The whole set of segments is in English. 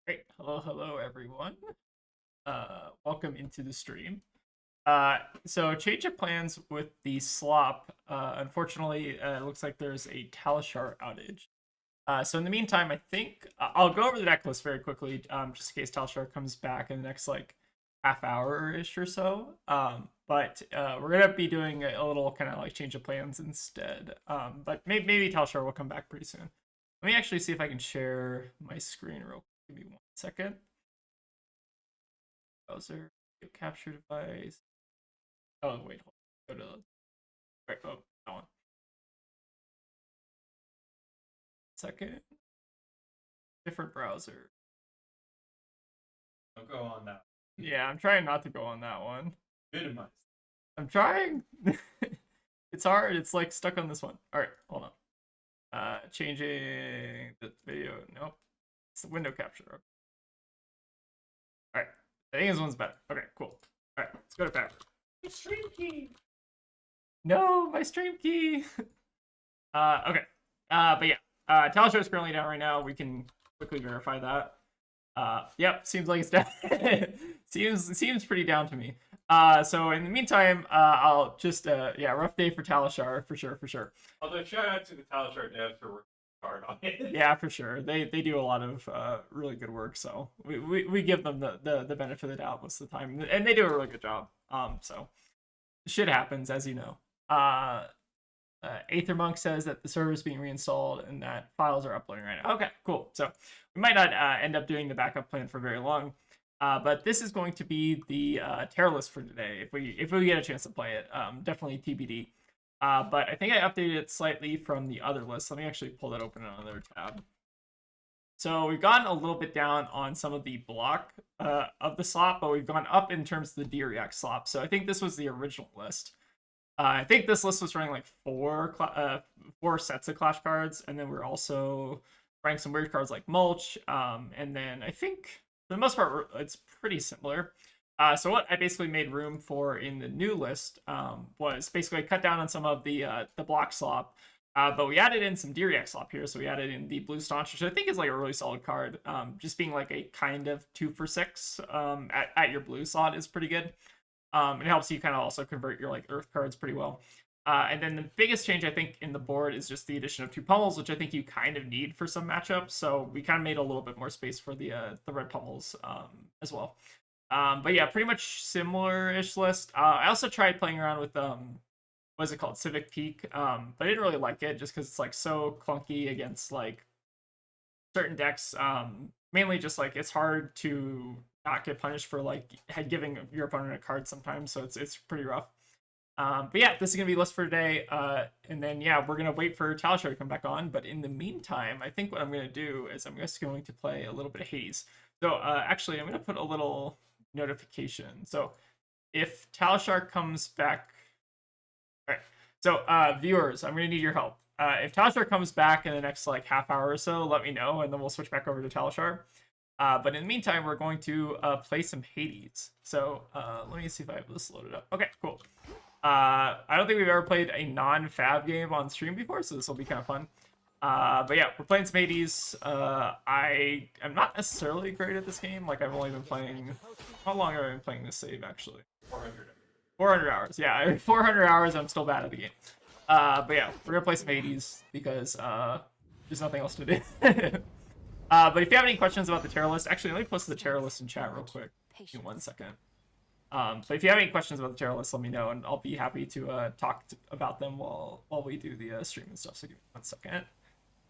Great. Hello, everyone. Welcome into the stream. So change of plans with the slop. Unfortunately, it looks like there's a Talishar outage. So in the meantime, I think I'll go over the deck list very quickly, just in case Talishar comes back in the next like half hour-ish or so. But we're gonna be doing a little kind of like change of plans instead. But maybe Talishar will come back pretty soon. Let me actually see if I can share my screen real quick. Give me 1 second. Browser, capture device. Oh, wait, hold on. Go to right, oh, that one. Second. Different browser. Don't go on that. Yeah, I'm trying not to go on that one. Minimize. I'm trying. It's hard. It's like stuck on this one. All right, hold on. Changing the video. Nope. It's the window capture. Okay. All right. I think this one's better. Okay, cool. All right, let's go to power. My stream key. No, my stream key. Okay. But yeah. Talishar is currently down right now. We can quickly verify that. Yep, seems like it's down. seems pretty down to me. So in the meantime, I'll just yeah, rough day for Talishar for sure. Although shout out to the Talishar devs for working hard on it. Yeah, for sure. They do a lot of really good work, so we give them the benefit of the doubt most of the time, and they do a really good job. So shit happens, as you know. Aethermonk says that the server is being reinstalled and that files are uploading right now. Okay, cool. So we might not end up doing the backup plan for very long, but this is going to be the Terra list for today. If we get a chance to play it, definitely TBD. But I think I updated it slightly from the other list. Let me actually pull that open in another tab. So we've gotten a little bit down on some of the block of the slop, but we've gone up in terms of the D-React slop. So I think this was the original list. I think this list was running like four sets of Clash cards, and then we're also running some weird cards like Mulch, and then I think for the most part it's pretty similar. So what I basically made room for in the new list was basically cut down on some of the BLOCK-SLOP, but we added in some D-React slop here. So we added in the Blue Staunch, which I think is like a really solid card. Just being like a kind of 2-for-6 at your blue slot is pretty good. It helps you kind of also convert your like earth cards pretty well. And then the biggest change I think in the board is just the addition of 2 pummels, which I think you kind of need for some matchups. So we kind of made a little bit more space for the red pummels as well. But yeah, pretty much similar-ish list. I also tried playing around with what is it called, Civic Peak, but I didn't really like it just because it's like so clunky against like certain decks. Mainly just like it's hard to not get punished for like giving your opponent a card sometimes, so it's pretty rough. But yeah, this is gonna be list for today, and then yeah, we're gonna wait for Talishar to come back on. But in the meantime, I think what I'm gonna do is I'm just going to play a little bit of Hades. So actually, I'm gonna put a little notification. So if Talishar comes back, all right. So viewers, I'm gonna need your help. If Talishar comes back in the next like half hour or so, let me know, and then we'll switch back over to Talishar. But in the meantime, we're going to play some Hades. So let me see if I have this loaded up. Okay, cool. I don't think we've ever played a non-fab game on stream before, so this will be kind of fun. But yeah, we're playing some Hades. I am not necessarily great at this game. Like, I've only been playing... How long have I been playing this save, actually? 400 hours. Yeah, 400 hours, I'm still bad at the game. But yeah, we're going to play some Hades because there's nothing else to do. But if you have any questions about the Terra list, actually, let me post the Terra list in chat real quick. In 1 second. But if you have any questions about the Terra list, let me know, and I'll be happy to talk about them while we do the stream and stuff. So give me 1 second.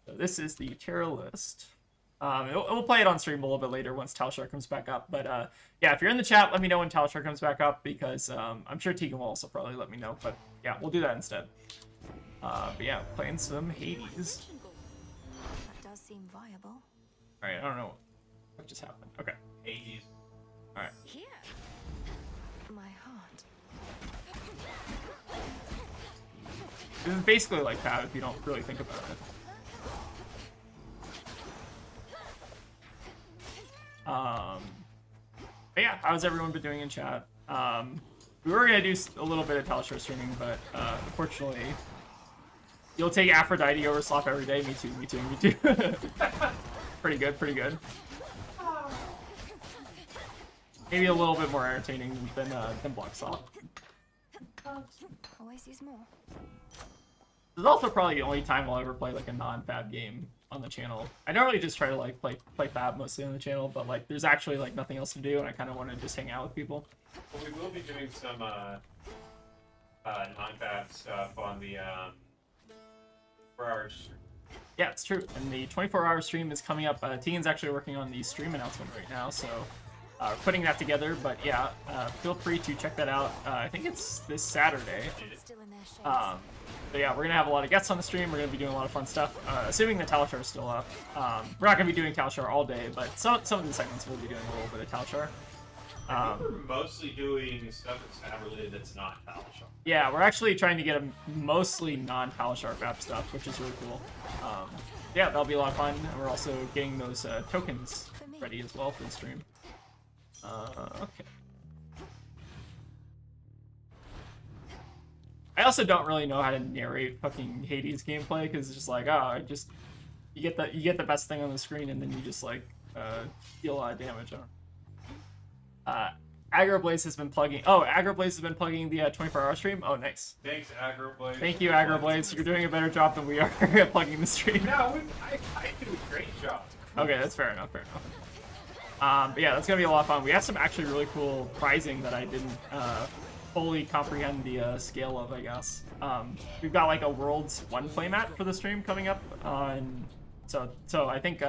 So this is the Terra list. We'll play it on stream a little bit later once Talishar comes back up. But yeah, if you're in the chat, let me know when Talishar comes back up, because I'm sure Tegan will also probably let me know. But yeah, we'll do that instead. But yeah, playing some Hades. That does seem viable. All right, I don't know what just happened. Okay. Hades. All right. Here, my heart. This is basically like that if you don't really think about it. But yeah, how's everyone been doing in chat? We were gonna do a little bit of Talishar streaming, but unfortunately, you'll take Aphrodite over Slop every day. Me too. Pretty good. maybe a little bit more entertaining than BLOCK-SLOP. Always use more. This is also probably the only time I'll ever play like a non-fab game on the channel. I normally just try to like play fab mostly on the channel, but like there's actually like nothing else to do, and I kind of want to just hang out with people. Well, we will be doing some non-fab stuff on the 4 hours. Yeah, it's true. And the 24-hour stream is coming up. Tegan's actually working on the stream announcement right now, so we're putting that together. But yeah, feel free to check that out. I think it's this Saturday. Still in their shades. But yeah, we're gonna have a lot of guests on the stream. We're gonna be doing a lot of fun stuff. Assuming the Talishar is still up. We're not gonna be doing Talishar all day, but some of the segments we'll be doing a little bit of Talishar. I think we're mostly doing stuff that's fab related that's not Talishar. Yeah, we're actually trying to get a mostly non-Talishar fab stuff, which is really cool. Yeah, that'll be a lot of fun. And we're also getting those tokens ready as well for the stream. Okay. I also don't really know how to narrate fucking Hades gameplay because it's just like, oh, you get the best thing on the screen and then you just like deal a lot of damage on it. Agroblaze has been plugging. Oh, Agroblaze has been plugging the 24-hour stream. Oh, nice. Thanks, Agroblaze. Thank you, Agroblaze. You're doing a better job than we are at plugging the stream. No, I do a great job. Okay, that's fair enough. Fair enough. But yeah, that's gonna be a lot of fun. We have some actually really cool prizing that I didn't fully comprehend the scale of, I guess. We've got like a Worlds 1 playmat for the stream coming up on. So I think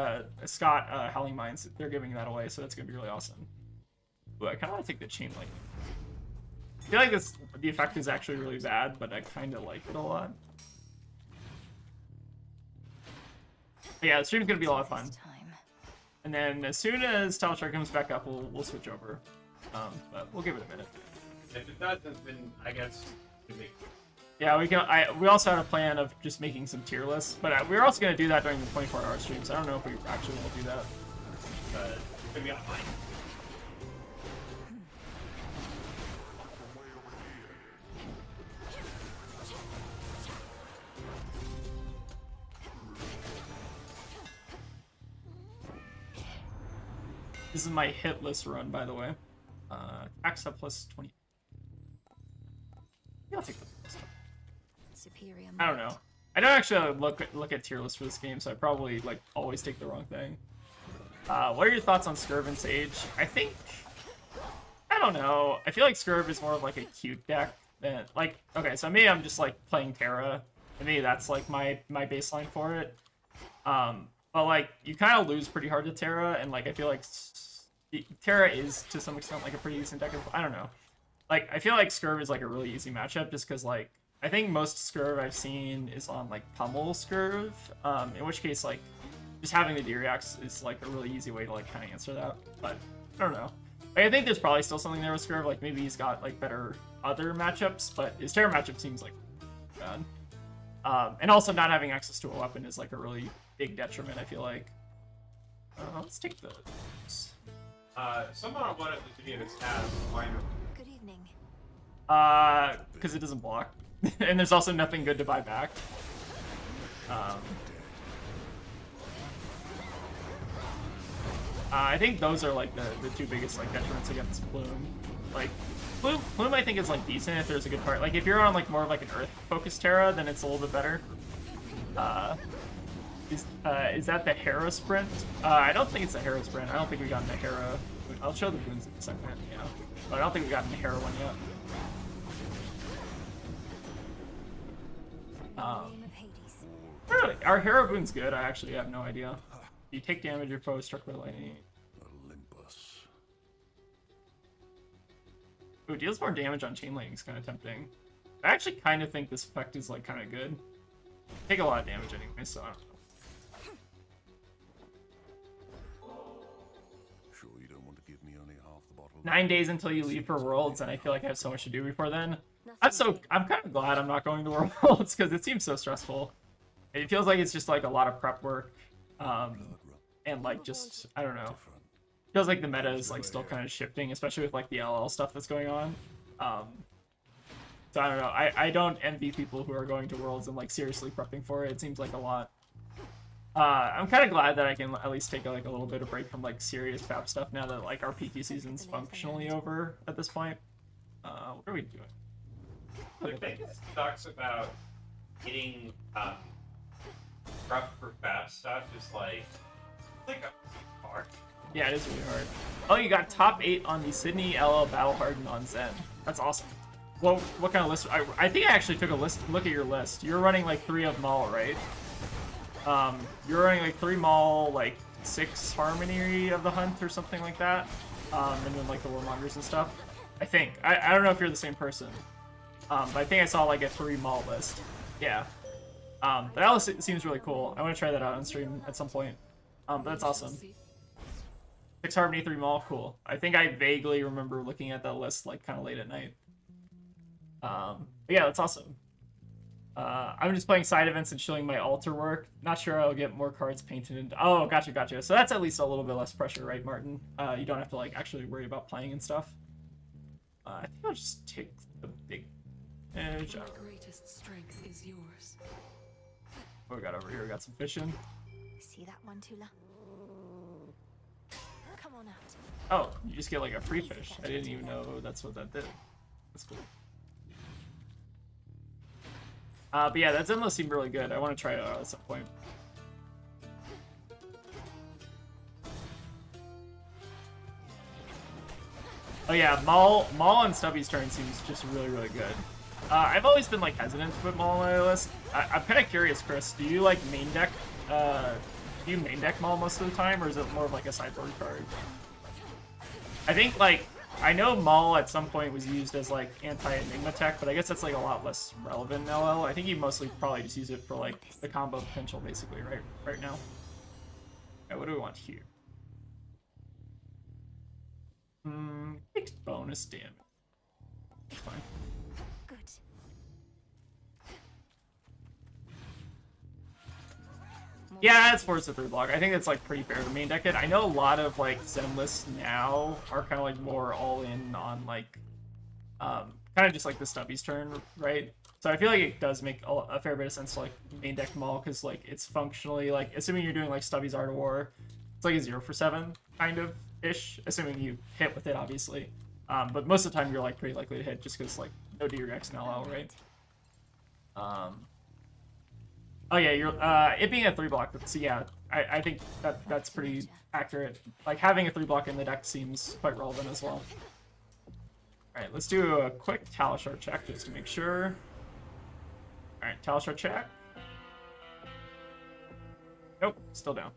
Scott Howling Minds, they're giving that away, so that's gonna be really awesome. Ooh, I kind of want to take the chain link. I feel like the effect is actually really bad, but I kind of like it a lot. But yeah, the stream's gonna be a lot of fun. This time. And then as soon as Talishar comes back up, we'll switch over. But we'll give it a minute. If it doesn't, then I guess to make. Yeah, we also had a plan of just making some tier lists, but we're also gonna do that during the 24-hour stream. So I don't know if we actually will do that. But it's gonna be online. This is my hit list run, by the way. Attack sub plus 20. Yeah, I'll take the list. Superior. I don't know. I don't actually look at tier lists for this game, so I probably like always take the wrong thing. What are your thoughts on Scurv and Sage? I don't know. I feel like Scurv is more of like a cute deck than like. Okay, so maybe I'm just like playing Terra, and maybe that's like my baseline for it. But like you kind of lose pretty hard to Terra, and like I feel like Terra is to some extent like a pretty decent deck. I don't know. Like I feel like Scurv is like a really easy matchup just because like I think most Scurv I've seen is on like Pummel Scurv. In which case like just having the D-Reacts is like a really easy way to like kind of answer that. But I don't know. Like, I think there's probably still something there with Scurv. Like maybe he's got like better other matchups, but his Terra matchup seems like bad. And also not having access to a weapon is like a really big detriment, I feel like. Let's take the... Someone on one of the videos has why not? Good evening. Because it doesn't block. And there's also nothing good to buy back. I think those are like the two biggest like detriments against Plume. Like Plume I think is like decent if there's a good part. Like if you're on like more of like an Earth focused Terra, then it's a little bit better. Is that the Hera sprint? I don't think it's the Hera sprint. I don't think we got in the Hera. I'll show the boons in a second. Yeah, but I don't think we got in the Hera one yet. Name of Hades. Really, our Hera boon's good. I actually have no idea. You take damage if foe is struck by lightning. Olympus. Ooh, deals more damage on chain lightning is kind of tempting. I actually kind of think this effect is like kind of good. Take a lot of damage anyway, so I don't know. Sure you don't want to give me only half the bottle? 9 days until you leave for Worlds, and I feel like I have so much to do before then. I'm kind of glad I'm not going to Worlds because it seems so stressful. It feels like it's just like a lot of prep work, and like just I don't know. Feels like the meta is like still kind of shifting, especially with like the LL stuff that's going on. So I don't know. I don't envy people who are going to Worlds and like seriously prepping for it. It seems like a lot. I'm kind of glad that I can at least take like a little bit of break from like serious FAP stuff now that like our PQ season's functionally over at this point. What are we doing? I think it talks about getting rough for fab stuff is like a hard. Yeah, it is really hard. Oh, you got top 8 on the Sydney LL Battle Hardened on Zen. That's awesome. Well, what kind of list? I think I actually took a look at your list. You're running like 3 of Maul, right? You're running like 3 Maul, like 6 Harmony of the Hunt or something like that. And then like the Warmongers and stuff. I think. I don't know if you're the same person. But I think I saw like a 3 Maul list. Yeah. But that list seems really cool. I want to try that out on stream at some point. But that's awesome. 6 Harmony, 3 Maul, cool. I think I vaguely remember looking at that list like kind of late at night. But yeah, that's awesome. I'm just playing side events and chilling my altar work. Not sure I'll get more cards painted into. Oh, gotcha. So that's at least a little bit less pressure, right, Martin? You don't have to like actually worry about playing and stuff. I think I'll just take the big edge. My greatest strength is yours. What we got over here? We got some fishing. See that one, Tula? Come on out. Oh, you just get like a free fish. I didn't even know that's what that did. That's cool. But yeah, that Zenless seemed really good. I want to try it out at some point. Oh yeah, Maul on Stubby's turn seems just really good. I've always been like hesitant to put Maul on my list. I'm kind of curious, Chris. Do you like main deck? Do you main deck Maul most of the time, or is it more of like a sideboard card? I think like I know Maul at some point was used as like anti-Enigma tech, but I guess that's like a lot less relevant in LL. I think you mostly probably just use it for like the combo potential, basically, right now. Okay, what do we want here? Takes bonus damage. That's fine. Good. Yeah, it's force a 3 block. I think it's like pretty fair to main deck it. I know a lot of like Zen lists now are kind of like more all in on like kind of just like the Stubby's turn, right? So I feel like it does make a fair bit of sense to like main deck Maul because like it's functionally like assuming you're doing like Stubby's Art of War, it's like a 0 for 7 kind of ish, assuming you hit with it obviously. But most of the time you're like pretty likely to hit just because like no DRX and LL, right? Oh yeah, you're it being a 3 block. So yeah, I think that's pretty accurate. Like having a 3 block in the deck seems quite relevant as well. All right, let's do a quick Talishar check just to make sure. All right, Talishar check. Nope, still down.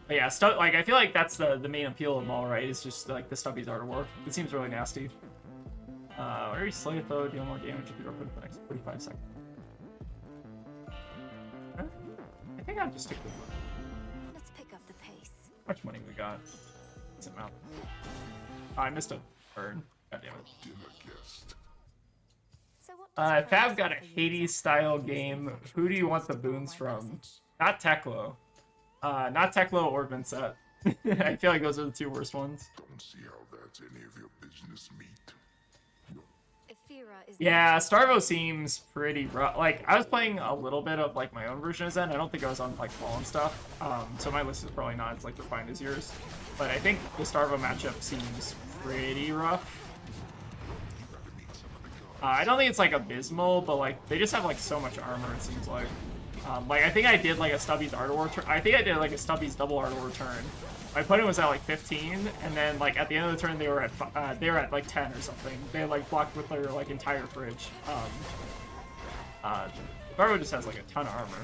But yeah, like I feel like that's the main appeal of Maul, right? It's just like the Stubby's Art of War. It seems really nasty. Whenever you slay it though, deal more damage if you open for the next 45 seconds. Huh? I think I'll just take the money. Let's pick up the pace. How much money we got? Doesn't matter. Oh, I missed a burn. God damn it. So what If Fab got a Hades style game, who do you want the boons from? Not Teklo. Not Teklo or Vincent. I feel like those are the 2 worst ones. Don't see how that's any of your business, meat. Yeah, Starvo seems pretty rough. Like, I was playing a little bit of, like, my own version of Zen. I don't think I was on, like, Fall and stuff. So my list is probably not as, like, refined as yours. But I think the Starvo matchup seems pretty rough. I don't think it's, like, abysmal, but, like, they just have, like, so much armor, it seems like. Like, I think I did, like, a Stubby's Art of War turn. I think I did, like, a Stubby's double Art of War turn. My opponent was at like 15, and then like at the end of the turn they were at like 10 or something. They had like blocked with their like entire fridge. Barrow just has like a ton of armor.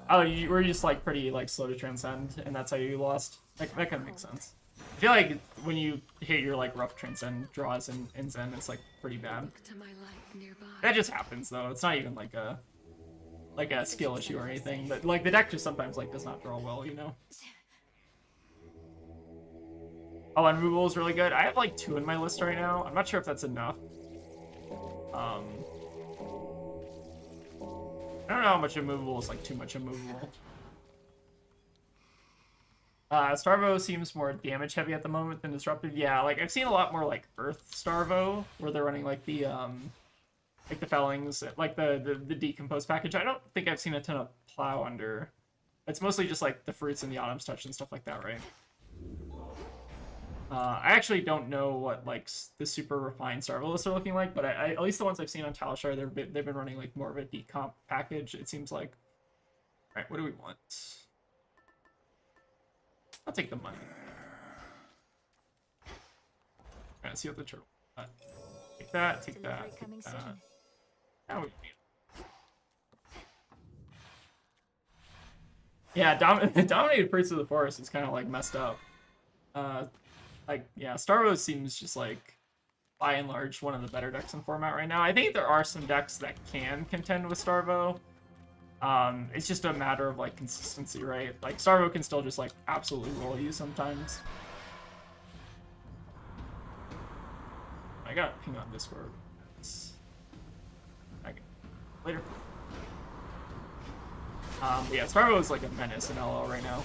Oh, you were just like pretty like slow to transcend, and that's how you lost. That kind of makes sense. I feel like when you hit your like rough transcend draws in Zen, it's like pretty bad. That just happens though. It's not even like a skill issue or anything. But like the deck just sometimes like does not draw well, you know. Oh, Unmovable is really good. I have like 2 in my list right now. I'm not sure if that's enough. I don't know how much Immovable is like too much Immovable. Starvo seems more damage heavy at the moment than Disruptive. Yeah, like I've seen a lot more like Earth Starvo, where they're running like the Fellings, like the Decompose package. I don't think I've seen a ton of Plow under. It's mostly just like the Fruits and the Autumn's Touch and stuff like that, right? I actually don't know what like the super refined Starvo lists are looking like, but I at least the ones I've seen on Talishar, they've been running like more of a decomp package. It seems like. All right, what do we want? I'll take the money. Alright, see what the turtle. Take that. Take Delivery that. coming Take that. soon. Now we need. Yeah, Dominated Fruits of the Forest is kind of like messed up. Like yeah, Starvo seems just like by and large one of the better decks in format right now. I think there are some decks that can contend with Starvo. It's just a matter of like consistency, right? Like Starvo can still just like absolutely roll you sometimes. I got ping on Discord. Okay. Later. But yeah, Starvo is like a menace in LL right now.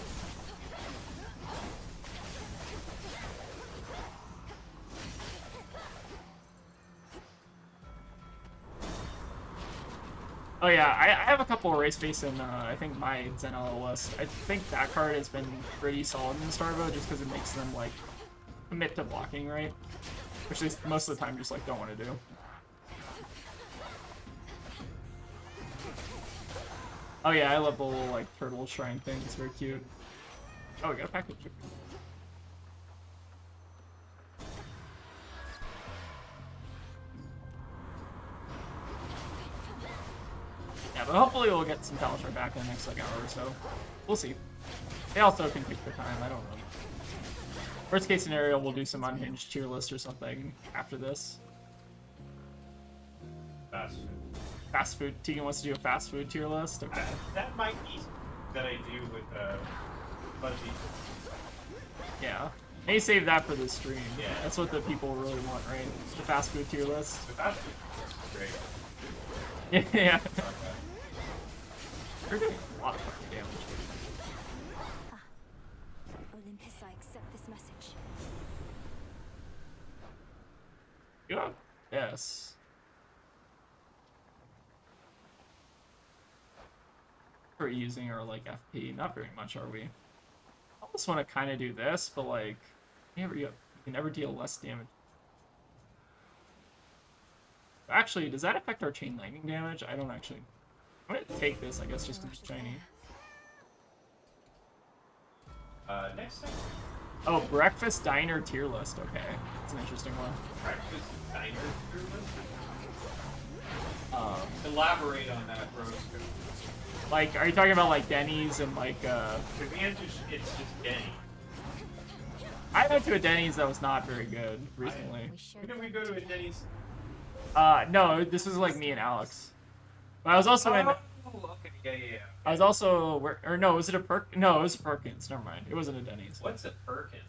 Oh yeah, I have a couple of race face in, I think my Zen LL list. I think that card has been pretty solid in Starvo just because it makes them, like, commit to blocking, right? Which they most of the time just, like, don't want to do. Oh yeah, I love the little, like, turtle shrine thing. It's very cute. Oh, we got a package. Yeah, but hopefully we'll get some Talishar back in the next like hour or so. We'll see. They also can take their time, I don't know. Worst case scenario, we'll do some unhinged tier list or something after this. Fast food. Fast food. Tegan wants to do a fast food tier list? Okay. That might be that I do with Fuzzy. Yeah. May save that for the stream. Yeah. That's what the people really want, right? The fast food tier list. The fast food is great. Yeah. Okay. They're doing a lot of fucking damage. Olympus, I accept this message. Yeah. Yes. We're using our like FP, not very much, are we? I almost want to kind of do this, but like, you can never deal less damage. Actually, does that affect our chain lightning damage? I don't actually. I'm gonna take this, I guess, just because it's shiny. Next time. Oh, breakfast diner tier list. Okay, that's an interesting one. Breakfast diner tier list? Elaborate on that, bro. Like, are you talking about like Denny's and like? The answer is it's just Denny. I went to a Denny's that was not very good recently. We showed When did we them go to a today. Denny's? No, this was like me and Alex. But I was also in. Okay, yeah. I was also or no, was it a No, it was a Perkins. Never mind. It wasn't a Denny's. What's a Perkin?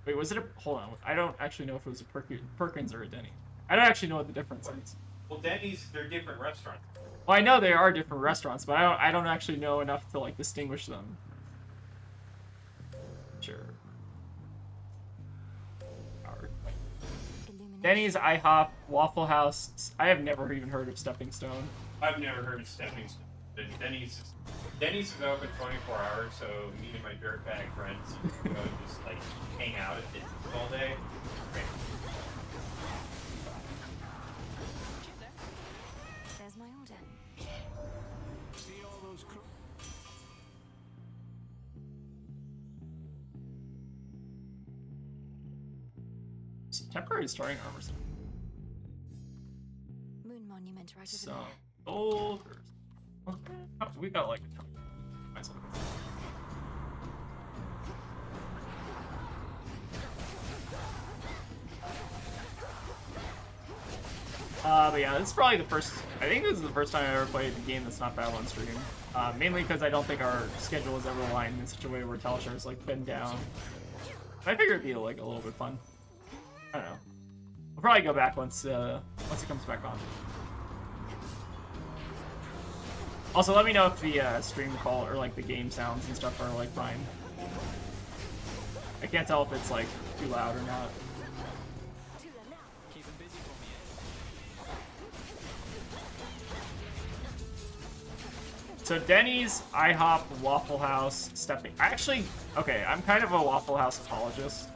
Wait, was it a? Hold on. I don't actually know if it was a Perkins or a Denny. I don't actually know what the difference is. Well, Denny's, they're different restaurants. Well, I know they are different restaurants, but I don't actually know enough to like distinguish them. Sure. Illumination. Denny's, IHOP, Waffle House. I have never even heard of Stepping Stone. I've never heard of Stepping Stone. Denny's is open 24 hours, so me and my dirtbag friends go just like hang out at Denny's all day. Great. There's my order. Temporary starting armor. Moon monument right over So there. gold. We got like a ton. Nice. But yeah, this is probably the first. I think this is the first time I ever played a game that's not battle on stream. Mainly because I don't think our schedule is ever aligned in such a way where Talishar is like been down. I figured it'd be like a little bit fun. I don't know. We'll probably go back once it comes back on. Also, let me know if the stream call or like the game sounds and stuff are like fine. I can't tell if it's like too loud or not. So Denny's, IHOP, Waffle House, Stepping. Okay, I'm kind of a Waffle House apologist.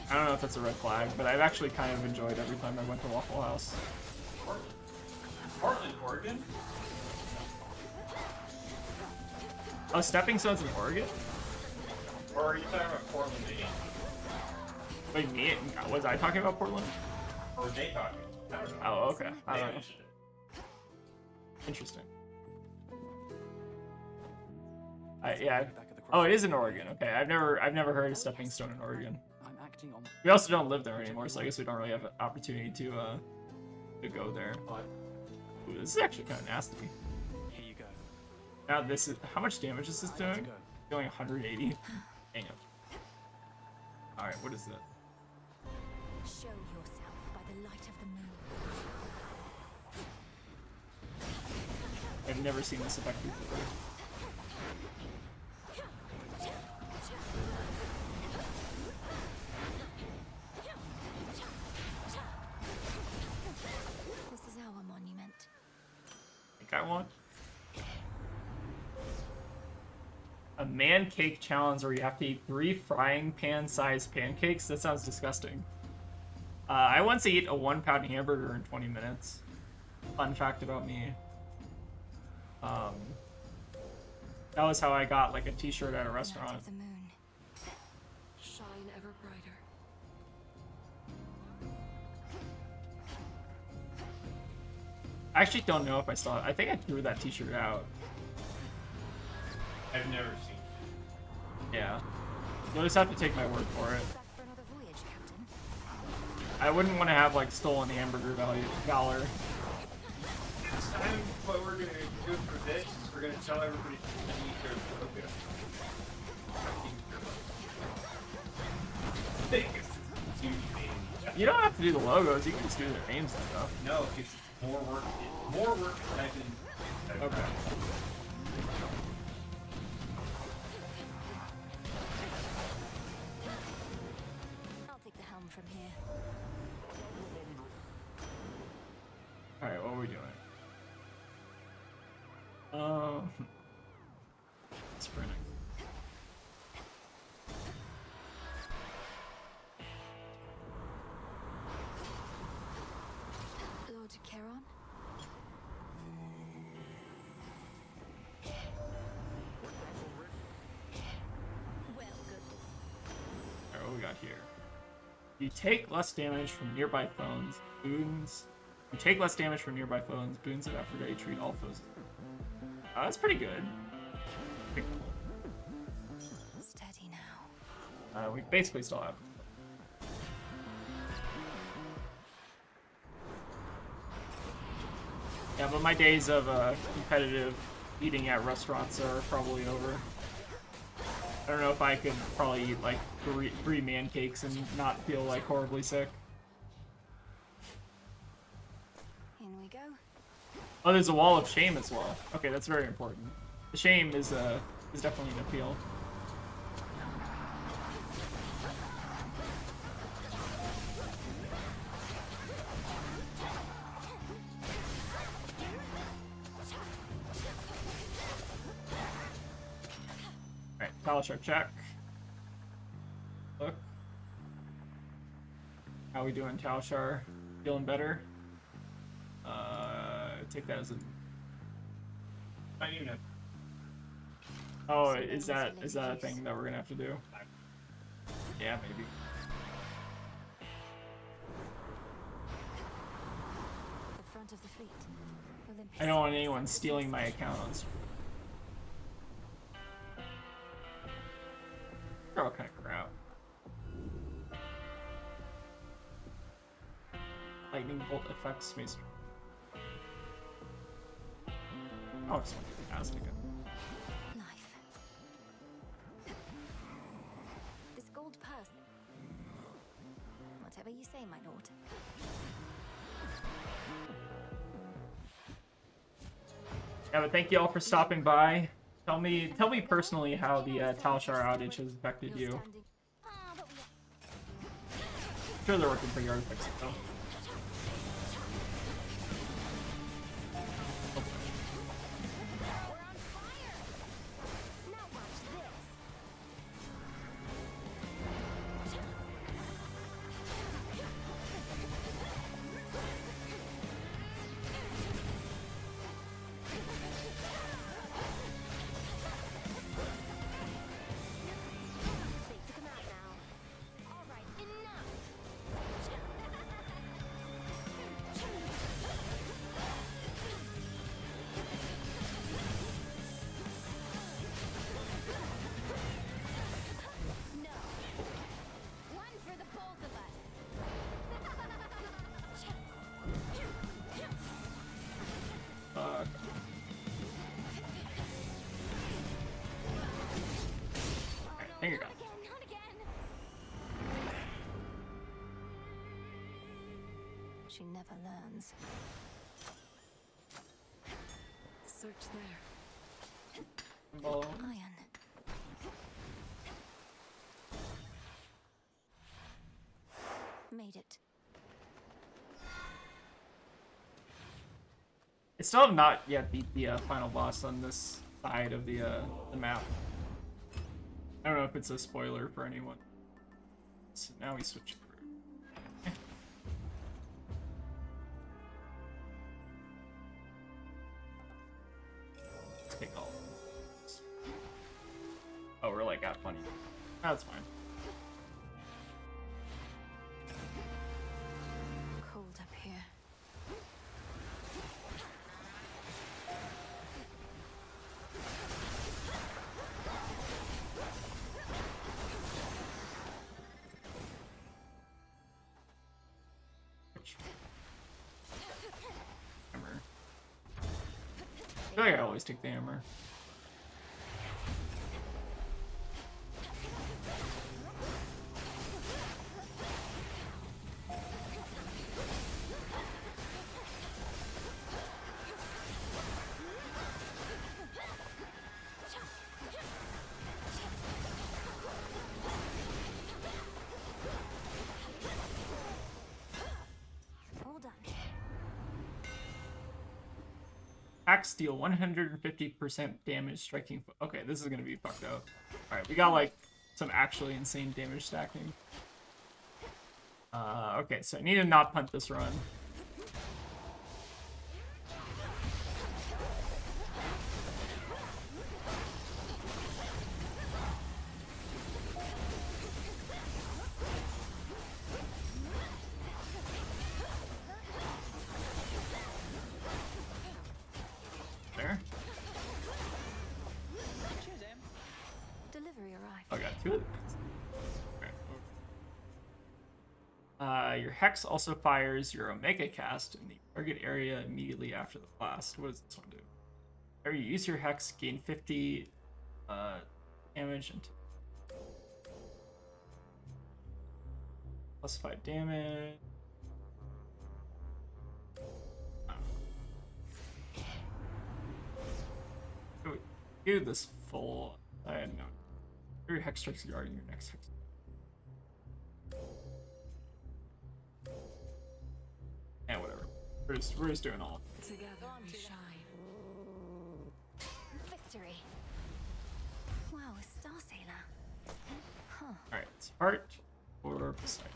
I don't know if that's a red flag, but I've actually kind of enjoyed every time I went to Waffle House. Portland, Oregon? Oh, Stepping Stone's in Oregon? Or are you talking about Portland, Maine? Wait, me? Was I talking about Portland? Or were they talking? I don't know. Oh, okay. I They don't know. mentioned it. Interesting. Yeah. Oh, it is in Oregon. Okay, I've never heard of Stepping Stone in Oregon. I'm acting on. We also don't live there anymore, so I guess we don't really have an opportunity to go there. Ooh, this is actually kind of nasty. Here you go. Now this is how much damage is this I have to doing? go. Doing 180. Dang it. All right, what is that? Show yourself by the light of the moon. I've never seen this effect before. This is our monument. I think I want a man cake challenge where you have to eat 3 frying pan sized pancakes. That sounds disgusting. I once ate a 1-pound hamburger in 20 minutes. Fun fact about me. That was how I got like a t-shirt at a Light restaurant. of the moon. Shine ever brighter. I actually don't know if I still. I think I threw that t-shirt out. I've never seen it. Yeah. You'll just have to take my word for it. Back for another voyage, Captain. I wouldn't want to have like stolen hamburger valor. This time, what we're gonna do for this is we're gonna tell everybody to eat their logo. It's huge name. You don't have to do the logos. You can just do their names and stuff. No, it's more work. More work than I can. Okay. I'll take the helm from here. All right, what are we doing? Sprinting. Lord Charon? Well, good. All right, what we got here? You take less damage from nearby foes. Boons. You take less damage from nearby foes. Boons of Aphrodite treat all foes. Oh, that's pretty good. Pretty cool. Steady now. We basically still have. Yeah, but my days of competitive eating at restaurants are probably over. I don't know if I could probably eat like three man cakes and not feel like horribly sick. In we go. Oh, there's a wall of shame as well. Okay, that's very important. The shame is definitely an appeal. Alright, Talishar check. Look. How we doing, Talishar? Feeling better? Take that as a... I don't even know. Oh, is that a thing that we're gonna have to do? Yeah, maybe. The front of the fleet. Olympus. I don't want anyone stealing my account on stream. They're all kind of crap. Lightning bolt affects me. Oh, it's fantastic. Life. This gold purse. Whatever you say, my lord. Yeah, but thank you all for stopping by. Tell me personally how the Talishar outage has affected you. sure they're working pretty hard to fix it though. We're on fire! Now watch this! Safe to come out now. Alright, enough! No. One for the both of us. Fuck. Alright, there you go. Not again, not again. She never learns. Search there. Oh. Iron. Made it. I still have not yet beat the final boss on this side of the map. I don't know if it's a spoiler for anyone. So now we switch through. Take all of these. Oh, we're like at 20. That's fine. Cold up here. Hammer. I feel like I always take the hammer. All done. Axe deal 150% damage striking. Okay, this is gonna be fucked up. Alright, we got like some actually insane damage stacking. Okay, so I need to not punt this run. There. Cheers, Em. Delivery arrived. Oh, I got two of these. Okay. Your Hex also fires your Omega cast in the target area immediately after the blast. What does this one do? Whenever you use your Hex, gain 50 damage and plus 5 damage. Do this full. I had no. Your Hex strikes regarding your next Hex. Yeah, whatever. We're just doing all. Together we shine. Victory. Wow, a Star Sailor. Huh. All right, it's Heart or Poseidon.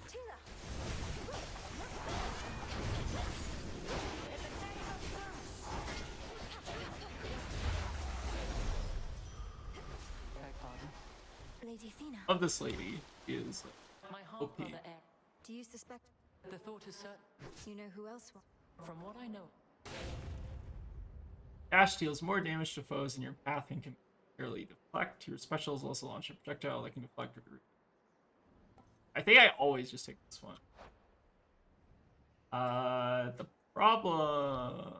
Tuna. Beg pardon. Lady Athena. Of this lady is My OP. half-brother Air. Do you suspect The thought is certain. you know who else will? From what I know, Dash deals more damage to foes in your path and can barely deflect. Your specials also launch a projectile that can deflect or root. I think I always just take this one. The problem,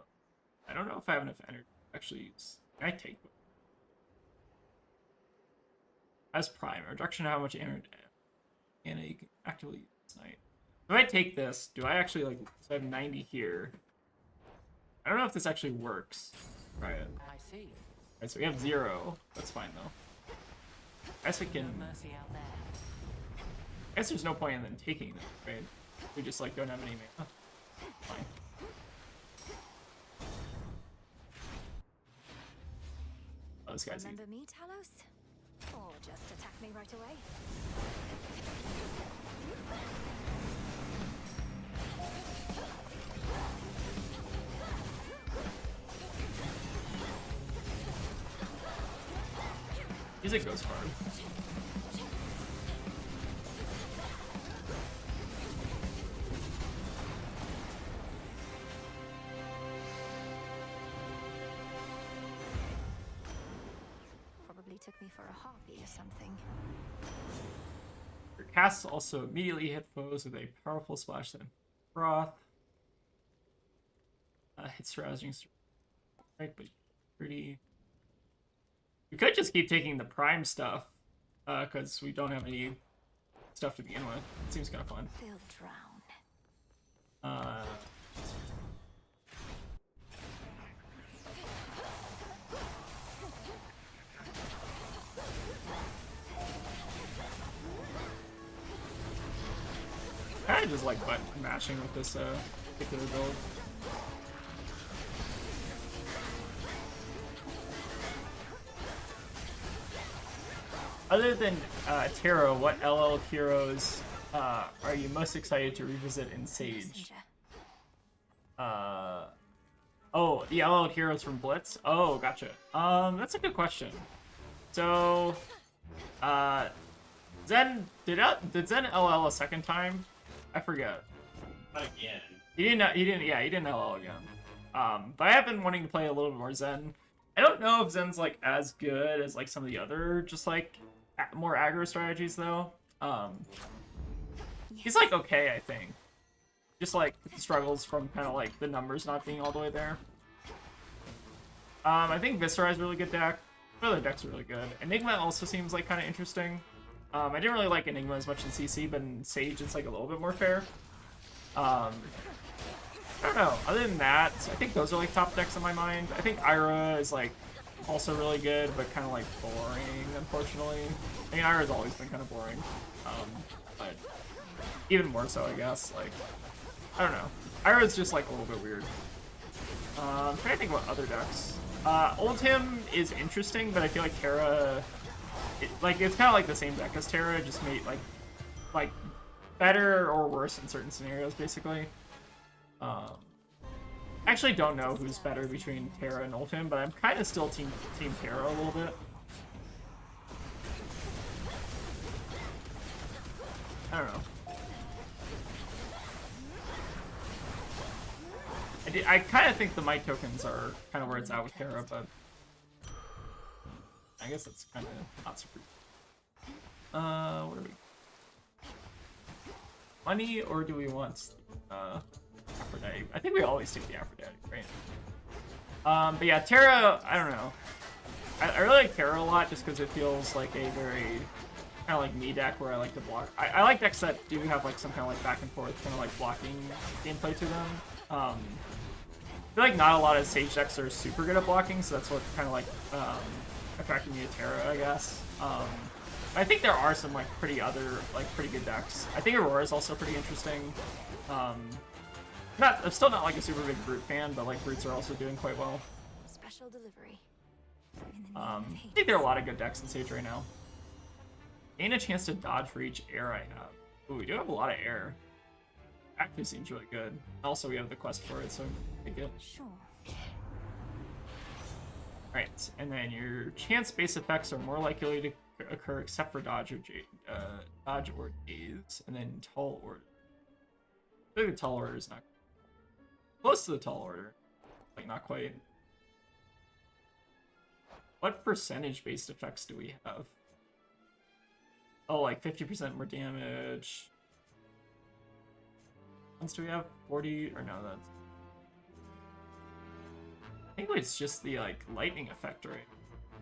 I don't know if I have enough energy to actually use. Can I take it? As Prime, a reduction of how much mana you can actively use tonight. If I take this, do I actually like? So I have 90 here. I don't know if this actually works. Right. I see. Alright, so we have 0. That's fine though. I guess we can. No mercy out there. I guess there's no point in then taking them, right? We just like don't have any mana. Fine. Oh, this guy's easy. Remember me, Talos? Or just attack me right away? Music goes hard. Probably took me for a harpy or something. Your casts also immediately hit foes with a powerful splash then froth. Hits surrounding strike, but pretty. We could just keep taking the prime stuff, because we don't have any stuff to begin with. It seems kind of fun. They'll drown. Kind of just like button mashing with this particular build. Other than Terra, what LL heroes are you most excited to revisit in Sage? Messenger. Oh, the LL heroes from Blitz? Oh, gotcha. That's a good question. So, Zen, did Zen LL a second time? I forget. Not again. He didn't LL again. But I have been wanting to play a little bit more Zen. I don't know if Zen's like as good as like some of the other just like more aggro strategies though. He's like okay, I think. Just like struggles from kind of like the numbers not being all the way there. I think Viscera is a really good deck. The other decks are really good. Enigma also seems like kind of interesting. I didn't really like Enigma as much in CC, but in Sage it's like a little bit more fair. I don't know. Other than that, I think those are like top decks in my mind. I think Ira is like also really good, but kind of like boring, unfortunately. I mean, Ira's always been kind of boring, but even more so, I guess. Like, I don't know. Ira's just like a little bit weird. I'm trying to think about other decks. Oldhim is interesting, but I feel like Terra, it's kind of like the same deck as Terra, just made like better or worse in certain scenarios, basically. I actually don't know who's better between Terra and Oldhim, but I'm kind of still team Terra a little bit. I don't know. I kind of think the might tokens are kind of where it's at with Terra, but I guess that's kind of not super. What are we? Money, or do we want Aphrodite? I think we always take the Aphrodite, right? But yeah, Terra, I don't know. I really like Terra a lot just because it feels like a very kind of like me deck where I like to block. I like decks that do have like some kind of like back and forth kind of like blocking gameplay to them. I feel like not a lot of Sage decks are super good at blocking, so that's what kind of like attracted me to Terra, I guess. I think there are some like pretty good decks. I think Aurora is also pretty interesting. I'm still not like a super big Brute fan, but like Brutes are also doing quite well. Special delivery. I think there are a lot of good decks in Sage right now. Gain a chance to dodge for each air I have. Ooh, we do have a lot of air. Actually seems really good. Also, we have the quest for it, so take it. Sure. Alright, and then your chance-based effects are more likely to occur except for dodge or daze, and then tall order. I think the tall order is not close to the tall order, like not quite. What percentage-based effects do we have? Oh, like 50% more damage. Once do we have 40 or no? That's. I think it's just the like lightning effect, right?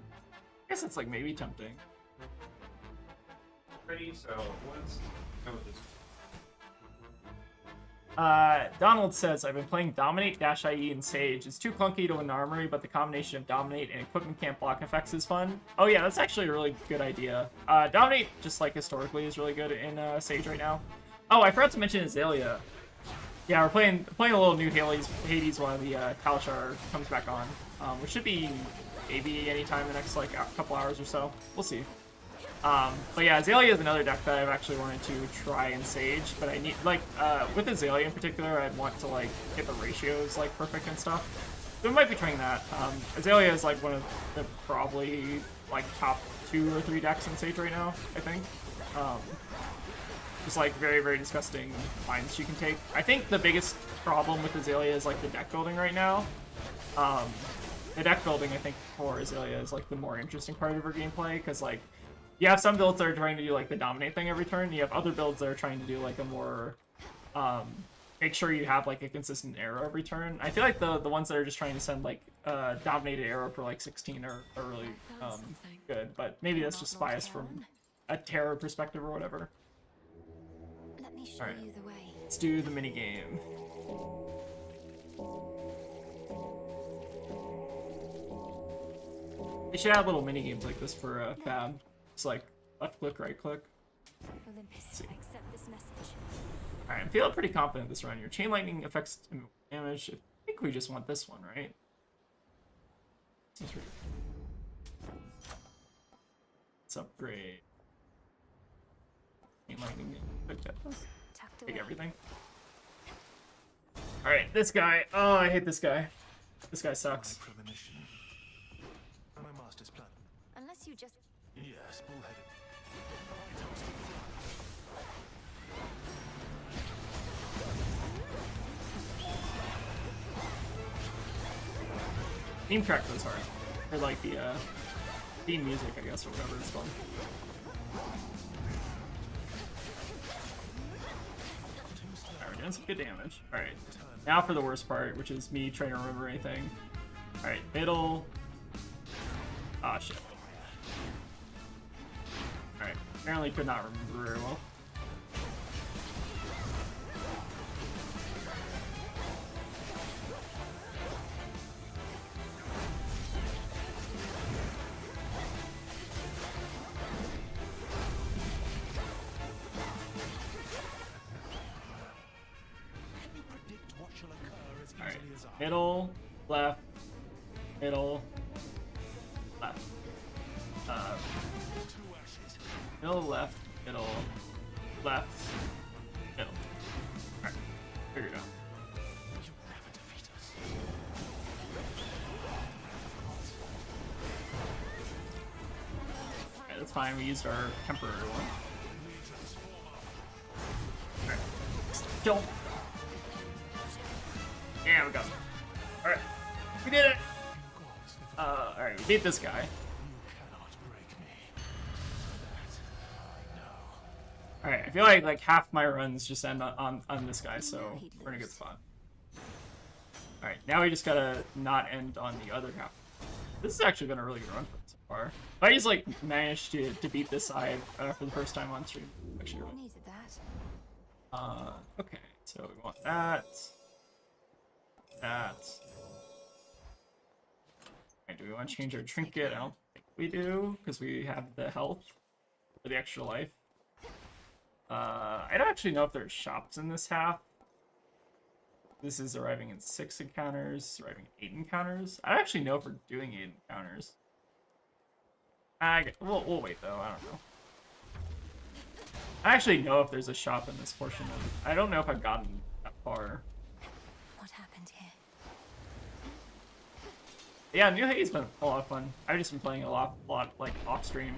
I guess it's like maybe tempting. Ready? So let's go with this. Donald says, I've been playing Dominate, Dash IE, and Sage. It's too clunky to win the armory, but the combination of Dominate and equipment camp block effects is fun. Oh yeah, that's actually a really good idea. Dominate, just like historically, is really good in Sage right now. Oh, I forgot to mention Azalea. Yeah, we're playing a little new Hades while the Kalashar comes back on, which should be maybe anytime in the next like couple hours or so. We'll see. But yeah, Azalea is another deck that I've actually wanted to try in Sage, but I need, like, with Azalea in particular, I'd want to, like, get the ratios, like, perfect and stuff. So we might be trying that. Azalea is, like, one of the probably, like, top 2 or 3 decks in Sage right now, I think. Just, like, very, very disgusting lines she can take. I think the biggest problem with Azalea is, like, the deck building right now. The deck building, I think, for Azalea is, like, the more interesting part of her gameplay, because, like, you have some builds that are trying to do like the dominate thing every turn. You have other builds that are trying to do like a more make sure you have like a consistent arrow every turn. I feel like the ones that are just trying to send like dominated arrow for like 16 are really good, but maybe that's just biased from a Terra perspective or whatever. Let me show Alright. you the way. Let's do the mini game. We should have little mini games like this for Fab. It's like left click, right click. Olympus, see. accept this message. Alright, I'm feeling pretty confident this run. Your chain lightning affects damage. I think we just want this one, right? Let's upgrade. Chain lightning. Tucked Take away. everything. Alright, this guy. Oh, I hate this guy. This guy sucks. Premonition. My master's plan. Unless you just Yes, bullheaded. Theme track goes hard. Or like the theme music, I guess, or whatever it's called. Alright, we're doing some good damage. Alright. Now for the worst part, which is me trying to remember anything. Alright, middle. Ah, shit. Alright, apparently could not remember very well. Can you predict what shall occur as Alright, easily as I? middle, left, middle, left. Two ashes. Middle, left, middle, left, middle. Alright, figure it out. You never defeat us. Alright, that's fine. We used our temporary one. Alright. Kill him. Yeah, we got him. Alright. We did it! Alright, we beat this guy. You cannot break me. That I know. Alright, I feel like half my runs just end on this guy, so we're in a good spot. Alright, now we just gotta not end on the other half. This has actually been a really good run for us so far. If I just like managed to beat this side for the first time on stream, actually really. needed that. Okay, so we want that. That. Alright, do we want to change our trinket? I don't think we do, because we have the health for the extra life. I don't actually know if there's shops in this half. This is arriving in 6 encounters, arriving in 8 encounters. I don't actually know if we're doing 8 encounters. We'll wait though, I don't know. I actually know if there's a shop in this portion of it. I don't know if I've gotten that far. What happened here? Yeah, New Hate's been a lot of fun. I've just been playing a lot like off stream.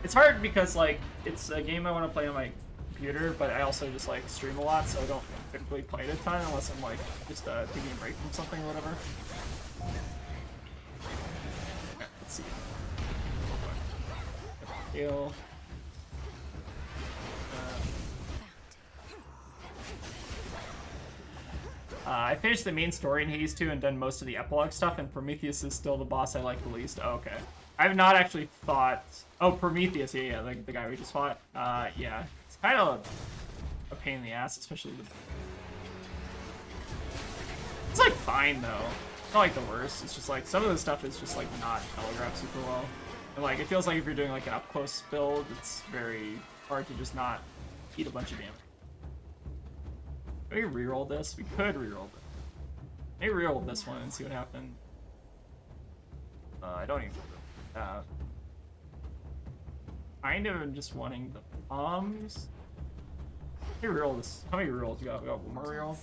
It's hard because like it's a game I want to play on my computer, but I also just like stream a lot, so I don't typically play it a ton unless I'm like just taking a break from something or whatever. Okay, let's see. Heal. I finished the main story in Hades 2 and done most of the epilogue stuff, and Prometheus is still the boss I like the least. Oh, okay. I have not actually fought... Oh, Prometheus, yeah, like the guy we just fought. Yeah, it's kind of a pain in the ass, especially the It's like fine though. It's not like the worst. It's just like some of the stuff is just like not telegraphed super well. And like it feels like if you're doing like an up close build, it's very hard to just not eat a bunch of damage. Can we reroll this? We could reroll this. Maybe reroll this one and see what happens. I don't even know that. Kind of am just wanting the bombs. Let me reroll this. How many rerolls we got? We got one more reroll.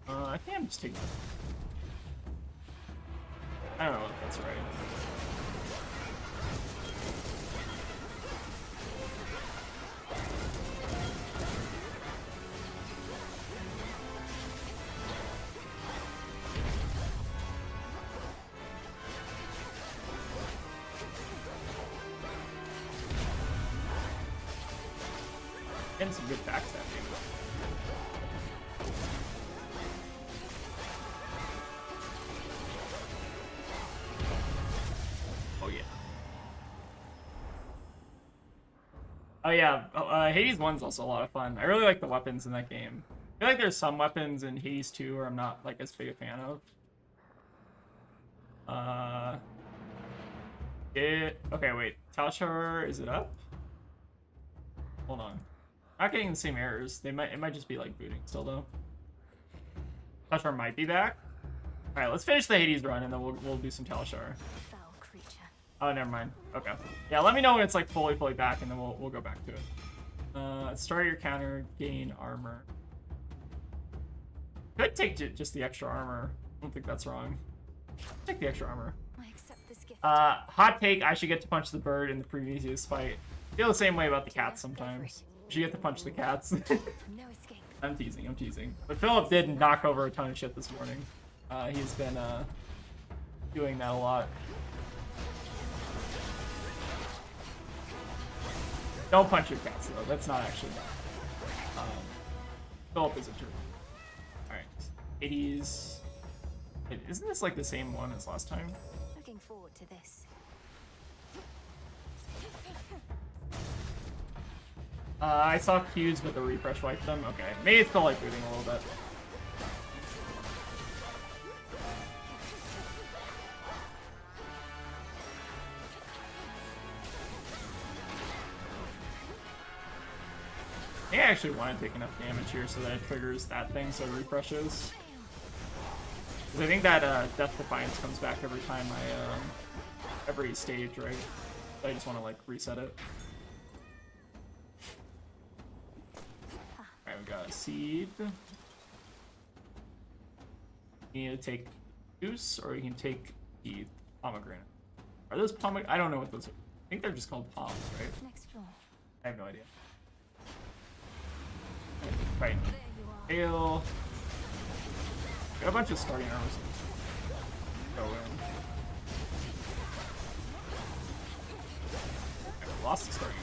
I think I'm just taking it. I don't know if that's right. Getting some good backstab damage. Oh yeah. Oh yeah, Hades 1's also a lot of fun. I really like the weapons in that game. I feel like there's some weapons in Hades 2 where I'm not like as big a fan of. Okay, wait. Talshar, is it up? Hold on. Not getting the same errors. It might just be like booting still though. Talshar might be back. All right, let's finish the Hades run and then we'll do some Talshar. Foul creature. Oh, never mind. Okay. Yeah, let me know when it's like fully back and then we'll go back to it. Start your counter, gain armor. Could take just the extra armor. I don't think that's wrong. Take the extra armor. I accept this gift. Hot take, I should get to punch the bird in the previous fight. Feel the same way about the cats sometimes. You get to punch the cats. No escape. I'm teasing. But Philip did knock over a ton of shit this morning. He's been doing that a lot. Don't punch your cats though. That's not actually bad. Philip is a jerk. Alright. 80s. Wait, isn't this like the same one as last time? Looking forward to this. I saw Q's, but the refresh wiped them. Okay, maybe it's still like booting a little bit. I think I actually want to take enough damage here so that it triggers that thing so it refreshes. Because I think that Death Defiance comes back every time every stage, right? So I just want to like reset it. Alright, we got a seed. You need to take juice, or you can take the pomegranate. Are those pomegranate? I don't know what those are. I think they're just called poms, right? Next floor. I have no idea. Right. There you are. Hail. Got a bunch of starting armors. Go in. Okay, we lost the starting.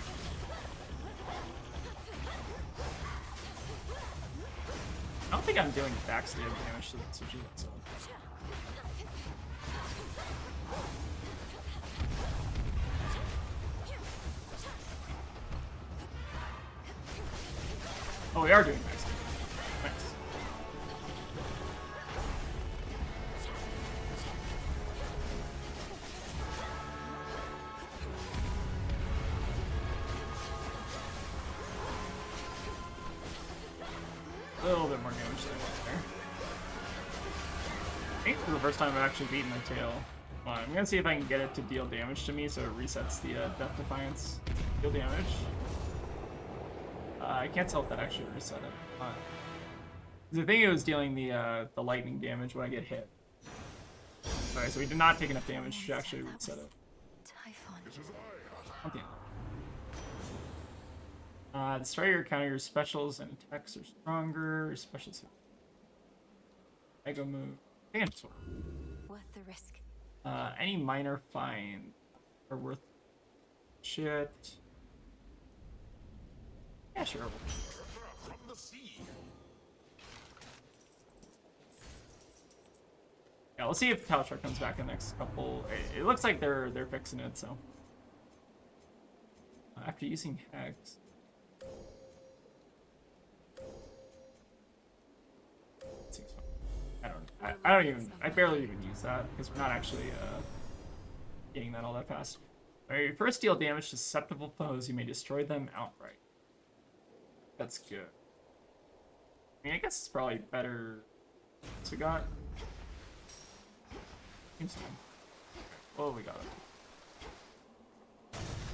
I don't think I'm doing backstab damage to that switches so. Oh, we are doing backstab. Nice. A little bit more damage there. I think this is the first time I've actually beaten my tail. I'm gonna see if I can get it to deal damage to me so it resets the Death Defiance deal damage. I can't tell if that actually reset it. I think it was dealing the lightning damage when I get hit. Alright, so we did not take enough damage to actually reset it. Typhon. Okay. The start of your counter, your specials and attacks are stronger. Your specials have Mega move. And sword. Worth the risk. Any minor fine are worth shit. Yeah, sure. From the sea. Yeah, let's see if Talchar comes back in the next couple. It looks like they're fixing it, so. After using Hex. Seems fine. I barely even use that because we're not actually getting that all that fast. When you first deal damage to susceptible foes, you may destroy them outright. That's good. I mean, I guess it's probably better. What's we got? Seems fine. Oh, we got it.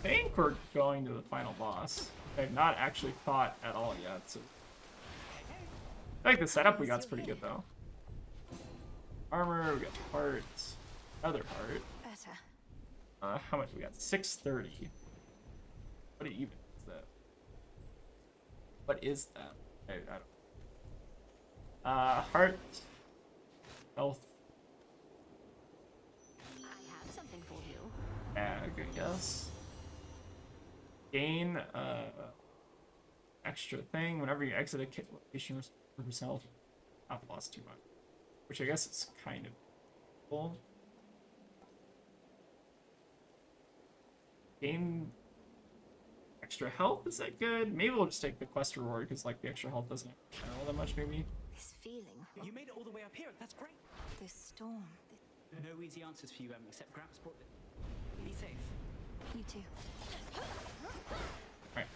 I think we're going to the final boss. I've not actually fought at all yet, so I think the setup we got's pretty good though. Armor, we got parts, other part. Better. How much we got? 630. What even is that? What is that? I don't. Heart, health. I have something for you. Good guess. Gain extra thing whenever you exit a location for yourself. Not lost too much, which I guess is kind of cool. Gain extra health, is that good? Maybe we'll just take the quest reward because like the extra health doesn't matter all that much. Maybe. This feeling, You made it all the way up here. That's great. this storm. No easy answers for you, except grab sport. Be safe. You too. Alright,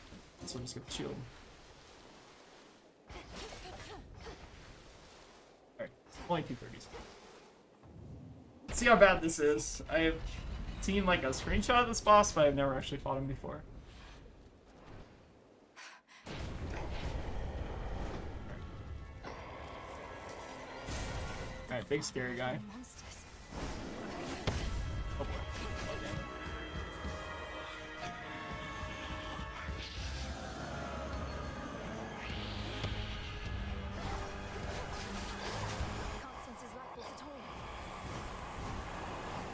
so we'll just get the shield. Alright, only 230s. Let's see how bad this is. I have seen like a screenshot of this boss, but I've never actually fought him before. Alright, big scary guy. Monsters. Oh boy. Okay. Can't sense his life force at all.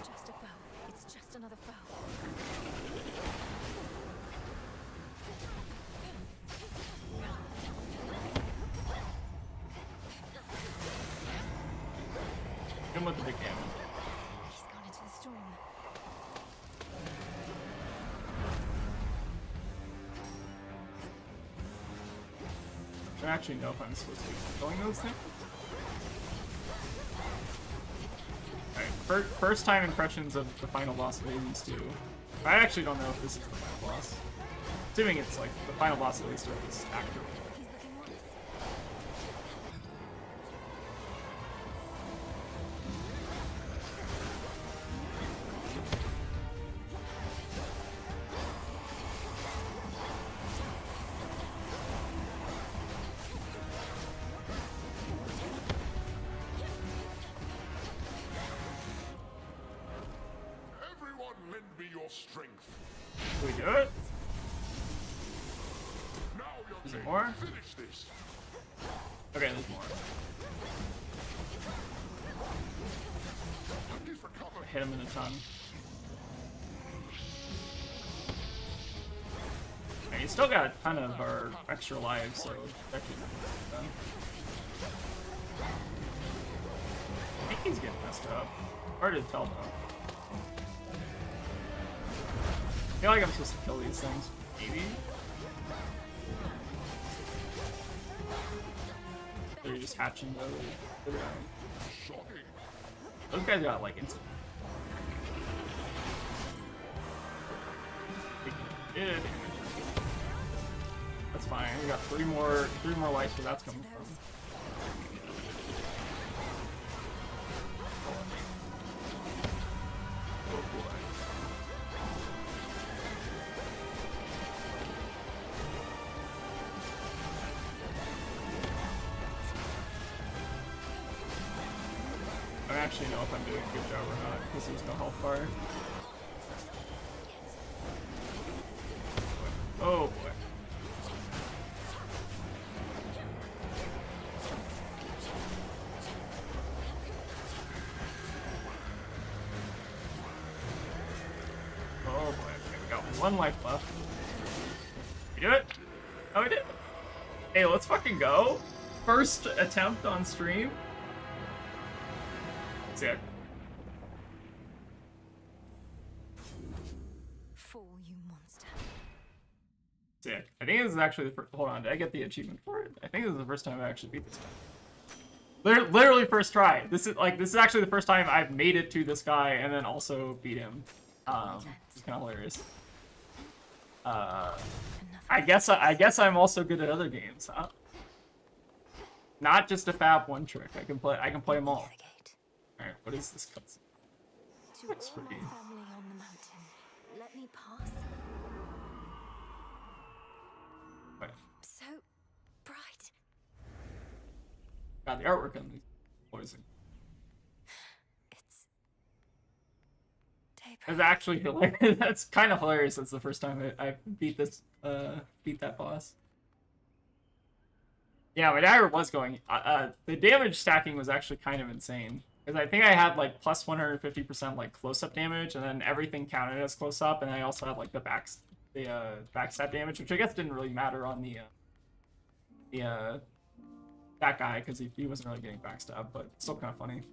Just a foe. It's just another foe. Hit him with the big damage. He's gone into the storm. I don't actually know if I'm supposed to be killing those things. Alright, first time impressions of the final boss of Hades 2. I actually don't know if this is the final boss. Assuming it's like the final boss of Hades 2 is accurate. He's looking worse. Everyone lend me your strength. Do we do it? Now you're Is there dead. more? Finish this. Okay, there's more. He's recovered. Hit him in the tongue. Alright, he's still got a ton of our extra lives, so that could be done. I think he's getting messed up. Hard to tell though. I feel like I'm supposed to kill these things. Maybe? They're just hatching those. Shocking. Those guys got like instant. Yeah. That's fine. We got three more lights where that's coming from. Oh boy. I don't actually know if I'm doing a good job or not because there's no health bar. Oh boy. Oh boy, okay, we got one life left. We do it? Oh, we did. Hey, let's fucking go. First attempt on stream. Sick. Fool, you monster. Sick. I think this is actually the first. Hold on, did I get the achievement for it? I think this is the first time I actually beat this guy. Literally first try. This is actually the first time I've made it to this guy and then also beat him. It's kind of hilarious. I guess I'm also good at other games, huh? Not just a fab one trick. I can play them all. The gate. All right, what is this cutscene? To That's all my pretty- family on the mountain, let me pass. Wait, So bright. God, the artwork on these boys It's is daybreak. actually hilarious. That's kind of hilarious. That's the first time I beat that boss. Yeah, my dagger was going. The damage stacking was actually kind of insane. Because I think I had like plus 150% like close-up damage, and then everything counted as close-up, and I also had like the backstab damage, which I guess didn't really matter on that guy because he wasn't really getting backstabbed, but still kind of funny.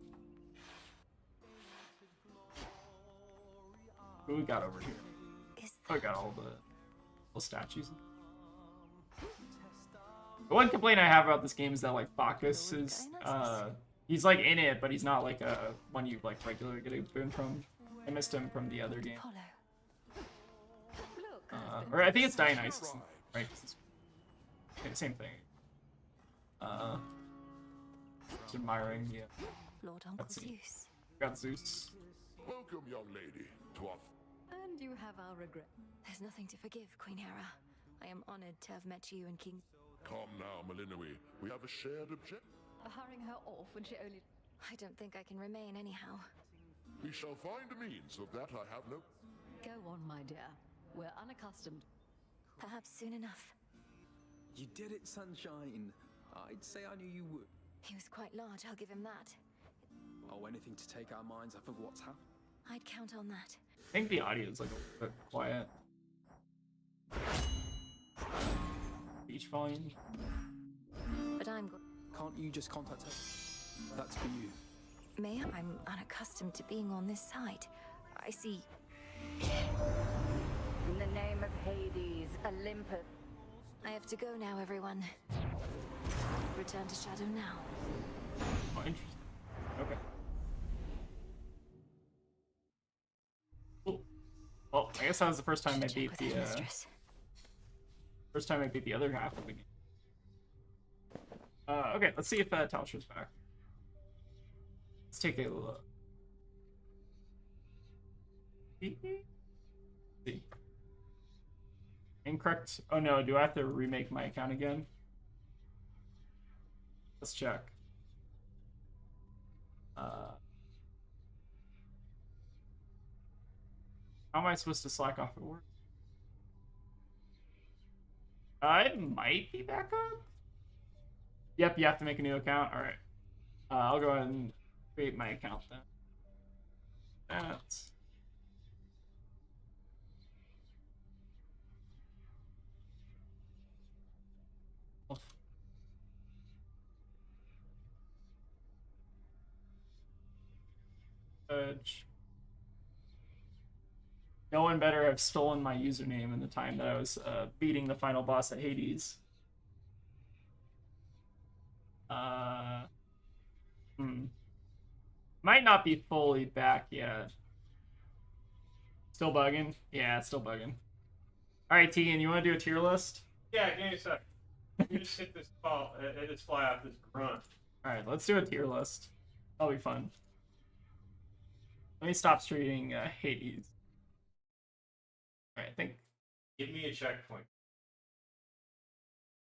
What we got over here? Is Oh, we got all the little statues. The one complaint I have about this game is that like Bacchus is he's like in it, but he's not like a one you like regularly get a boon from. I missed him from the other game. Apollo? Or I think it's Dionysus, right? Okay, same thing. Just admiring, yeah. Lord Uncle Let's see. Zeus. Got Zeus. Welcome, young lady, to our And you have our regret. There's nothing to forgive, Queen Hera. I am honored to have met you and King. Come now, Malinois. We have a shared objective. Hurrying her off when she only... I don't think I can remain anyhow. We shall find a means of that. I have no. Go on, my dear. We're unaccustomed. Perhaps soon enough. You did it, Sunshine. I'd say I knew you would. He was quite large, I'll give him that. Oh, anything to take our minds off of what's happened. I'd count on that. I think the audio is like a little bit quiet. Beach volume. But I'm Can't you just contact her? That's for you. May I'm unaccustomed to being on this side. I see. In the name of Hades, Olympus. I have to go now, everyone. Return to Shadow now. Oh, interesting. Okay. Cool. Well, I guess that was the first time I Check beat with the Headmistress. first time I beat the other half of the game. Okay, let's see if Talcher's back. Let's take a look. See. Incorrect. Oh no, do I have to remake my account again? Let's check. How am I supposed to slack off at work? It might be back up. Yep, you have to make a new account. All right. I'll go ahead and create my account then. That's... No one better have stolen my username in the time that I was beating the final boss at Hades. Might not be fully back yet. Still bugging? Yeah, it's still bugging. Alright, Tegan, you want to do a tier list? Yeah, give me a sec. You just hit this ball, hit this fly off this grunt. Alright, let's do a tier list. That'll be fun. Let me stop streaming Hades. Alright, I think Give me a checkpoint.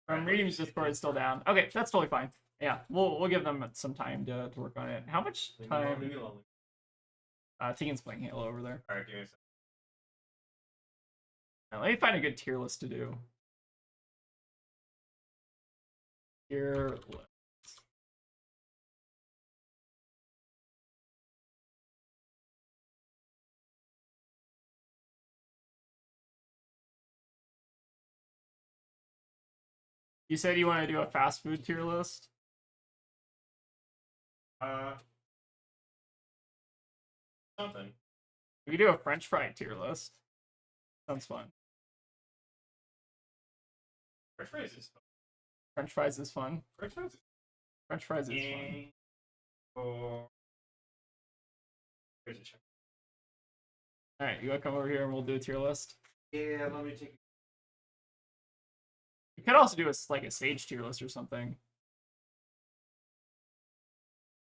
from reading Discord it's still down. Okay, that's totally fine. Yeah, we'll give them some time to work on it. How much time? Tegan's playing Halo over there. Alright, give me a sec. Now, let me find a good tier list to do. Tier list. You said you want to do a fast food tier list? Something. We could do a French fry tier list. Sounds fun. French fries is fun. French fries is fun. French fries is French fries is fun. Oh. Here's a check. All right, you want to come over here and we'll do a tier list? Yeah, let me take. You could also do like a sage tier list or something.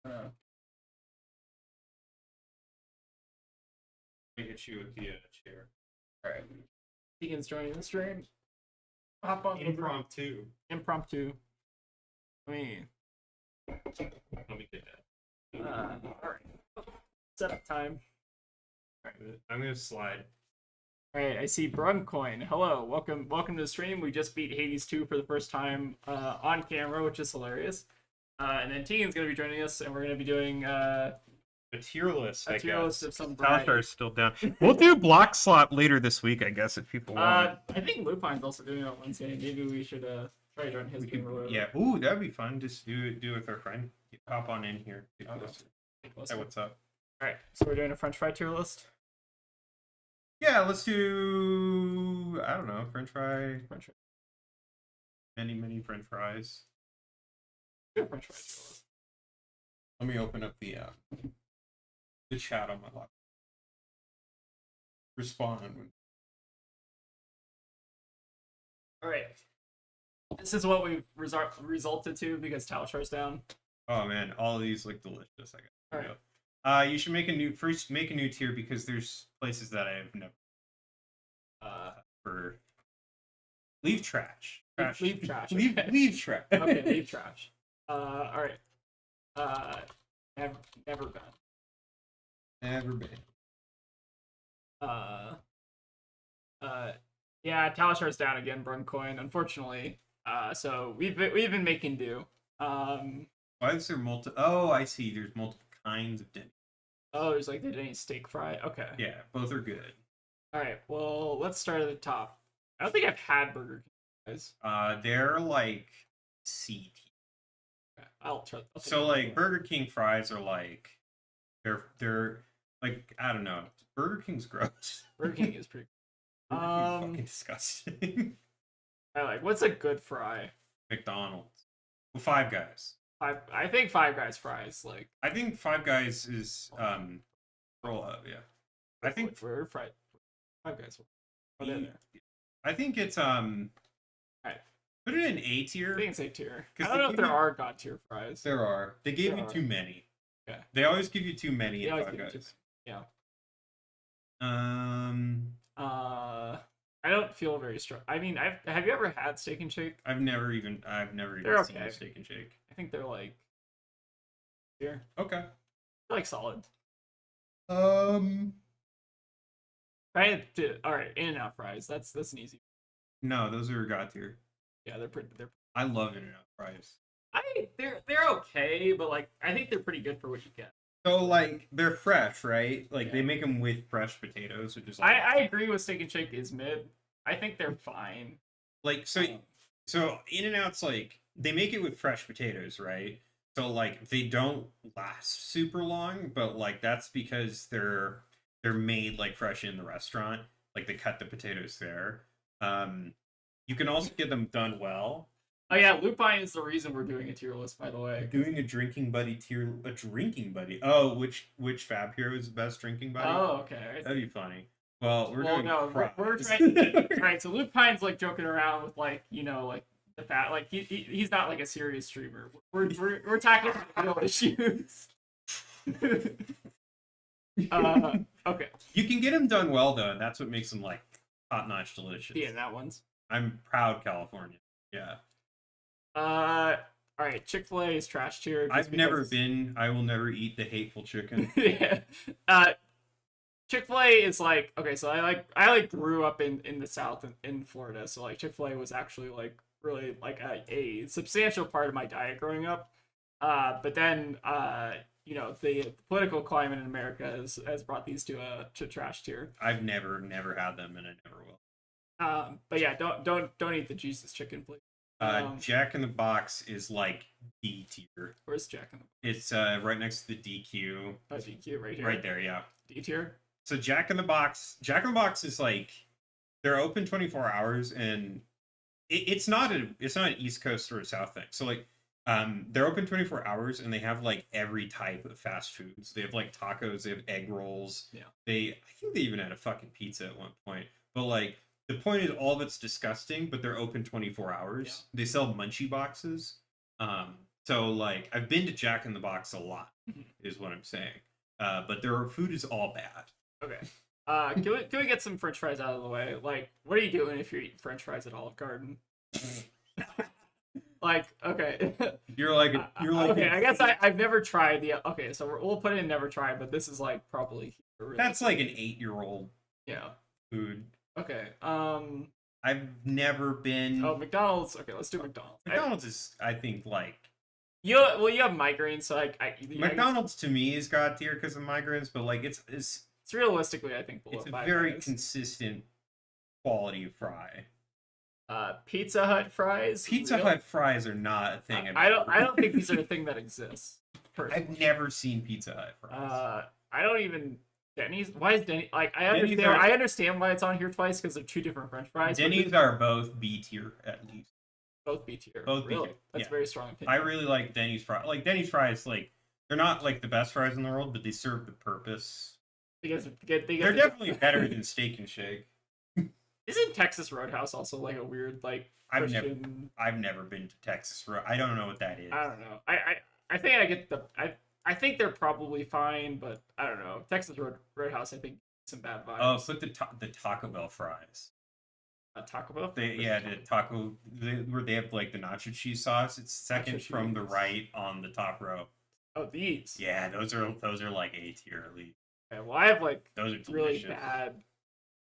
Let me hit you with the chair. All right. Deegan's joining the stream. Hop on over. Impromptu. Impromptu. Let me Let me get that. all right. Setup time. I'm gonna slide. All right, I see Bruncoin. Hello, welcome to the stream. We just beat Hades 2 for the first time on camera, which is hilarious. And then Tegan's gonna be joining us, and we're gonna be doing A tier list. a tier list of some Talistar variety. is still down. We'll do BLOCK-SLOP later this week, I guess, if people want. I think Lupine's also doing it on Wednesday. Maybe we should try to join his game or whatever. Yeah. Ooh, that'd be fun. Just do it with our friend. Hop on in here. Get Okay. closer. Let's Hey, go. what's up? All right, so we're doing a French fry tier list. Yeah, let's do. I don't know, French fry. French fry. Many French fries. Do a French fry tier list. Let me open up the chat on my laptop. Respond. All right. This is what we've resulted to because Talistar's down. Oh man, all of these look delicious. I guess. All right. You should make a new tier because there's places that I have never. For leave trash. Leave trash. Leave Okay. leave trash. Okay, leave trash. All right. Never been. Never been. Yeah, Talistar's down again, Bruncoin, unfortunately. So we've been making do. Why is there multiple? Oh, I see. There's multiple kinds of dinner. Oh, there's like the Denny steak fry. Okay. Yeah, both are good. All right. Well, let's start at the top. I don't think I've had Burger King, guys. They're like C tier. Okay, I'll try. So like Burger King fries are like they're like I don't know. Burger King's gross. Burger King is pretty. Burger King's fucking disgusting. I like. What's a good fry? McDonald's. Well, Five Guys. I think Five Guys fries like. I think Five Guys is roll up. Yeah. I think we're fried. Five Guys. Oh, they're there. I think it's Alright. put it in A tier. I think it's A tier. I 'Cause don't they know if give there you- are God tier fries. There are. They gave There you are. too many. Okay. They always give you too many They in always Five give you Guys. Yeah. I don't feel very strong. I mean, have you ever had Steak and Shake? I've never even They're seen okay. a Steak and Shake. I think they're like here. Okay. They're like solid. Right. All right, In-N-Out fries. That's an easy. No, those are God tier. Yeah, they're pretty. I love In-N-Out fries. They're okay, but like I think they're pretty good for what you get. So like they're fresh, right? Like Yeah. they make them with fresh potatoes, which is like, I agree with Steak and Shake is mid. I think they're fine. like so In-N-Out's like they make it with fresh potatoes, right? So like they don't last super long, but like that's because they're made like fresh in the restaurant. Like they cut the potatoes there. You can also get them done well. Oh yeah, Lupine is the reason we're doing a tier list, by the way. Doing a drinking buddy. Oh, which Fab Hero is the best drinking buddy? Oh, okay. That'd be funny. Well, we're doing we're fries. trying. Right, so Lupine's like joking around with like like the fat, like he's not like a serious streamer. We're tackling real issues. Okay. You can get them done well though, and that's what makes them like top notch delicious. Yeah, that one's. I'm proud California. Yeah. All right. Chick-fil-A is trash tier. just I've never because- been. I will never eat the hateful chicken. Yeah. Chick-fil-A is like okay. So I grew up in the South in Florida. So like Chick-fil-A was actually like really like a substantial part of my diet growing up. But then the political climate in America has brought these to trash tier. I've never had them, and I never will. But yeah, don't eat the Jesus chicken, please. Jack in the Box is like D tier. Where's Jack in the It's right next to the DQ. Oh, DQ right here. Right there, yeah. D tier. So Jack in the Box is like they're open 24 hours, and it's not an East Coast or a South thing. So like They're open 24 hours and they have like every type of fast foods. They have like tacos, they have egg rolls. Yeah. I think they even had a fucking pizza at one point. But like the point is all of it's disgusting, but they're open 24 hours. Yeah. They sell munchie boxes. So like I've been to Jack in the Box a lot, is what I'm saying. But their food is all bad. Okay. Can we get some French fries out of the way? Like, what are you doing if you're eating French fries at Olive Garden? Like, okay. You're like okay. I guess I've never tried the. Okay, so we'll put in never tried, but this is like probably. Really that's like an 8-year-old yeah food. Okay. I've never been. Oh, McDonald's. Okay, let's do McDonald's. McDonald's is, I think, like. You have migraines, so McDonald's to me is god tier because of migraines, but like it's realistically, I think below it's a Five very Guys. consistent quality of fry. Pizza Hut fries. Pizza Hut fries are not a thing. I don't think these are a thing that exists. Personally. I've never seen Pizza Hut fries. I don't even Denny's. Why is Denny like I Denny's understand? are- I understand why it's on here twice because they're two different French fries. but Denny's are both B tier at least. both B tier. Both B really? tier, That's yeah. very strong opinion. I really like Denny's fries. Like Denny's fries, like they're not like the best fries in the world, but they serve the purpose. because They're definitely better than Steak and Shake. Isn't Texas Roadhouse also like a weird like Christian? I've never been to Texas Road. I don't know what that is. I don't know. I think I get the I think they're probably fine, but I don't know. Texas Roadhouse, I think some bad vibes. Oh, put the Taco Bell fries. Taco Bell. Where they have like the nacho cheese sauce. It's second Nacho from the cheese. right on the top row. Oh, these. Yeah, those are like A tier at least. Okay, well, I have like Those are really delicious. bad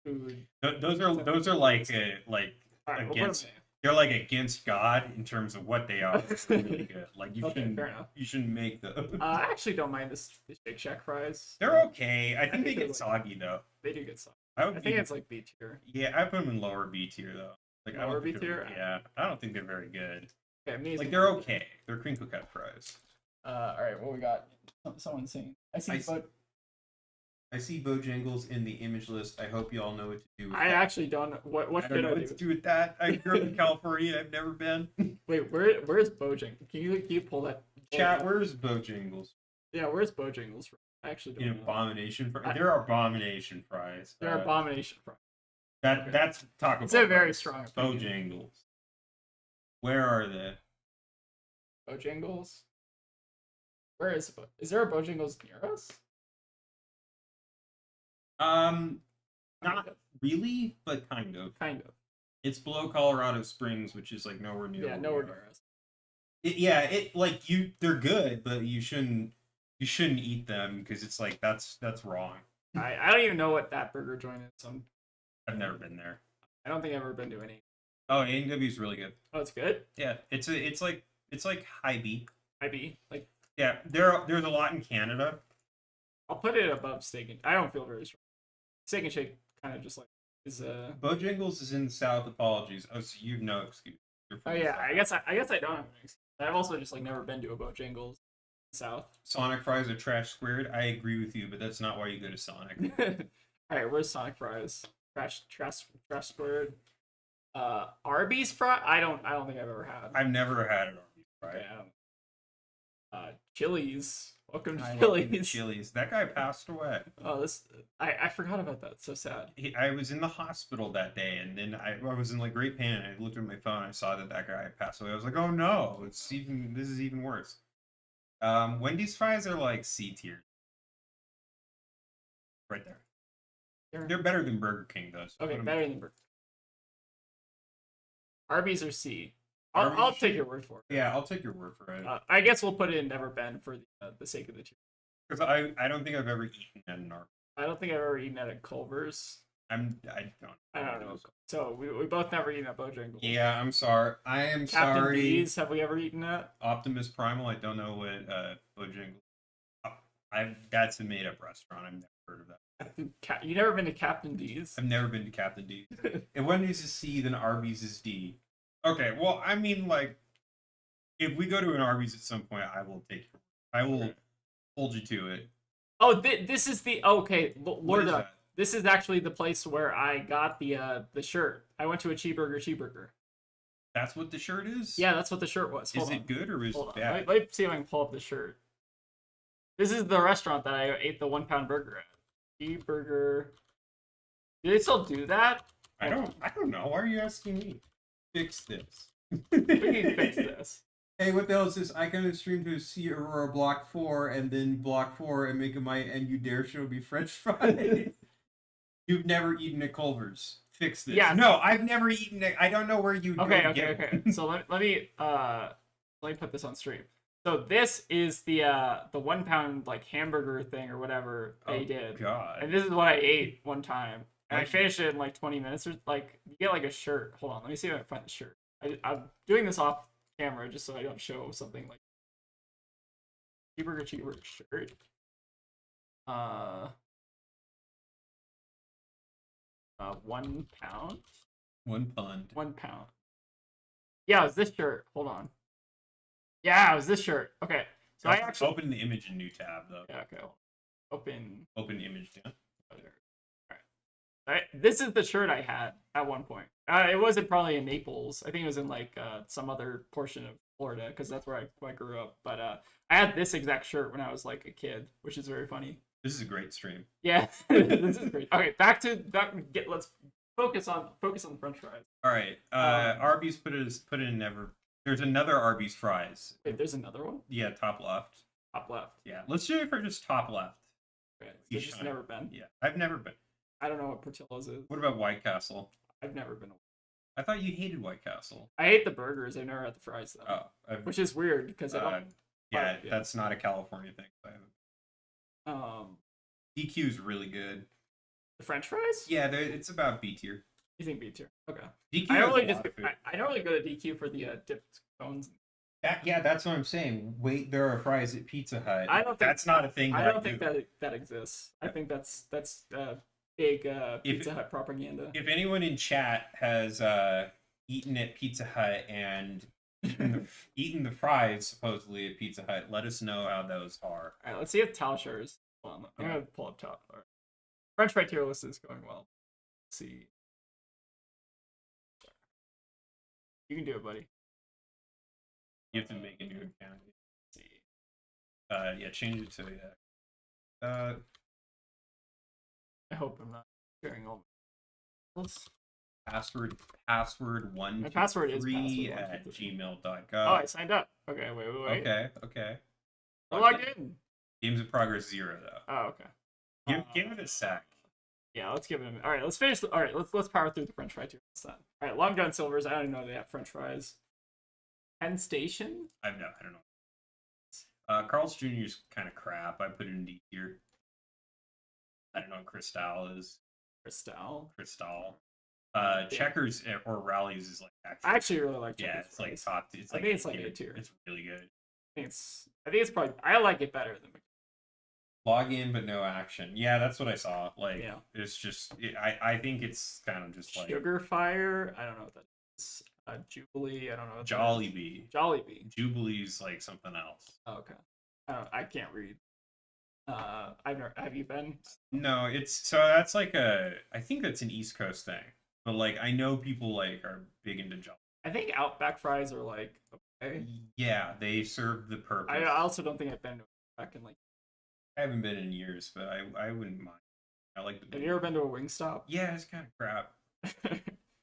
food. Those are like All right, we'll put against. them in. They're like against God in terms of what they are. It's really good. Like Okay, fair enough. you shouldn't make those. I actually don't mind the Shake Shack fries. They're okay. I think they think they're get soggy though. They do get some. I would I think be- it's like B tier. Yeah, I put them in lower B tier though. Like I Lower don't think B they're- tier? Yeah, I don't think they're very good. Okay, amazing. Like they're okay. They're crinkle cut fries. All right, what we got? Someone saying. I see. I see Bojangles in the image list. I hope you all know what to do with I that. actually don't know what I don't should know I what to do. do with that. I grew up in California. I've never been. Wait, where's Bojangles? Can you pull that? Chat, where's Bojangles? Yeah, where's Bojangles from? I actually don't In know. abomination fries. There are abomination fries. They're abomination fries. Okay. That's Taco Bell. It's a very fries. strong opinion. Bojangles. Where are they? Bojangles. Where is there a Bojangles near us? Not Kind of. really, but kind of. Kind of. It's below Colorado Springs, which is like nowhere near. Yeah, where nowhere we are. near us. It like they're good, but you shouldn't eat them because it's like that's wrong. I don't even know what that burger joint is. So I've never been there. I don't think I've ever been to any. Oh, A&W is really good. Oh, it's good. Yeah, it's like high B. IB. Like Yeah, there's a lot in Canada. I'll put it above Steak and I don't feel very strong. Steak and Shake kind of just like is Bojangles is in the South. Apologies. Oh, so you've no excuse. You're Oh from the yeah, South. I guess I don't have an excuse. I've also just like never been to a Bojangles South. Sonic fries are trash squared. I agree with you, but that's not why you go to Sonic. All right, where's Sonic fries? Trash squared. Arby's fry. I don't think I've ever had. I've never had an Arby's fry. Okay, I don't. Chili's. Welcome I to love Chili's. Chili's. That guy passed away. Oh, this I forgot about that. So sad. I was in the hospital that day, and then I was in like great pain. And I looked at my phone. And I saw that guy had passed away. I was like, "Oh no! This is even worse." Wendy's fries are like C tier, right there. They're better than Burger King though. so Okay, put 'em- better than Burger. Arby's or C. I'll Arby's take C? your word for it. Yeah, I'll take your word for it. I guess we'll put it in Never Been for the sake of the two. Because I don't think I've ever eaten at an Arby's. I don't think I've ever eaten at Culver's. I don't. I don't know. So we both never eaten at Bojangles. Yeah, I'm sorry. I am Captain sorry. D's, have we ever eaten at? Optimus Primal. I don't know what Bojangles. That's a made up restaurant. I've never heard of that. You never been to Captain D's? I've never been to Captain D's. If Wendy's is C, then Arby's is D. Okay, well, I mean, like, if we go to an Arby's at some point, I will take. I will hold you to it. Oh, this is the okay. What Lord is up. that? This is actually the place where I got the shirt. I went to a cheeseburger. That's what the shirt is? Yeah, that's what the shirt was. Is Hold it on. good or is Hold it on. bad? Let me see if I can pull up the shirt. This is the restaurant that I ate the 1 pound burger at. Burger. Do they still do that? I don't know. Why are you asking me? Fix this. We can fix this. Hey, what the hell is this? I come to stream to see Aurora Block 4 and then Block 4 and make a my and you dare show me French fries. You've never eaten at Culver's. Fix this. Yeah. No, I've never eaten it. I don't know where you Okay, go okay, get okay. one. So let me put this on stream. So this is the 1 pound like hamburger thing or whatever they did. God. And this is what I ate one time. And I Like- finished it in like 20 minutes or like you get like a shirt. Hold on, let me see if I can find the shirt. I'm doing this off camera just so I don't show something like cheeseburger shirt. 1 pound. 1 pound. 1 pound. Yeah, it was this shirt. Hold on. Yeah, it was this shirt. Okay. So I actually Open the image in new tab though. Yeah, okay. Open. Open the image down. Alright. This is the shirt I had at one point. It wasn't probably in Naples. I think it was in like some other portion of Florida because that's where I grew up. But I had this exact shirt when I was like a kid, which is very funny. This is a great stream. Yeah, this is great. Okay, let's focus on the French fries. All right. Arby's put in never. There's another Arby's fries. Wait, there's another one. Yeah, top left. Top left. Yeah, let's do it for just top left. Okay, You so just shine. never been. Yeah, I've never been. I don't know what Portillo's is. What about White Castle? I've never been. I thought you hated White Castle. I hate the burgers. I've never had the fries though. Oh, Which is weird because I don't. yeah, yeah. that's not a California thing. I haven't. DQ is really good. The French fries? Yeah, it's about B tier. You think B tier? Okay. DQ. I has normally a just lot of food. I normally go to DQ for the dipped cones. Yeah, that's what I'm saying. Wait, there are fries at Pizza Hut. I don't think that's not a thing. I That don't think that exists. I think that's big Pizza Hut propaganda. If anyone in chat has eaten at Pizza Hut and eaten the fries supposedly at Pizza Hut, let us know how those are. All right, let's see if Talshar's. Hold on, I'm gonna pull up top. All right. French fry tier list is going well. Let's see. You can do it, buddy. You have to make a new account. Let's see. Yeah, change it to yeah. I hope I'm not sharing all. Password one My password is three password at 123. gmail.gov. Oh, I signed up. Okay, wait. Okay. I logged in. Games in progress 0 though. Oh, okay. Give it a sec. Yeah, let's give it a. All right, let's finish. All right, let's power through the French fry tier list then. All right, Long John Silver's. I don't even know they have French fries. Penn Station. I don't know. Carl's Jr. is kind of crap. I put it in D tier. I don't know what Cristal is. Cristal. Checkers or Rallies is like actually. I actually really like. Yeah, Checkers it's like fries. top. It's I like think it's like A tier. It's really good. I think it's probably. I like it better than. Log in but no action. Yeah, that's what I saw. Like, Yeah. it's just. I think it's kind of just like Sugar Fire. I don't know what that is. Jubilee. I don't know. What that is. Jollibee. Jollibee. Jubilee's like something else. Oh, okay. I can't read. I've never. Have you been? No, it's so that's like I think that's an East Coast thing. But like I know people like are big into Jollibee. I think Outback fries are like okay. Yeah, they serve the purpose. I also don't think I've been to Outback in like. I haven't been in years, but I wouldn't mind. I like the. Have you ever been to a Wingstop? Yeah, it's kind of crap.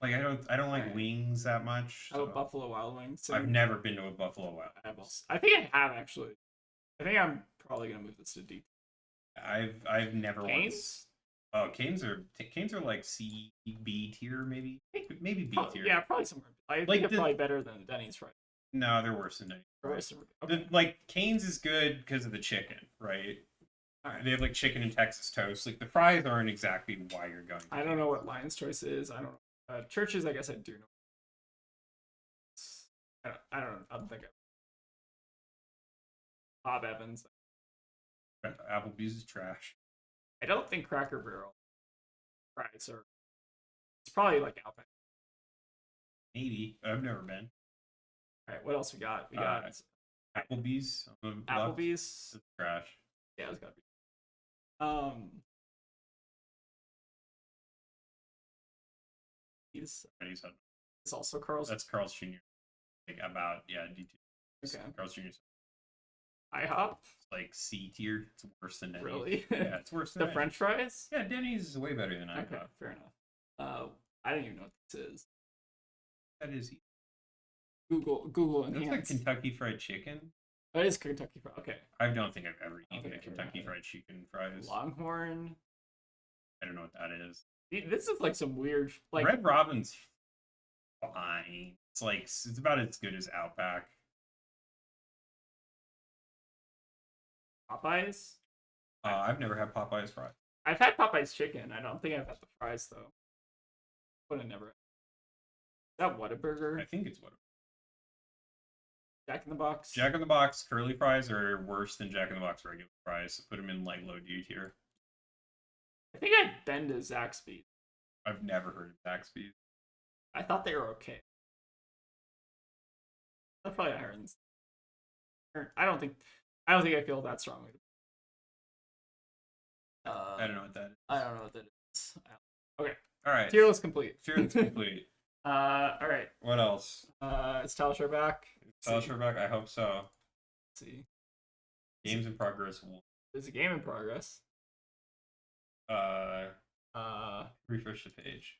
Like I don't like wings that much. How So. about Buffalo Wild Wings? I've never been to a Buffalo Wild. I think I have actually. I think I'm probably gonna move this to D. I've never once. Canes? Oh, Canes are like C B tier maybe B tier. Yeah, probably somewhere. I think Like they're the- probably better than Denny's fries. No, they're worse than Denny's. Worse. Okay. Like Canes is good because of the chicken, right? All right. They have like chicken and Texas toast. Like the fries aren't exactly why you're going. I don't know what Lion's Choice is. I don't know. Churches, I guess I do know. I don't know. I don't think Bob Evans. Applebee's is trash. I don't think Cracker Barrel fries are. It's probably like Outback. Maybe I've never been. All right, what else we got? We got Applebee's. Applebee's. It's trash. Yeah, it's gotta be. It's also Carl's. That's Carl's Jr. Like about D2. Okay. Carl's Jr. IHOP. It's like C tier. It's worse than Denny's. Really? Yeah, it's worse than The French fries. Yeah, Denny's is way better than IHOP. Okay, fair enough. I don't even know what this is. That is. Google That's enhance. like Kentucky Fried Chicken. That is Kentucky Fried. Okay. I don't think I've ever eaten Okay, a Kentucky Fried Chicken fries. Longhorn. I don't know what that is. This is like some weird like Red Robin's fine. It's like it's about as good as Outback. Popeyes. I've never had Popeye's fries. I've had Popeyes chicken. I don't think I've had the fries though. But I never. Is that Whataburger? I think it's what. Jack in the Box. Jack in the Box curly fries are worse than Jack in the Box regular fries. So put them in like low D tier. I think I've been to Zaxby's. I've never heard of Zaxby's. I thought they were okay. That's probably higher than. I don't think I feel that strongly. I don't know what that is. I don't know what that is. Okay. All right. Tier list complete. Tier list complete. All right. What else? Is Talishar back? Talishar back? I hope so. Let's see. Games in progress. There's a game in progress. Refresh the page.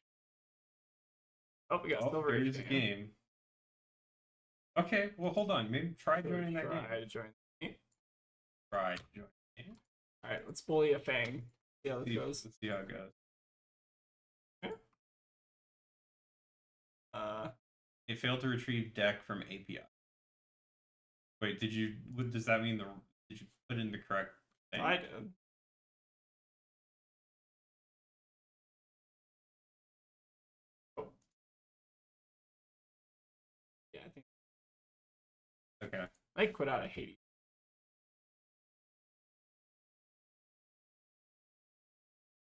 Oh, we got Silver there Age is a game. Okay, well, hold on. Maybe try joining that game. Try to join the game. Try to join the game. All right, let's bully a Fang. See how this goes. Let's see how it goes. It failed to retrieve deck from API. Wait, did you? What does that mean? Did you put in the correct thing? I did. Oh. Yeah, I think. Okay. I quit out of Hades.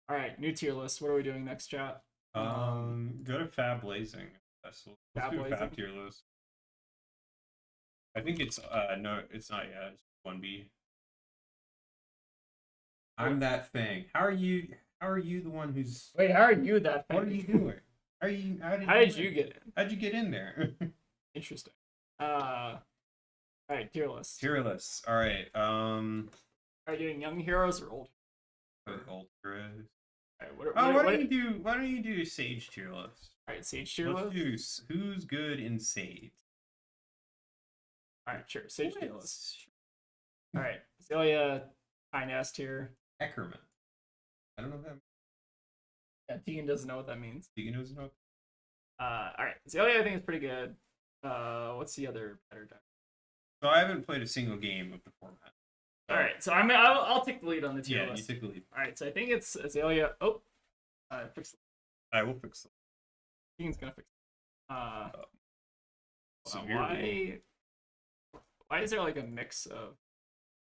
All right, new tier list. What are we doing next, chat? Go to Fab Blazing. Let's do a Fab tier list. I think it's no, it's not yet. It's 1B. I'm that thing. How are you? How are you the one who's? Wait, how are you that? What are you doing? How did you get in? How'd you get in there? Interesting. All right, tier list. Tier list. All right. Are you doing young heroes or old? Old heroes. All right, why don't you do Sage tier list? All right, Sage tier Let's list. do who's good in Sage. All right, sure. Sage tier list. All right, Zelia, kind S tier. Eckerman. I don't know that. Yeah, Tegan doesn't know what that means. Tegan doesn't know. All right, Zelia I think is pretty good. What's the other better deck? So I haven't played a single game of the format. All right, so I'll take the lead on the tier Yeah, list. you take the lead. All right, so I think it's Azalea. Oh, fix it. I will fix it. Tegan's gonna fix it. Severely. Why is there like a mix of?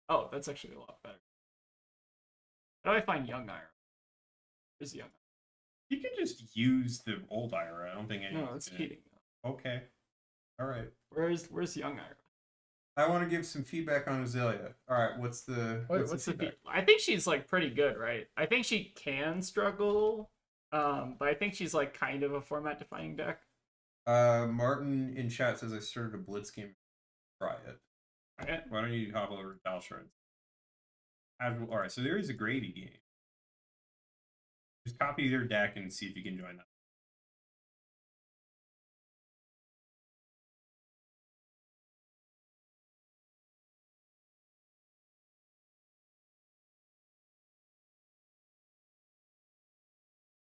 Oh, that's actually a lot better. How do I find young Ira? Where's young Ira? You can just use the old Ira. I don't think anyone. No, it's cheating. Okay. All right. Where's young Ira? I want to give some feedback on Azalea. All right, what's the feedback? I think she's like pretty good, right? I think she can struggle, but I think she's like kind of a format defining deck. Martin in chat says I started a Blitz game. Try it. Okay. Why don't you hop over to Battle Shards? All right, so there is a Grady game. Just copy their deck and see if you can join that.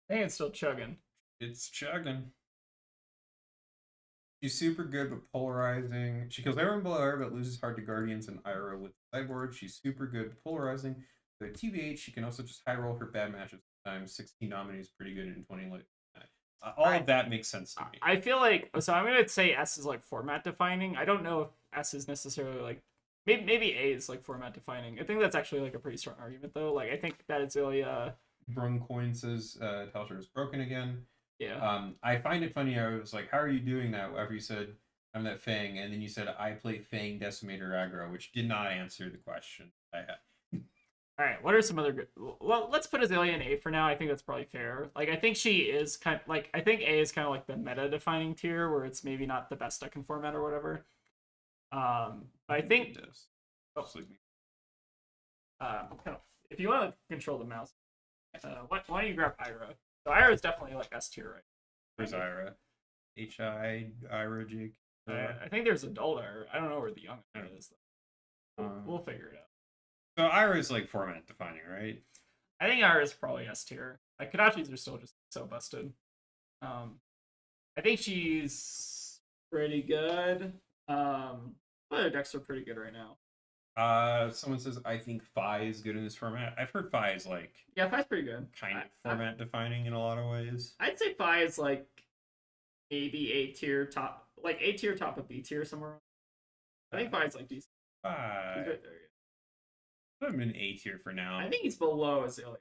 I think it's still chugging. It's chugging. She's super good but polarizing. She kills everyone below her but loses hard to Guardians and Ira with the sideboard. She's super good but polarizing. But TBH, she can also just high roll her bad matches. Sometimes 16 nominees pretty good in 20 late. All of that makes sense to me. I feel like so. I'm gonna say S is like format defining. I don't know if S is necessarily like maybe A is like format defining. I think that's actually like a pretty strong argument though. Like I think that Azalea. Brun Coin says Talshar is broken again. Yeah. I find it funny. I was like, how are you doing that? After you said I'm that Fang, and then you said I play Fang Decimator aggro, which did not answer the question I had. All right, what are some other good? Well, let's put Azalea in A for now. I think that's probably fair. Like, I think she is kind of like I think A is kind of like the meta-defining tier where it's maybe not the best deck and format or whatever. But I think oh, kind of, if you want to control the mouse, why don't you grab Ira? So Ira is definitely like S tier, right? Where's Ira? HI, Ira, Jake. I think there's adult Ira. I don't know where the young Ira is though. We'll figure it out. So Ira is like format defining, right? I think Ira is probably S tier. Like Kodachis are still just so busted. I think she's pretty good. Other decks are pretty good right now. Someone says I think Phi is good in this format. I've heard Phi is like Yeah, Phi's pretty good. kind of format defining in a lot of ways. I'd say Phi is like maybe A tier top, like A tier top of B tier somewhere. I think Phi is like decent. He's Phi. right there. I'm in A tier for now. I think he's below Azalea.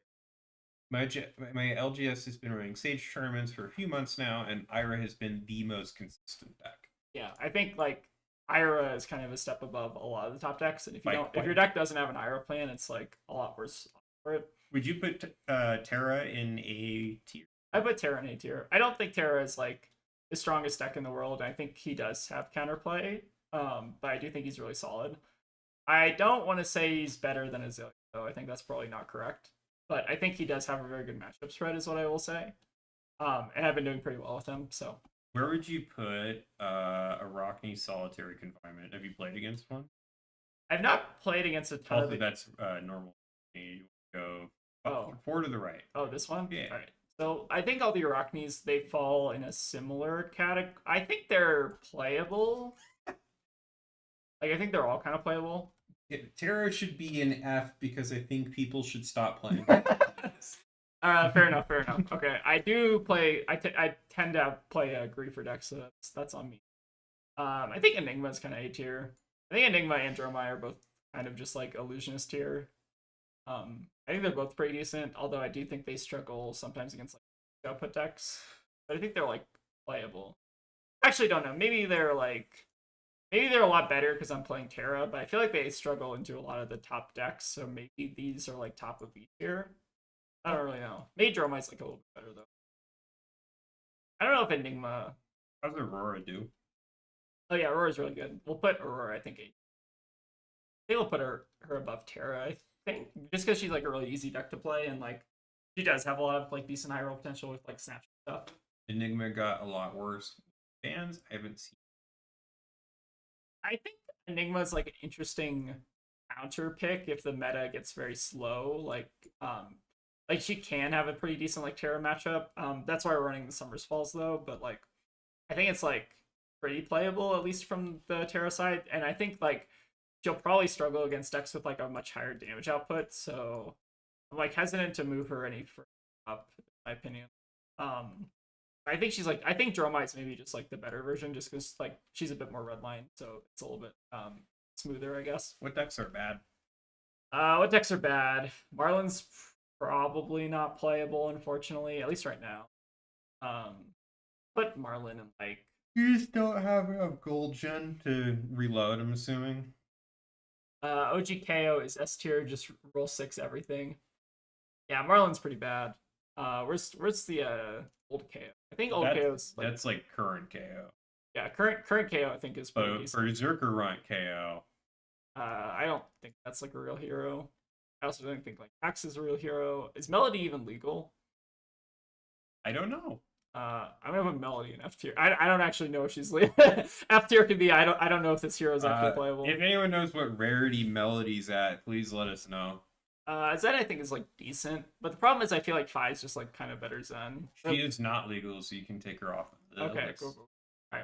My LGS has been running Sage tournaments for a few months now, and Ira has been the most consistent deck. Yeah, I think like Ira is kind of a step above a lot of the top decks, and if you Like, don't, if your deck doesn't have an Ira plan, it's like a lot worse for it. Would you put Terra in A tier? I put Terra in A tier. I don't think Terra is like the strongest deck in the world. I think he does have counterplay, but I do think he's really solid. I don't want to say he's better than Azalea, though. I think that's probably not correct. But I think he does have a very good matchup spread, is what I will say. And I've been doing pretty well with him, so. Where would you put Arachne Solitary Confinement? Have you played against one? I've not played against a ton Also, of... that's normal. You go Oh. four to the right. Oh, this one? Yeah. All right. So I think all the Arachnes, they fall in a similar category. I think they're playable. Like, I think they're all kind of playable. Terra should be an F because I think people should stop playing. Fair enough, fair enough. Okay, I do play. I tend to play a Griefer deck, so that's on me. I think Enigma is kind of A tier. I think Enigma and Dromai are both kind of just like illusionist tier. I think they're both pretty decent, although I do think they struggle sometimes against like output decks. But I think they're like playable. Actually, don't know. Maybe they're a lot better because I'm playing Terra, but I feel like they struggle into a lot of the top decks, so maybe these are like top of B tier. I don't really know. Maybe Dromai's like a little bit better though. I don't know if Enigma. How's Aurora do? Oh yeah, Aurora's really good. We'll put Aurora, I think, I think we'll put her above Terra, I think. Just because she's like a really easy deck to play and like she does have a lot of like decent high roll potential with like snatch stuff. Enigma got a lot worse. Fans, I haven't seen. I think Enigma is like an interesting counter pick if the meta gets very slow. Like she can have a pretty decent like Terra matchup. That's why we're running the Summers Falls though. But like, I think it's like pretty playable at least from the Terra side, and I think like she'll probably struggle against decks with like a much higher damage output. So I'm like hesitant to move her any further up, in my opinion. I think she's like, I think Dromai's maybe just like the better version, just because like she's a bit more redline, so it's a little bit smoother, I guess. What decks are bad? What decks are bad? Marlin's probably not playable, unfortunately, at least right now. Put Marlin in like. You just don't have enough gold gen to reload, I'm assuming. OGKO is S tier, just roll 6 everything. Yeah, Marlin's pretty bad. Where's the old KO? I think old KO's like, that's like current KO. Yeah, current KO I think is pretty decent. Berserker Runt KO. I don't think that's like a real hero. I also don't think like Axe is a real hero. Is Melody even legal? I don't know. I'm gonna put Melody in F tier. I don't actually know if she's legal. F tier could be. I don't know if this hero is actually playable. If anyone knows what rarity Melody's at, please let us know. Zen I think is like decent, but the problem is I feel like Phi is just like kind of better Zen. She is not legal, so you can take her off of the Okay, list. cool. All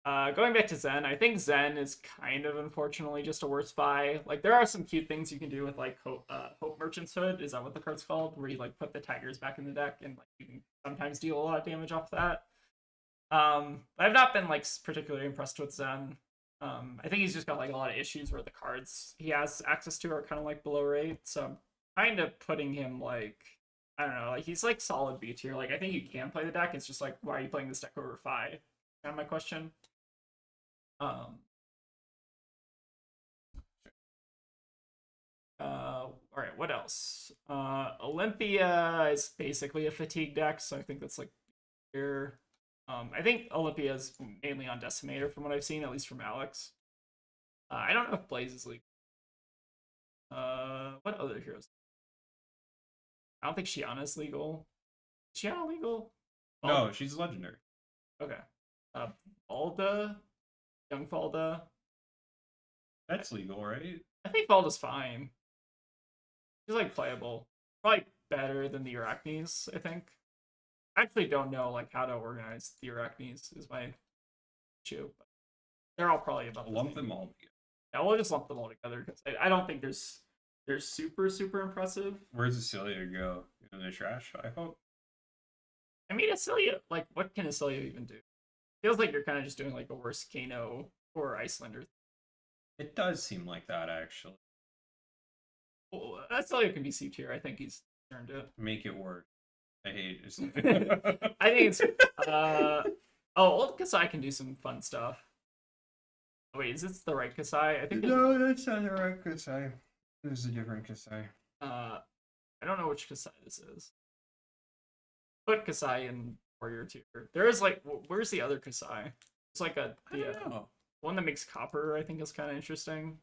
right. Going back to Zen, I think Zen is kind of unfortunately just a worse Phi. Like there are some cute things you can do with like Hope Merchant's Hood. Is that what the card's called? Where you like put the tigers back in the deck and like you can sometimes deal a lot of damage off that. I've not been like particularly impressed with Zen. I think he's just got like a lot of issues where the cards he has access to are kind of like below rate. So I'm kind of putting him like, I don't know, like he's like solid B tier. Like I think you can play the deck. It's just like, why are you playing this deck over Phi? Kind of my question. All right, what else? Olympia is basically a fatigue deck, so I think that's like here. I think Olympia is mainly on Decimator from what I've seen, at least from Alex. I don't know if Blaze is legal. What other heroes? I don't think Shiana's legal. Is Shiana legal? No, she's legendary. Okay. Falda? Young Falda? That's legal, right? I think Falda's fine. She's like playable. Probably better than the Arachnes, I think. I actually don't know like how to organize the Arachnes is my issue. But they're all probably about the Lump same. them all together. Yeah, we'll just lump them all together because I don't think they're super impressive. Where's Acelia go? In the trash, I hope. I mean, Acelia, like, what can Acelia even do? Feels like you're kind of just doing like a worse Kano or Icelander. It does seem like that, actually. Well, Acelia can be C tier. I think he's turned it. Make it work. I hate it. I think it's old Kasai can do some fun stuff. Oh, wait, is this the right Kasai? I think No, that's not the right Kasai. This is a different Kasai. I don't know which Kasai this is. Put Kasai in Warrior tier. There is like, where's the other Kasai? It's like I don't know. one that makes copper. I think is kind of interesting.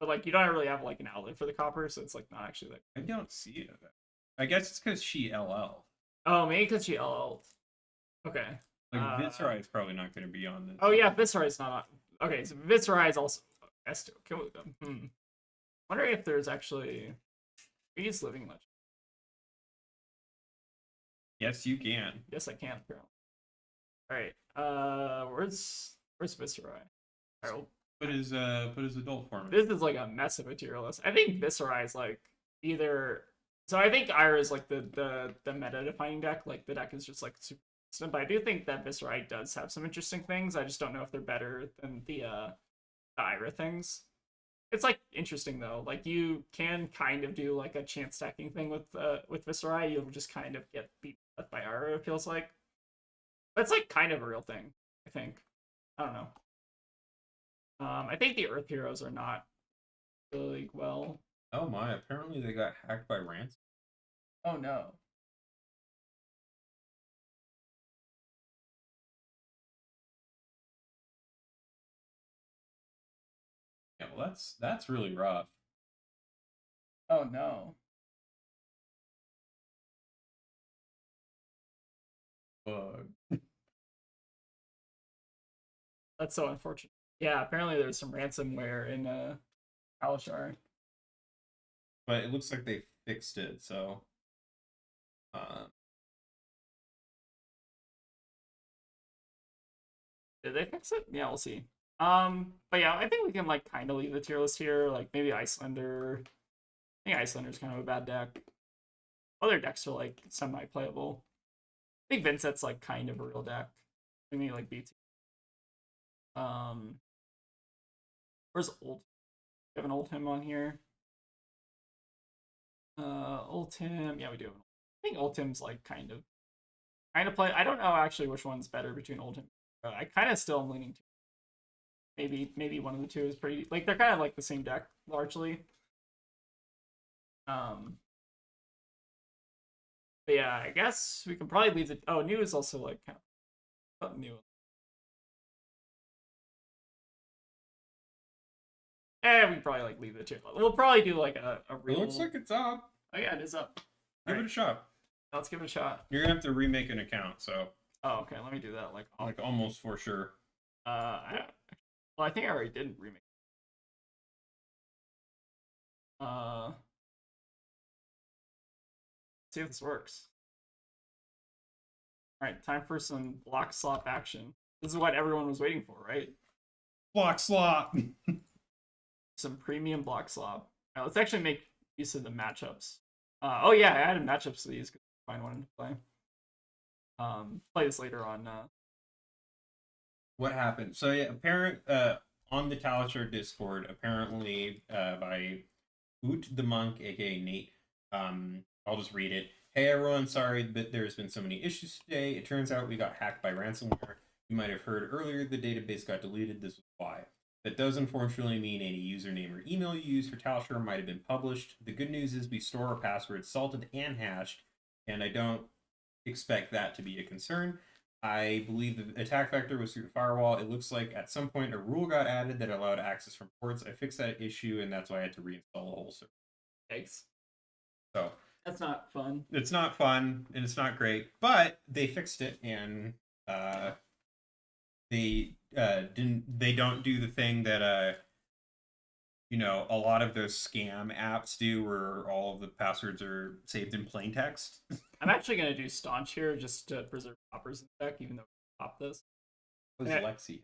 But like, you don't really have like an outlet for the copper, so it's like not actually like. I don't see it. I guess it's because she LL. Oh, maybe because she LL'd. Okay. Like Viserai is probably not going to be on this. Oh yeah, Viserai's not on. Okay, so Viserai is also has to kill with them. Wonder if there's actually. He's living legend. Yes, you can. Yes, I can. Apparently. All right. Where's Viserai? All right, well, Put his adult form. this is like a mess of a tier list. I think Viserai is like either. So I think Ira is like the meta defining deck. Like the deck is just like super consistent. But I do think that Viserai does have some interesting things. I just don't know if they're better than the Ira things. It's like interesting though. Like you can kind of do like a chance stacking thing with Viserai. You'll just kind of get beat up by Ira. It feels like. That's like kind of a real thing. I think. I don't know. I think the Earth heroes are not really well. Oh my! Apparently they got hacked by ransom. Oh no. Yeah, well, that's really rough. Oh no. That's so unfortunate. Yeah, apparently there's some ransomware in Alashar. But it looks like they fixed it, so did they fix it? Yeah, we'll see. But yeah, I think we can like kind of leave the tier list here. Like maybe Icelander. I think Icelander's kind of a bad deck. Other decks are like semi-playable. I think Vincent's like kind of a real deck. Maybe like BT. Where's Old? We have an Old Him on here. Old Him. Yeah, we do. I think Old Him's like kind of play. I don't know actually which one's better between Old Him. I kind of still am leaning to. Maybe one of the two is pretty. Like they're kind of like the same deck largely. But yeah, I guess we can probably leave the. Oh, new is also like kind of new. We probably like leave the tier. We'll probably do like a real. it looks like it's up. Oh yeah, it is up. Give it a shot. Let's give it a shot. You're gonna have to remake an account, so. Oh, okay. Let me do that. Like Almost for sure. Well, I think I already did remake. See if this works. All right, time for some BLOCK-SLOP action. This is what everyone was waiting for, right? BLOCK-SLOP. Some premium BLOCK-SLOP. Now let's actually make use of the matchups. Oh yeah, I added matchups to these because I find one to play. Play this later on. What happened? So yeah, on the Talishar Discord, apparently by Oot the Monk, aka Nate. I'll just read it. Hey everyone, sorry that there's been so many issues today. It turns out we got hacked by ransomware. You might have heard earlier the database got deleted. This was why. That does unfortunately mean any username or email you use for Talshare might have been published. The good news is we store our passwords salted and hashed, and I don't expect that to be a concern. I believe the attack vector was through the firewall. It looks like at some point a rule got added that allowed access from ports. I fixed that issue, and that's why I had to reinstall the whole server. Thanks. So That's not fun. it's not fun and it's not great, but they fixed it, and they don't do the thing that a lot of those scam apps do, where all of the passwords are saved in plain text. I'm actually gonna do staunch here just to preserve poppers in deck, even though we pop this. Who's Yeah. Lexi?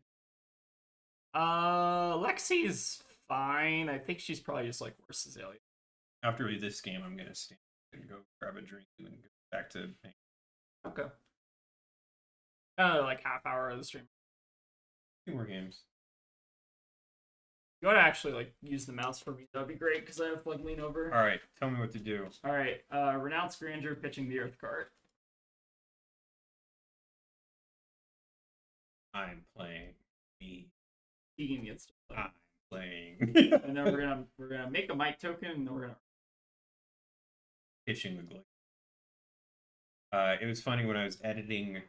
Lexi's fine. I think she's probably just like worse Azalea. After this game, I'm gonna stand and go grab a drink and go back to playing. Okay. Like half hour of the stream. 2 more games. You want to actually like use the mouse for me? That'd be great because I have to like lean over. All right, tell me what to do. All right. Renounce Grandeur pitching the Earth card. I'm playing me. Keegan gets to play. I'm playing. And then we're gonna make a mic token, and then we're gonna Pitching the glitch. It was funny when I was editing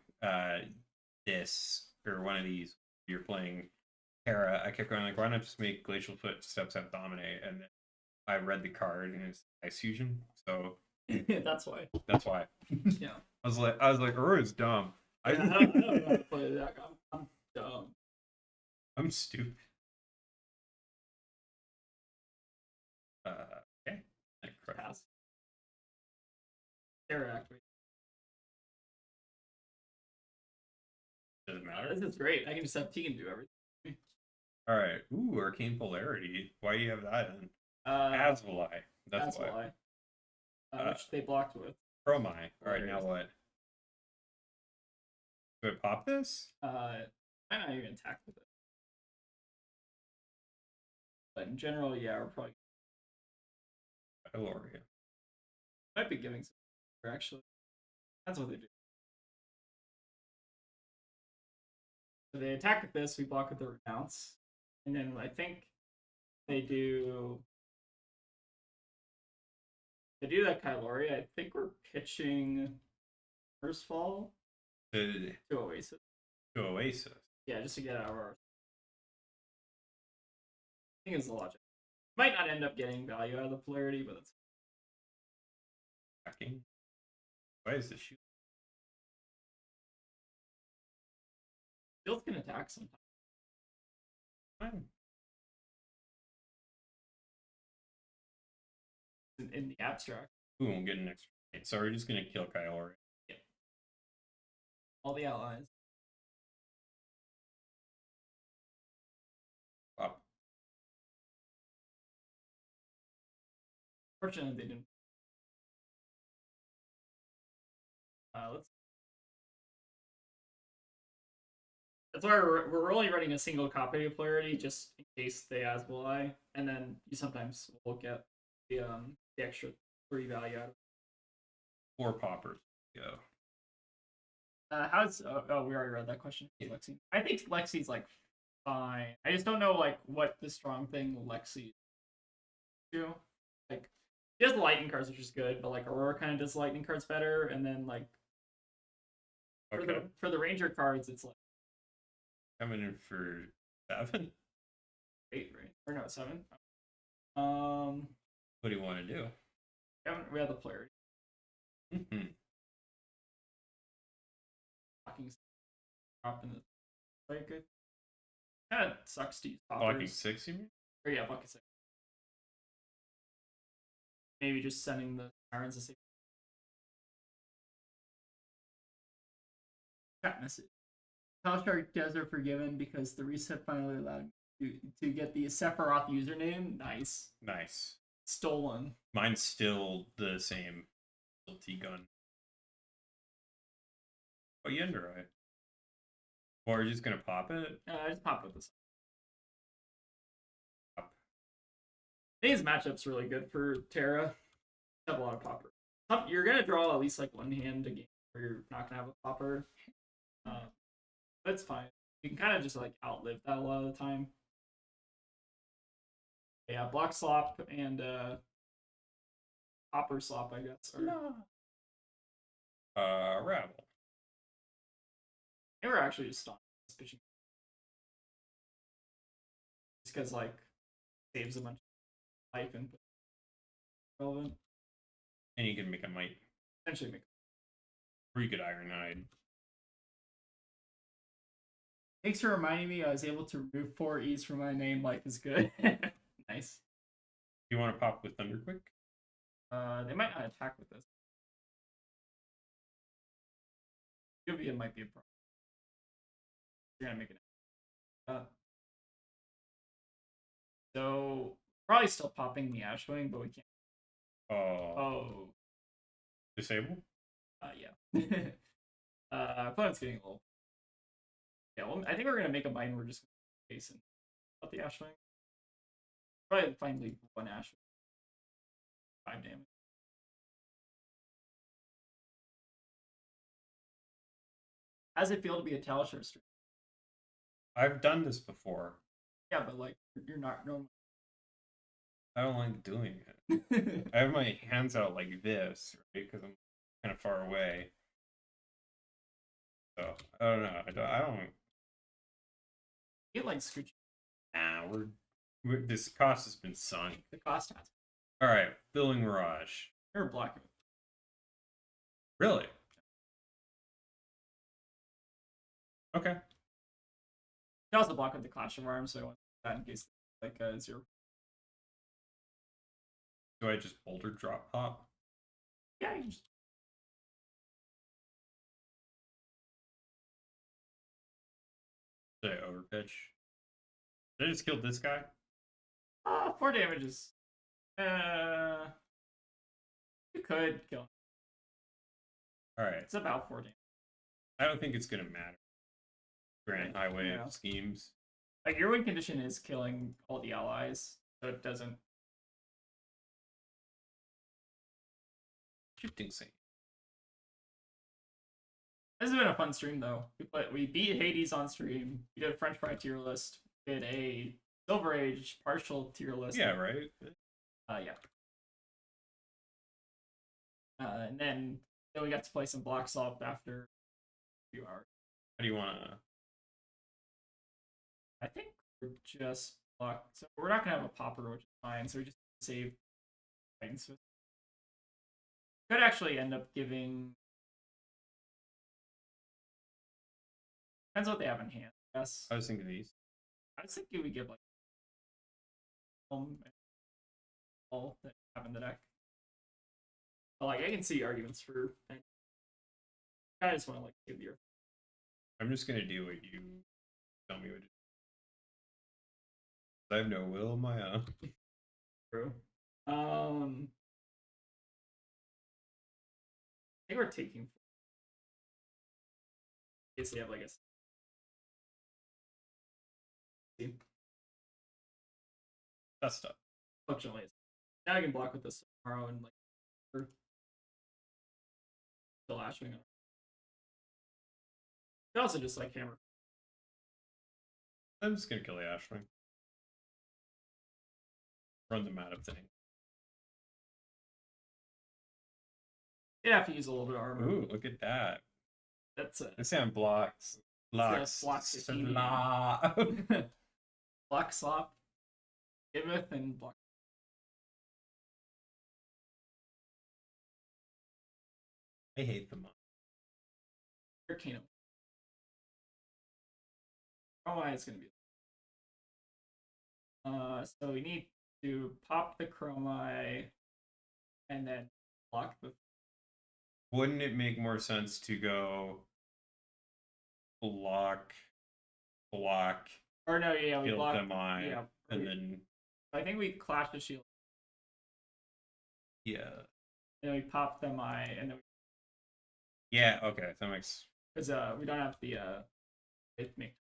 this or one of these. You're playing Terra. I kept going like, why not just make Glacial Footsteps have dominate? And then I read the card and it's Ice Fusion. So that's why. that's why. Yeah. I was like, Uru is dumb. Yeah, I don't know how to play that. I'm dumb. I'm stupid. Okay. Pass. Terra activate. Doesn't matter. This is great. I can just have Tegan do everything. All right. Ooh, Arcane Polarity. Why do you have that in? That's Azvali. That's why. Which they blocked with. Chromai. All right, now what? Do I pop this? I'm not even attack with it. But in general, yeah, we're probably Gloria. might be giving some actually. That's what they do. So they attack with this, we block with the Renounce. And then I think they do that Kylori. I think we're pitching First Fall To to Oasis. Oasis. Yeah, just to get out of our. I think it's the logic. Might not end up getting value out of the polarity, but that's Attacking. Why is this shoot? Fields can attack sometimes. Fine. In the abstract. Ooh, I'm getting an extra. So we're just gonna kill Kyori. All the allies. Up. Fortunately, they didn't. Let's. That's why we're only running a single copy of polarity just in case they Asbel, and then you sometimes will get the extra 3 value out of it. 4 poppers. Go. How's we already read that question. Lexi. I think Lexi's like fine. I just don't know like what the strong thing Lexi do. Like she has the lightning cards, which is good, but like Aurora kind of does lightning cards better, and then like for the Ranger cards, it's like Coming in for 7. 8, right? Or no, 7. What do you want to do? We have the polarity. Mm-hmm. Blocking drop in the like it kind of sucks to use Blocking poppers. 6, you mean? Or yeah, bucket 6. Maybe just sending the Irons to save. Chat message. Shark Des are forgiven because the reset finally allowed you to get the Sephiroth username. Nice. Nice. Stolen. Mine's still the same. T-gun. Oh, you under right. Or you're just gonna pop it? I just pop with this. Pop. I think his matchup's really good for Terra. Have a lot of popper. You're gonna draw at least like one hand a game where you're not gonna have a popper. That's fine. You can kind of just like outlive that a lot of the time. Yeah, block slop and hopper slop, I guess. Or, Rabble. they were actually just stunned. Just because like saves a bunch of life and relevant. And you can make a might. Potentially make. Or you could Ironhide. Thanks for reminding me I was able to remove 4 E's from my name. Life is good. Nice. You want to pop with Thunderquick? They might not attack with this. Uvia might be a problem. You're gonna make it. So probably still popping the Ashwing, but we can't. Oh. Disable? Yeah. Opponent's getting a little. Yeah, well, I think we're gonna make a mine. We're just gonna face and out the Ashwing. Probably finally 1 Ashwing. 5 damage. How does it feel to be a Talisher stream? I've done this before. Yeah, but like you're not normal. I don't like doing it. I have my hands out like this, right? Because I'm kind of far away. So I don't know. I don't. You like scooch. Nah, we're this cost has been sunk. The cost has. All right, Building Mirage. You're blocking. Really? Okay. You also block with the Clash of Arms, so I want that in case like 0. Do I just boulder drop pop? Yeah, you can just. Did I overpitch? Did I just kill this guy? 4 damages. You could kill him. All right. It's about 4 damage. I don't think it's gonna matter. Grand Highway Yeah. schemes. Like your win condition is killing all the allies, so it doesn't. Shifting Saint. This has been a fun stream though. We beat Hades on stream. We did a French fry tier list. We did a Silver Age partial tier list. Yeah, right. Yeah. And then we got to play some BLOCK-SLOP after a few hours. How do you wanna? I think we're just blocked. So we're not gonna have a popper, which is fine. So we just save things. Could actually end up giving. Depends what they have in hand. Yes. I was thinking these. I was thinking we give like all that have in the deck. But like I can see arguments for. I just want to like give the earth. I'm just gonna do what you tell me what to do. I have no will of my own. True. I think we're taking. I guess they have like a. That's stuff. Functionally, now I can block with this tomorrow and like. Still Ashwing. You can also just like hammer. I'm just gonna kill the Ashwing. Run them out of things. You have to use a little bit of armor. Ooh, look at that. That's a This sound blocks. Blocks. blocks 15. Slop. BLOCK-SLOP, giveth and block. I hate them. Arcano. Oh, why it's gonna be. So we need to pop the Chromai and then block the. Wouldn't it make more sense to go block, Or no, yeah, we kill block them on, yeah, and then I think we clash the shield. yeah, And then we pop them eye, and then yeah. Okay, that makes. because we don't have the it make.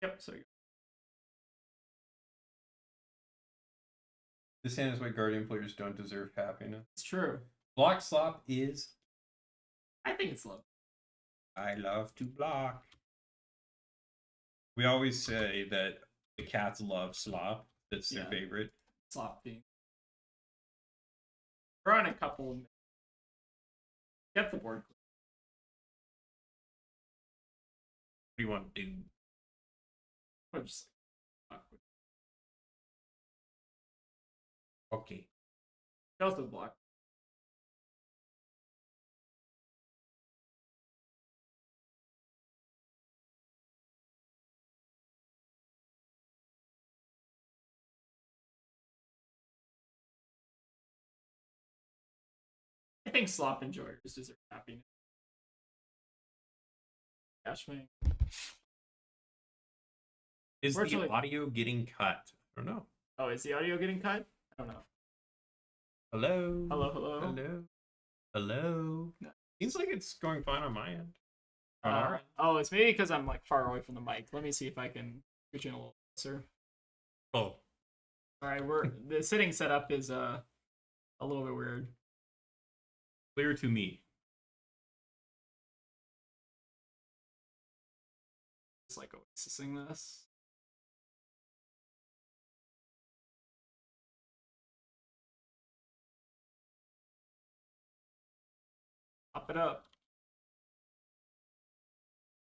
Yep. So This hand is why Guardian players don't deserve happiness. it's true. BLOCK-SLOP is. I think it's low. I love to block. We always say that the cats love slop. That's their Yeah. favorite. Slop theme. We're on a couple. Get the board. What do you want to do? Or just like, Okay. go to the block. I think slop enjoyers deserve happiness. Cash swing. Is the Fortunately- audio getting cut? I don't know. Oh, is the audio getting cut? I don't know. Hello. Hello, hello. Hello. Hello. No. Seems like it's going fine on my end. On our end. Oh, it's maybe because I'm like far away from the mic. Let me see if I can get you in a little closer. Oh. All right, the sitting setup is a little bit weird. Clear to me. Just like oasising this. Pop it up.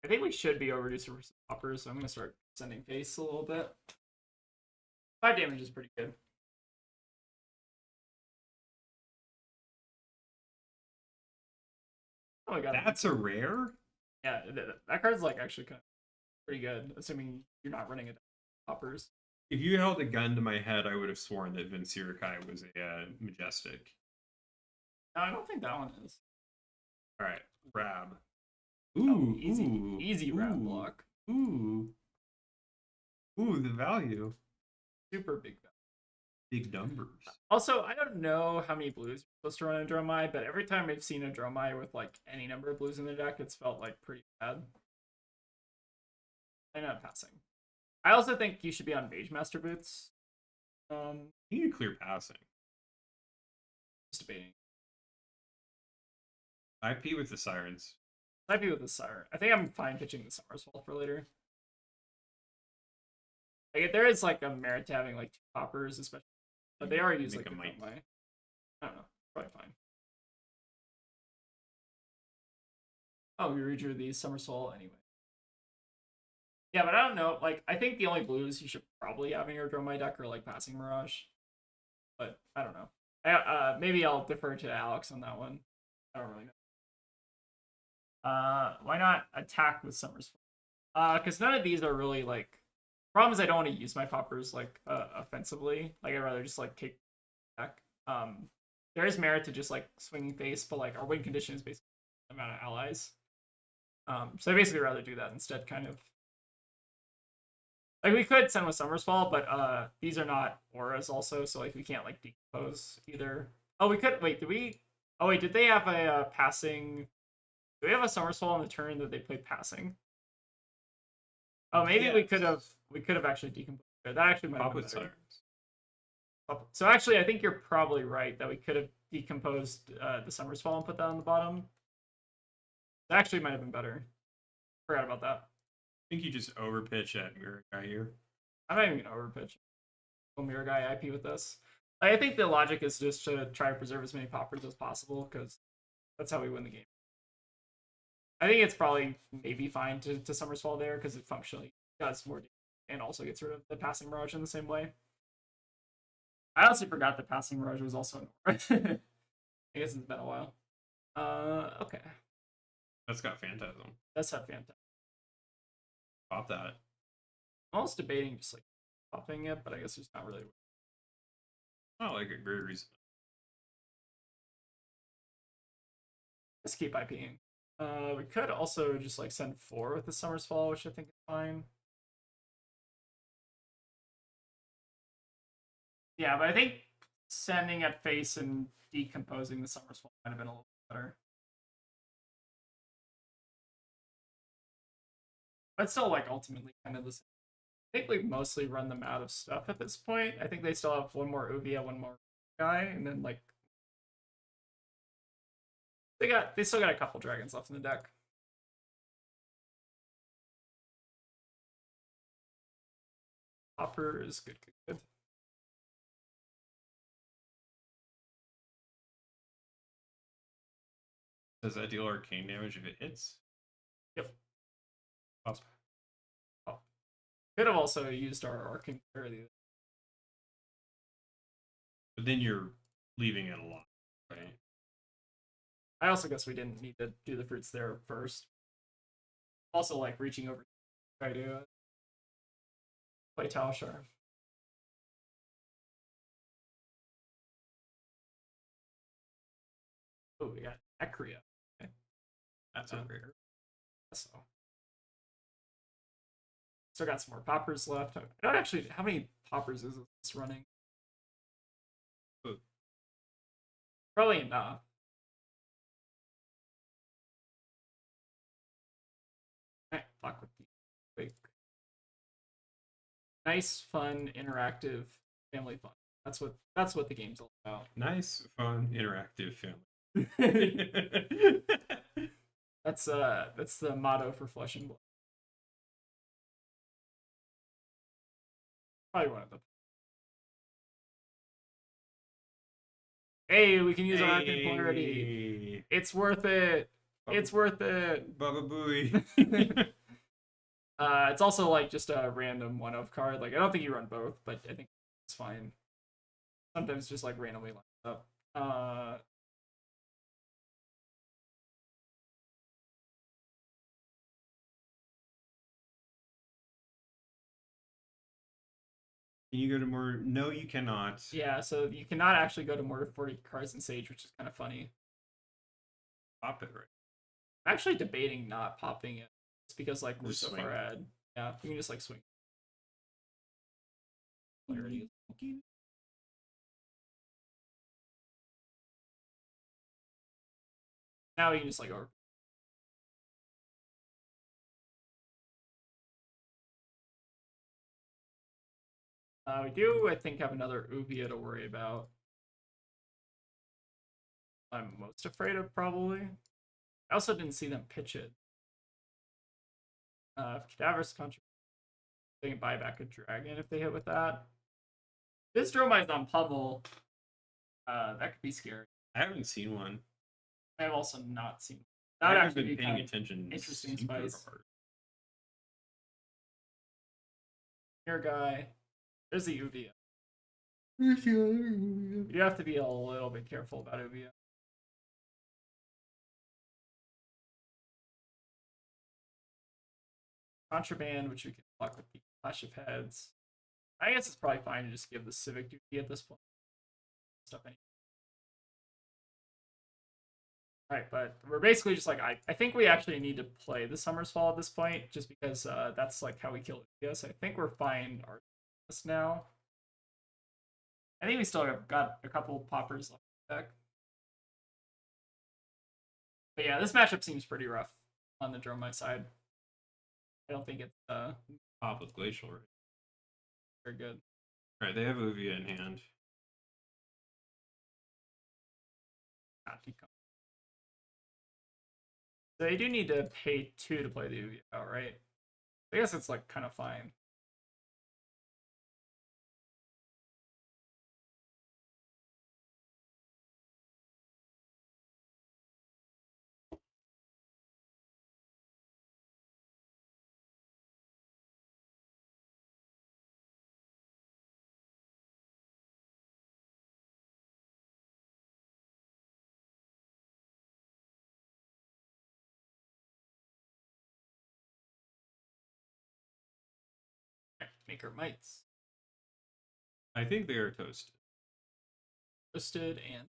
I think we should be overdue for some poppers, so I'm gonna start sending face a little bit. 5 damage is pretty good. Oh my god. That's a rare? Yeah, that card's like actually kind of pretty good, assuming you're not running it poppers. If you held a gun to my head, I would have sworn that Vincirikai was a majestic. No, I don't think that one is. All right, grab. Oh, easy grab block. Ooh, the value. Super big value. Big numbers. Also, I don't know how many blues you're supposed to run in Dromai, but every time I've seen a Dromai with like any number of blues in the deck, it's felt like pretty bad. I'm not passing. I also think you should be on Mage Master boots. You need clear passing. Just debating. IP with the sirens. Might be with the Siren. I think I'm fine pitching the Somersault for later. Like, there is like a merit to having like 2 poppers, especially, but they are used Make like a the might. Dromai. I don't know. Probably fine. Oh, you redrew the Somersault anyway. Yeah, but I don't know. Like, I think the only blues you should probably have in your Dromai deck are like Passing Mirage. But I don't know. Maybe I'll defer to Alex on that one. I don't really know. Why not attack with Somersault? Because none of these are really like. Problem is I don't want to use my poppers like offensively. Like I'd rather just like kick back. There is merit to just like swinging face, but like our win condition is basically the amount of allies. So I basically rather do that instead, kind of. Like we could send with Somersault, but these are not auras also, so like we can't like decompose either. Oh, we could wait. Did we? Oh wait, did they have a passing? Do we have a Somersault on the turn that they played passing? Oh, maybe we could have actually decomposed it. That actually might have Pop been with better. sirens. So actually, I think you're probably right that we could have decomposed the Somersault and put that on the bottom. That actually might have been better. Forgot about that. I think you just overpitch at Mirror Guy here. I'm not even gonna overpitch. Mirror Guy IP with this. I think the logic is just to try to preserve as many poppers as possible because that's how we win the game. I think it's probably maybe fine to Somersault there because it functionally does more damage and also gets rid of the Passing Mirage in the same way. I honestly forgot that Passing Mirage was also an aura. I guess it's been a while. Okay. That's got Phantasm. That's have Phantasm. Pop that. I'm almost debating just like popping it, but I guess there's not really. Oh, like a great reason. Let's keep IPing. We could also just like send 4 with the Somersault, which I think is fine. Yeah, but I think sending at face and decomposing the Somersault might have been a little better. But still, like, ultimately kind of the same. I think we've mostly run them out of stuff at this point. I think they still have 1 more Uvia, 1 more guy, and then, like, they still got a couple dragons left in the deck. poppers. Good, good, good. Does that deal arcane damage if it hits? Yep. Awesome. Oh. Could have also used our arcane clarity. But then you're leaving it a lot, right? I also guess we didn't need to do the fruits there first. Also, like reaching over, try to play Talshar. Oh, we got Acria. Okay. That's a rare. So, still got some more poppers left. I don't actually. How many poppers is this running? Ooh. Probably enough. Alright, block with the quick. Nice, fun, interactive, family fun. That's what the game's all about. Nice, fun, interactive family. That's the motto for Flesh and Blood. Probably one of them. Hey, we can use our arcane polarity. It's worth it. It's worth it. Baba Booey. It's also like just a random one of card. Like I don't think you run both, but I think it's fine. Sometimes just like randomly lines up. Can you go to more? No, you cannot. Yeah, so you cannot actually go to more than 40 cards in Sage, which is kind of funny. Pop it, right? I'm actually debating not popping it. It's because like we're Just so swing. far ahead. Yeah, you can just like swing. Clarity. Now you can just like over. We do, I think, have another Uvia to worry about. I'm most afraid of, probably. I also didn't see them pitch it. Cadaver's Contra. They can buy back a dragon if they hit with that. This Dromide's on Pummel. That could be scary. I haven't seen one. I've also not seen. I That would haven't actually been be paying kind of attention. interesting super spice. hard. Here, guy. There's the Uvia. You have to be a little bit careful about Uvia. Contraband, which we can block with the Clash of Heads. I guess it's probably fine to just give the Civic Duty at this point. Stuff anyway. Alright, but we're basically just like, I think we actually need to play the Summer's Fall at this point, just because that's like how we kill it. Yes, I think we're fine now. I think we still have got a couple poppers left in the deck. But yeah, this matchup seems pretty rough on the Dromite side. I don't think it's Pop with Glacial, right? very good. Alright, they have Uvia in hand. So they do need to pay 2 to play the Uvia, right? I guess it's like kind of fine. Maker Mites. I think they are toasted. Toasted and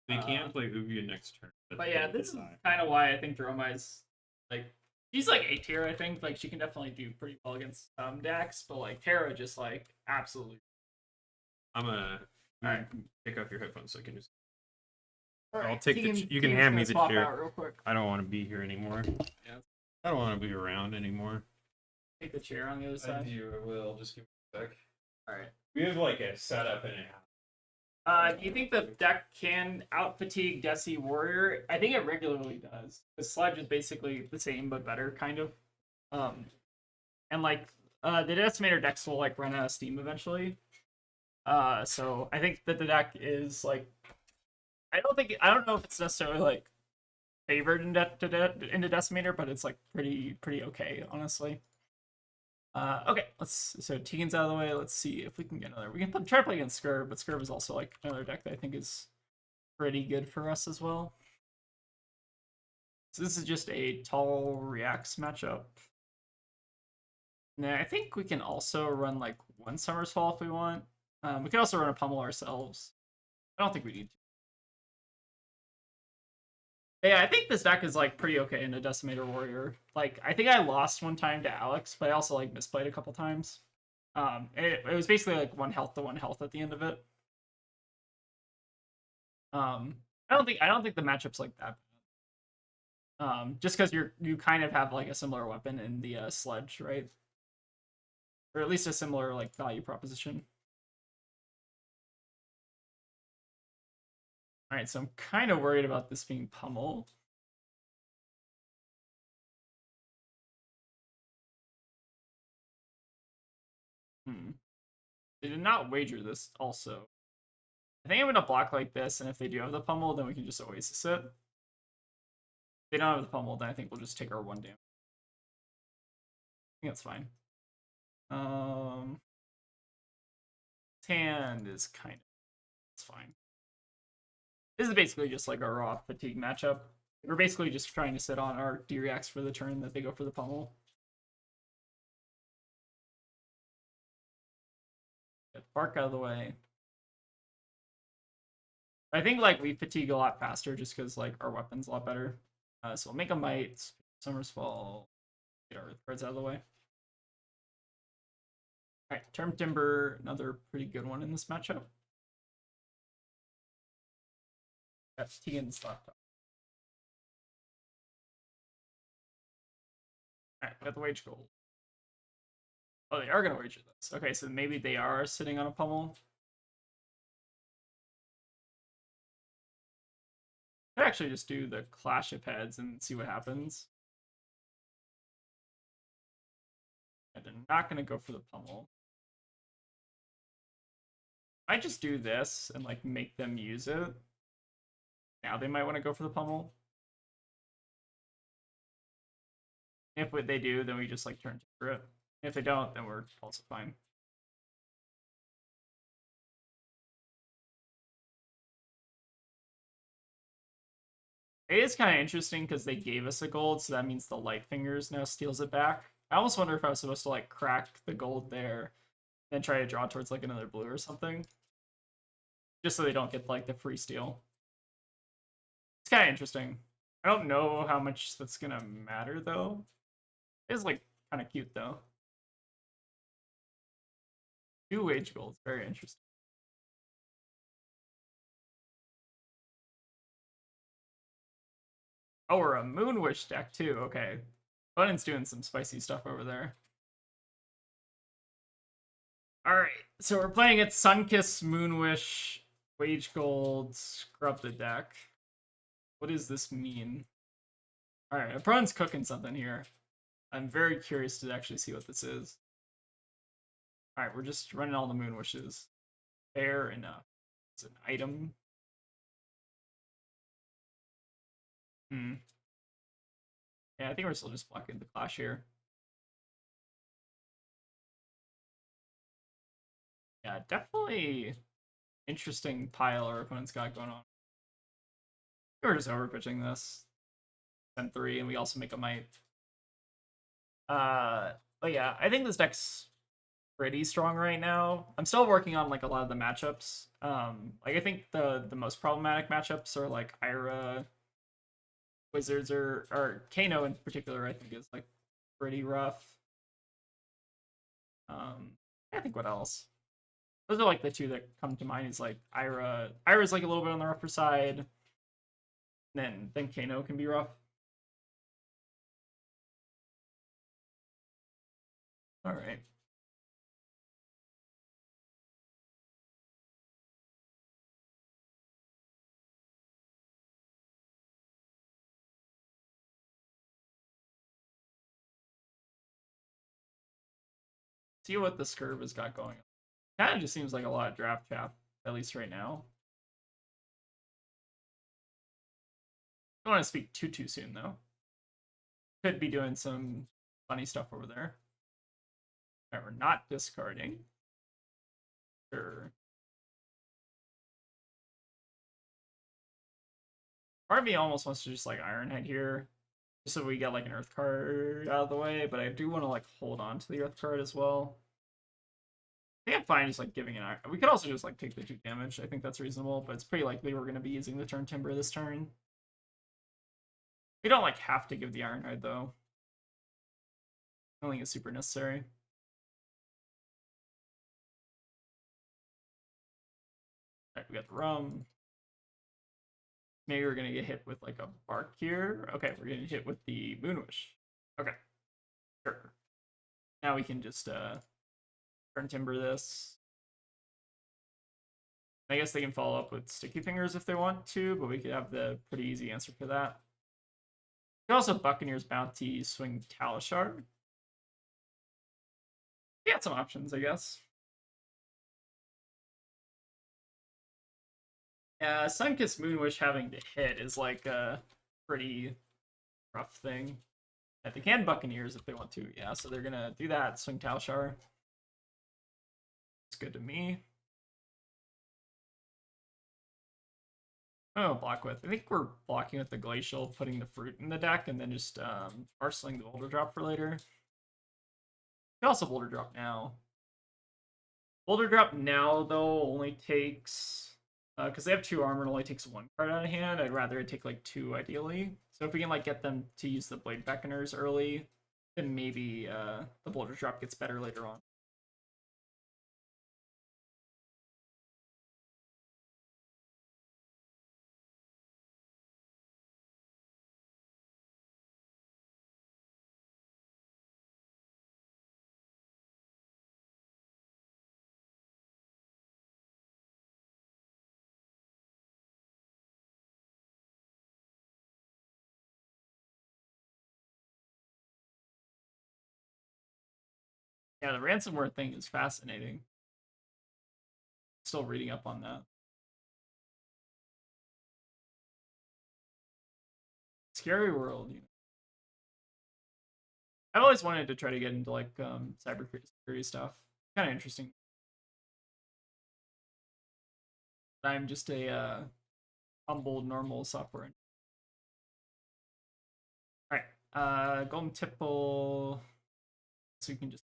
They can play Uvia next turn. but yeah, this is kind of why I think Dromide's like she's like A tier. I think like she can definitely do pretty well against some decks, but like Terra just like absolutely. I'm gonna Alright. pick up your headphones so I can just. Alright, I'll take the. Keegan's You can hand me gonna the swap chair. out real quick. I don't want to be here anymore. Yeah. I don't want to be around anymore. Take the chair on the other side. I will. Just give me a sec. All right. We have like a setup and a half. Do you think the deck can out fatigue Desi Warrior? I think it regularly does. The Sledge is basically the same but better, kind of. And like the Decimator decks will like run out of steam eventually. So I think that the deck is like I don't know if it's necessarily like favored into Decimator, but it's like pretty okay, honestly. Okay, so Tegan's out of the way. Let's see if we can get another. We can try to play against Scurv, but Scurv is also like another deck that I think is pretty good for us as well. So this is just a tall reacts matchup. Now I think we can also run like one Summer's Fall if we want. We can also run a Pummel ourselves. I don't think we need to. Yeah, I think this deck is like pretty okay in a Decimator Warrior. Like, I think I lost one time to Alex, but I also like misplayed a couple times. It was basically like 1 health to 1 health at the end of it. I don't think the matchup's like that bad. Just because you kind of have like a similar weapon in the Sledge, right? Or at least a similar like value proposition. All right, so I'm kind of worried about this being pummeled. They did not wager this also. I think I'm going to block like this, and if they do have the pummel, then we can just Oasis it. If they don't have the pummel, then I think we'll just take our 1 damage. I think that's fine. Hand is kind of... It's fine. This is basically just like a raw fatigue matchup. We're basically just trying to sit on our D-reacts for the turn that they go for the pummel. Get the bark out of the way. I think like we fatigue a lot faster just because like our weapon's a lot better. So we'll make a Might, Summer's Fall, get our Earthcards out of the way. Alright, Term Timber, another pretty good one in this matchup. That's Tegan's laptop. Alright, got the Wage Gold. Oh, they are going to wager this. Okay, so maybe they are sitting on a pummel. I'd actually just do the Clash of Heads and see what happens. And they're not going to go for the pummel. I just do this and like make them use it. Now they might want to go for the pummel. If what they do, then we just like turn to it. If they don't, then we're also fine. It is kind of interesting because they gave us a gold, so that means the Light Fingers now steals it back. I almost wonder if I was supposed to like crack the gold there, then try to draw towards like another blue or something. Just so they don't get like the free steal. It's kind of interesting. I don't know how much that's gonna matter though. It is like kind of cute though. 2 wage golds, very interesting. Oh, we're a Moonwish deck too. Okay, Budden's doing some spicy stuff over there. All right, so we're playing it Sunkiss, Moonwish, Wage Gold, Scrub the deck. What does this mean? All right, opponent's cooking something here. I'm very curious to actually see what this is. All right, we're just running all the Moonwishes. Fair enough. It's an item. Yeah, I think we're still just blocking the Clash here. Yeah, definitely interesting pile our opponent's got going on. We're just overpitching this. 10-3, and we also make a Might. But yeah, I think this deck's pretty strong right now. I'm still working on like a lot of the matchups. Like I think the most problematic matchups are like Ira, Wizards, or Kano in particular. I think is like pretty rough. I think what else? Those are like the 2 that come to mind. Is like Ira. Ira's like a little bit on the rougher side. Then Kano can be rough. All right. see what the Scurv has got going on. Kind of just seems like a lot of draft chaff, at least right now. Don't want to speak too soon though. Could be doing some funny stuff over there. Alright, we're not discarding. Sure. Part of me almost wants to just like Ironhide here, just so we get like an Earth card out of the way, but I do want to like hold on to the Earth card as well. I think I'm fine just like giving an Iron. We could also just like take the 2 damage. I think that's reasonable, but it's pretty likely we're going to be using the turn Timber this turn. We don't like have to give the Ironhide though. I don't think it's super necessary. Alright, we got the Rum. Maybe we're gonna get hit with like a Bark here. Okay, we're gonna hit with the Moonwish. Okay, sure. Now we can just turn Timber this. I guess they can follow up with Sticky Fingers if they want to, but we could have the pretty easy answer for that. We could also Buccaneer's Bounty, swing Talishar. We got some options, I guess. Yeah, Sunkissed Moonwish having to hit is like a pretty rough thing. Yeah, they can Buccaneers if they want to, yeah, so they're gonna do that, swing Talishar. It's good to me. Oh, block with. I think we're blocking with the Glacial, putting the fruit in the deck, and then just parceling the Boulder Drop for later. You can also Boulder Drop now. Boulder Drop now, though, only takes... because they have 2 armor, it only takes 1 card out of hand. I'd rather it take like 2 ideally. So if we can like get them to use the Blade Beckoners early, then maybe the Boulder Drop gets better later on. Yeah, the ransomware thing is fascinating. Still reading up on that. Scary world. You know. I've always wanted to try to get into like cybersecurity stuff. Kind of interesting. I'm just a humble, normal software. All right, Golden Tipple. So you can just.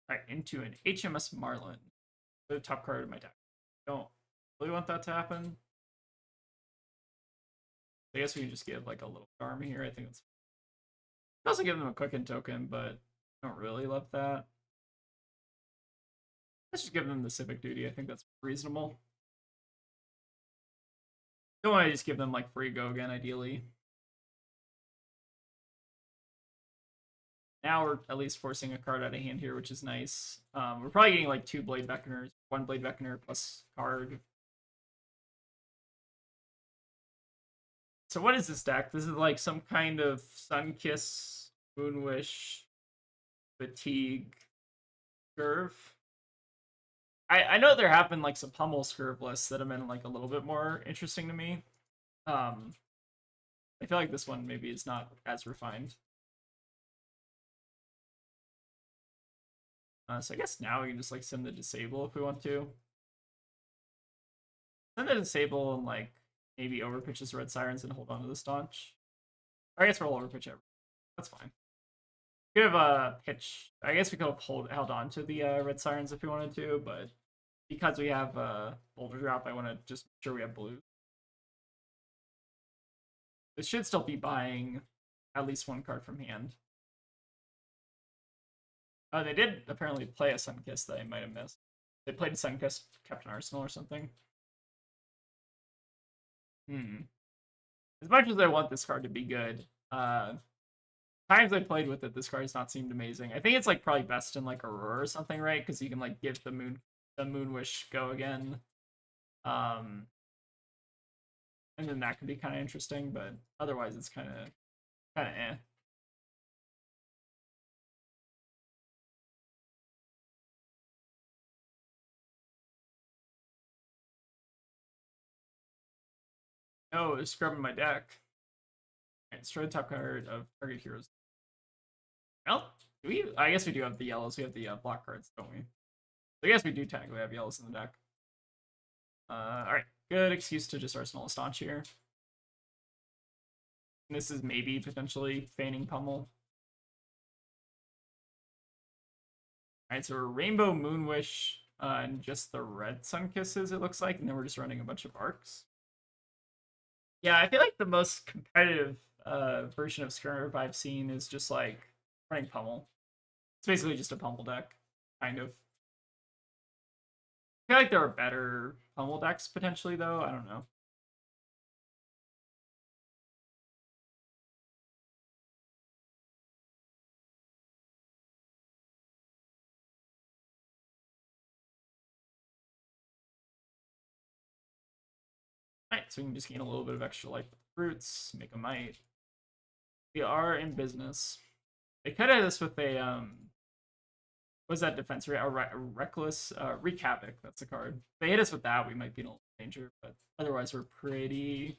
All right, into an HMS Marlin. The top card of my deck. Don't really want that to happen. I guess we can just give like a little army here. I think it's. I also give them a Quicken token, but I don't really love that. Let's just give them the Civic Duty. I think that's reasonable. Don't want to just give them like free go again, ideally. Now we're at least forcing a card out of hand here, which is nice. We're probably getting like 2 Blade Beckoners, 1 Blade Beckoner plus card. So what is this deck? This is like some kind of Sunkiss, Moonwish, Fatigue, Scurv. I know there have been like some Pummel Scurv lists that have been like a little bit more interesting to me. I feel like this one maybe is not as refined. So I guess now we can just like send the Disable if we want to. Send the Disable and like maybe overpitch this Red Sirens and hold on to the Staunch. Or I guess we'll overpitch everything. That's fine. We could have a pitch. I guess we could have held on to the Red Sirens if we wanted to, but because we have Boulder Drop, I want to just make sure we have blue. This should still be buying at least 1 card from hand. Oh, they did apparently play a Sunkiss that I might have missed. They played a Sunkiss, Captain Arsenal or something. As much as I want this card to be good, times I played with it, this card has not seemed amazing. I think it's like probably best in like Aurora or something, right? Because you can like give the Moonwish go again. and then that could be kind of interesting, but otherwise it's kind of eh. Oh, it's scrubbing my deck. Alright, destroy the top card of target heroes. Well, do we? I guess we do have the yellows. We have the block cards, don't we? So I guess we do technically have yellows in the deck. Alright, good excuse to just Arsenal Staunch here. And this is maybe potentially feigning Pummel. Alright, so we're Rainbow Moonwish and just the red Sun Kisses, it looks like, and then we're just running a bunch of arcs. Yeah, I feel like the most competitive version of Skirmish I've seen is just like running Pummel. It's basically just a Pummel deck, kind of. I feel like there are better Pummel decks potentially, though. I don't know. Alright, so we can just gain a little bit of extra life with the fruits, make a might. We are in business. They cut at us with a what's that defense rate? A reckless wreak havoc. That's the card. If they hit us with that, we might be in a little danger, but otherwise we're pretty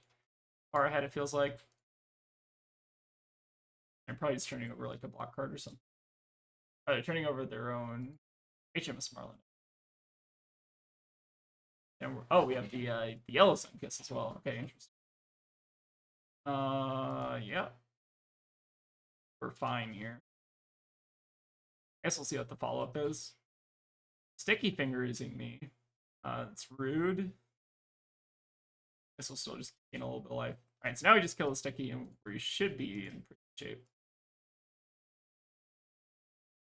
far ahead. It feels like. I'm probably just turning over like a block card or something. Oh, they're turning over their own HMS Marlin. And we have the yellow Sun Kiss as well. Okay, interesting. Yeah. We're fine here. I guess we'll see what the follow-up is. Sticky fingersing me. It's rude. I guess we'll still just gain a little bit of life. Alright, so now we just kill the sticky and we should be in pretty good shape.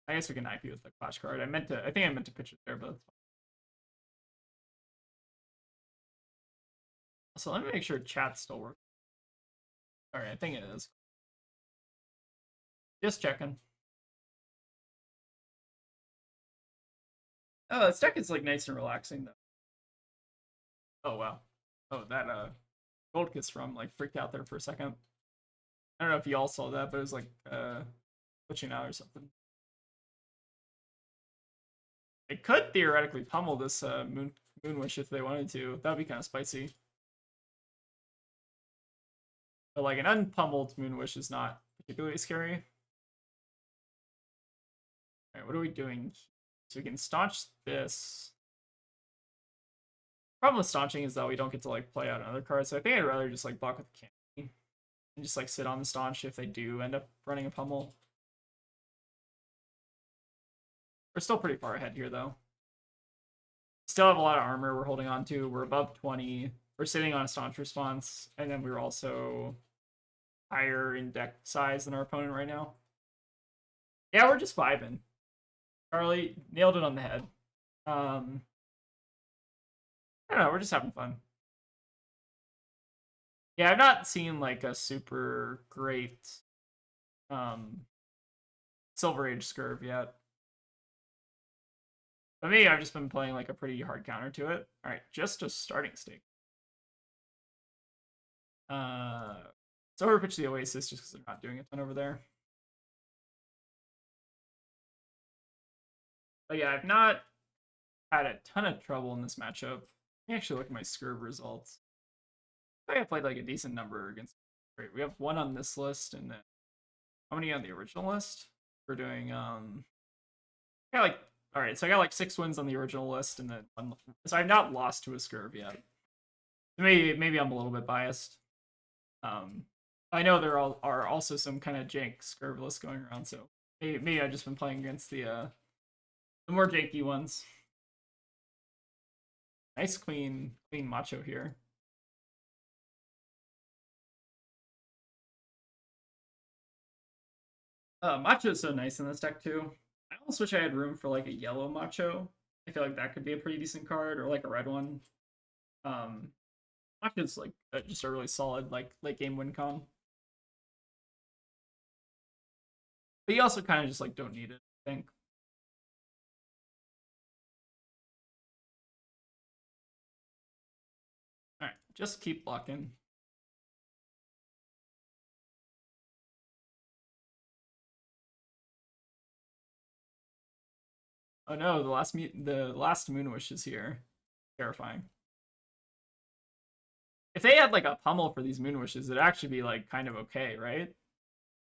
I guess we can IP with the clash card. I think I meant to pitch it there, but that's fine. So let me make sure chat still works. Alright, I think it is. Just checking. Oh, this deck is like nice and relaxing though. Oh wow. Oh, that Gold Kiss from like freaked out there for a second. I don't know if you all saw that, but it was like glitching out or something. It could theoretically pummel this Moonwish if they wanted to. That would be kind of spicy. But like an unpummeled Moonwish is not particularly scary. Alright, what are we doing? So we can staunch this. Problem with staunching is that we don't get to like play out another card, so I think I'd rather just like block with the candy and just like sit on the staunch if they do end up running a pummel. We're still pretty far ahead here though. Still have a lot of armor we're holding on to. We're above 20. We're sitting on a staunch response, and then we're also higher in deck size than our opponent right now. Yeah, we're just vibing. Charlie nailed it on the head. I don't know, we're just having fun. Yeah, I've not seen like a super great Silver Age Scurv yet. But maybe I've just been playing like a pretty hard counter to it. Alright, just a starting stake. So overpitch the Oasis just because they're not doing a ton over there. But yeah, I've not had a ton of trouble in this matchup. Let me actually look at my Scurv results. I think I played like a decent number against. Great, we have one on this list, and then how many on the original list? We're doing I got like alright, so I got like 6 wins on the original list, and then one. So I've not lost to a Scurv yet. Maybe I'm a little bit biased. I know there are also some kind of jank Scurv lists going around, so maybe I've just been playing against the more janky ones. Nice clean macho here. Macho is so nice in this deck too. I almost wish I had room for like a yellow macho. I feel like that could be a pretty decent card, or like a red one. Macho is like just a really solid like late game win con. But you also kind of just like don't need it, I think. Alright, just keep blocking. Oh no, the last Moon Wish is here. Terrifying. If they had like a pummel for these Moon Wishes, it'd actually be like kind of okay, right?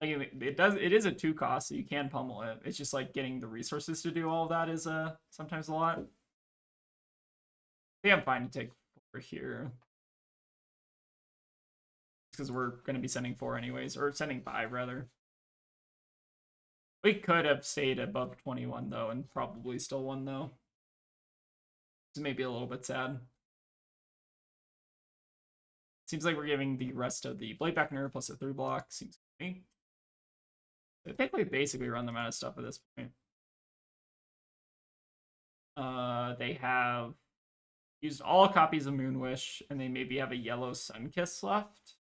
Like it is a 2 cost, so you can pummel it. It's just like getting the resources to do all of that is sometimes a lot. I think I'm fine to take 4 here. Because we're gonna be sending 4 anyways, or sending 5 rather. We could have stayed above 21 though, and probably still won though. This may be a little bit sad. Seems like we're giving the rest of the Blade Back Nerve plus a 3 block. Seems to me. I think we basically run them out of stuff at this point. They have used all copies of Moon Wish, and they maybe have a yellow Sun Kiss left.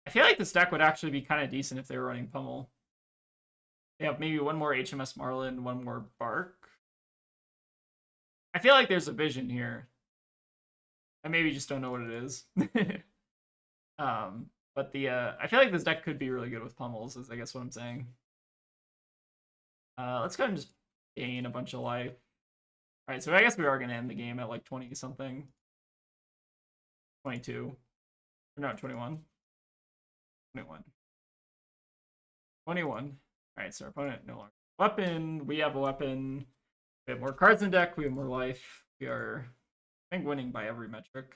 I feel like this deck would actually be kind of decent if they were running Pummel. They have maybe 1 more HMS Marlin, 1 more Bark. I feel like there's a vision here. I maybe just don't know what it is. But I feel like this deck could be really good with pummels, is I guess what I'm saying. Let's go ahead and just gain a bunch of life. Alright, so I guess we are going to end the game at like 20-something. 22. Or no, 21. 21. 21. Alright, so our opponent no longer has a weapon. We have a weapon. We have more cards in the deck. We have more life. We are, I think, winning by every metric.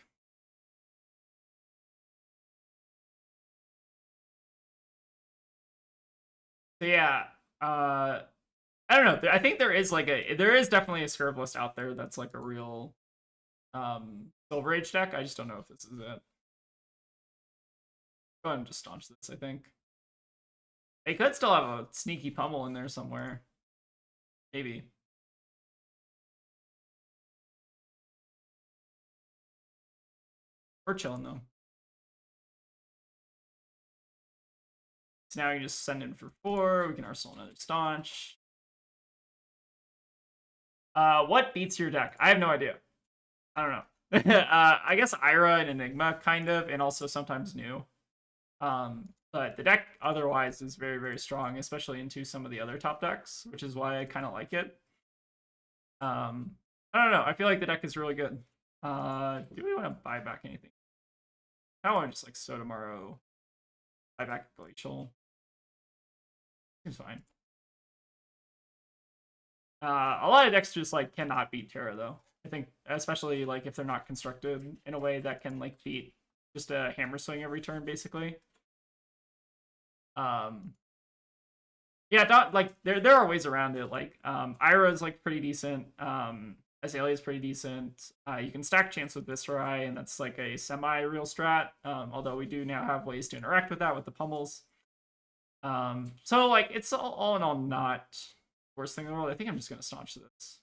So yeah, I don't know. I think there is definitely a Scurv list out there that's like a real Silver Age deck. I just don't know if this is it. Go ahead and just staunch this, I think. They could still have a sneaky pummel in there somewhere. Maybe. We're chilling though. So now you just send in for 4. We can arsenal another staunch. What beats your deck? I have no idea. I don't know. I guess Ira and Enigma, kind of, and also sometimes New. But the deck otherwise is very, very strong, especially into some of the other top decks, which is why I kind of like it. I don't know. I feel like the deck is really good. Do we want to buy back anything? I want to just like Sotomaro, buy back Glacial. Seems fine. A lot of decks just like cannot beat Terra though. I think especially like if they're not constructed in a way that can like beat just a hammer swing every turn basically. Yeah, like there are ways around it. Like Ira is like pretty decent. Azalea is pretty decent. You can stack Chance with Viscerai, and that's like a semi-real strat. Although we do now have ways to interact with that with the pummels. So like it's all in all not the worst thing in the world. I think I'm just gonna staunch this.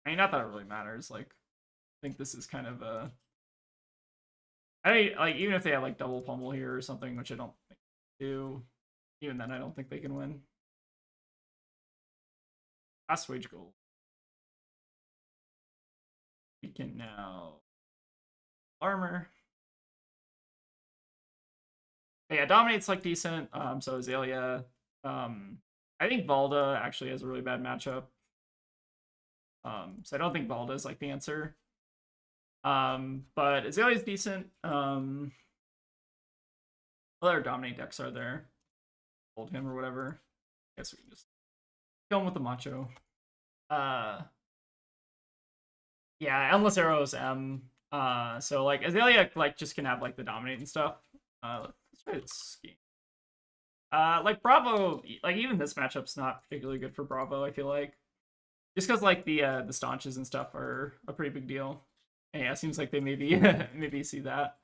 I mean, not that it really matters. Like, I think this is kind of a. Like even if they have like double pummel here or something, which I don't think they do. Even then, I don't think they can win. Last wage goal. We can now armor. But yeah, Dominate's like decent. So Azalea. I think Valda actually has a really bad matchup. So I don't think Valda is like the answer. But Azalea's decent. What other Dominate decks are there? Hold him or whatever. I guess we can just kill him with the Macho. Yeah, Endless Arrows M. So like Azalea like just can have like the Dominate and stuff. Let's try this scheme. Like Bravo, like even this matchup's not particularly good for Bravo, I feel like. Just because like the staunches and stuff are a pretty big deal. And yeah, it seems like they maybe maybe see that.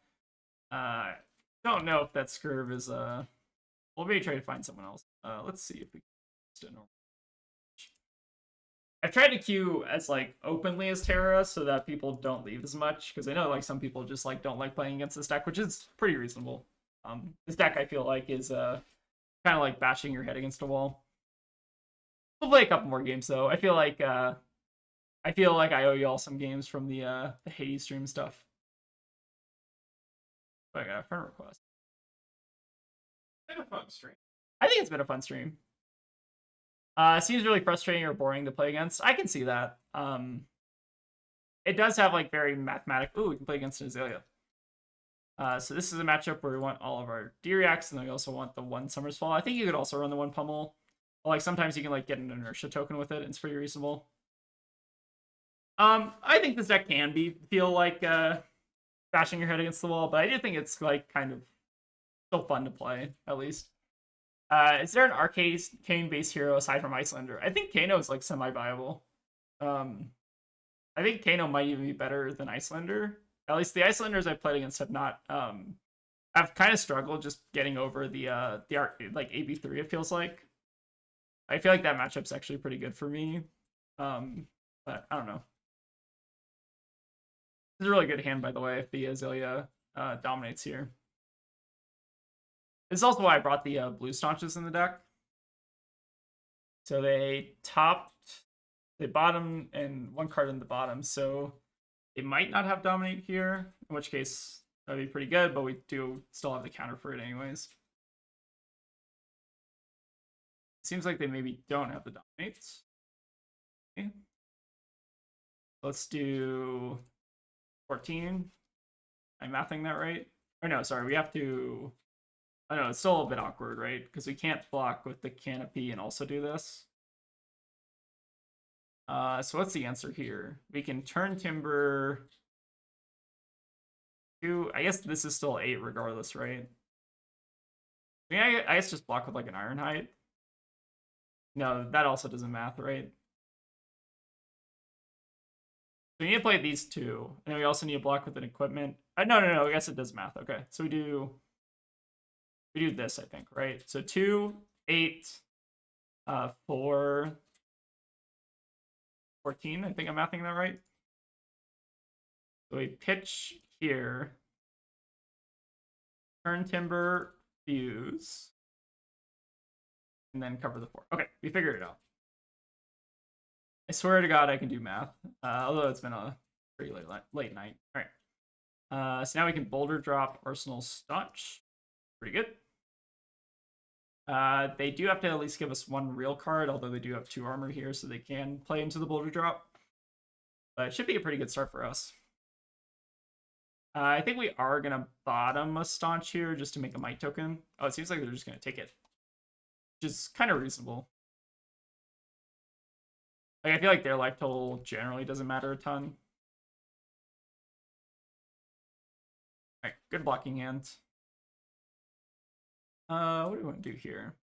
Don't know if that Scurv is we'll maybe try to find someone else. Let's see if we can. I've tried to queue as like openly as Terra so that people don't leave as much, because I know like some people just like don't like playing against this deck, which is pretty reasonable. This deck I feel like is kind of like bashing your head against a wall. We'll play a couple more games though. I feel like I owe you all some games from the Hades stream stuff. But I got a friend request. It's been a fun stream. I think it's been a fun stream. Seems really frustrating or boring to play against. I can see that. It does have like very mathematic. Ooh, we can play against an Azalea. So this is a matchup where we want all of our D-Reacts, and then we also want the one Summer's Fall. I think you could also run the one Pummel. Like sometimes you can like get an inertia token with it. It's pretty reasonable. I think this deck can feel like bashing your head against the wall, but I do think it's like kind of still fun to play at least. Is there an arcane base hero aside from Icelander? I think Kano is like semi-viable. I think Kano might even be better than Icelander. At least the Icelanders I've played against have not. I've kind of struggled just getting over the like AB3. It feels like. I feel like that matchup's actually pretty good for me. But I don't know. This is a really good hand, by the way, if the Azalea dominates here. This is also why I brought the blue staunches in the deck. So they bottom, and one card in the bottom. So they might not have dominate here, in which case that would be pretty good, but we do still have the counter for it anyways. Seems like they maybe don't have the dominates. Okay. Let's do 14. I'm mathing that right? Or no, sorry, we have to... I know, it's still a bit awkward, right? Because we can't block with the canopy and also do this. So what's the answer here? We can turn Timber to... I guess this is still 8 regardless, right? I mean, I guess just block with like an Ironhide. No, that also doesn't math, right? So we need to play these two, and then we also need to block with an equipment. No, I guess it does math. Okay, so we do this, I think, right? So 2, 8, 4, 14. I think I'm mathing that right. So we pitch here, turn Timber, fuse, and then cover the 4. Okay, we figured it out. I swear to God I can do math, although it's been a pretty late night. All right. So now we can Boulder Drop Arsenal Staunch. Pretty good. They do have to at least give us one real card, although they do have 2 armor here, so they can play into the Boulder Drop. But it should be a pretty good start for us. I think we are going to bottom a Staunch here just to make a Might token. Oh, it seems like they're just going to take it, which is kind of reasonable. Like, I feel like their life total generally doesn't matter a ton. Alright, good blocking hand. What do we want to do here?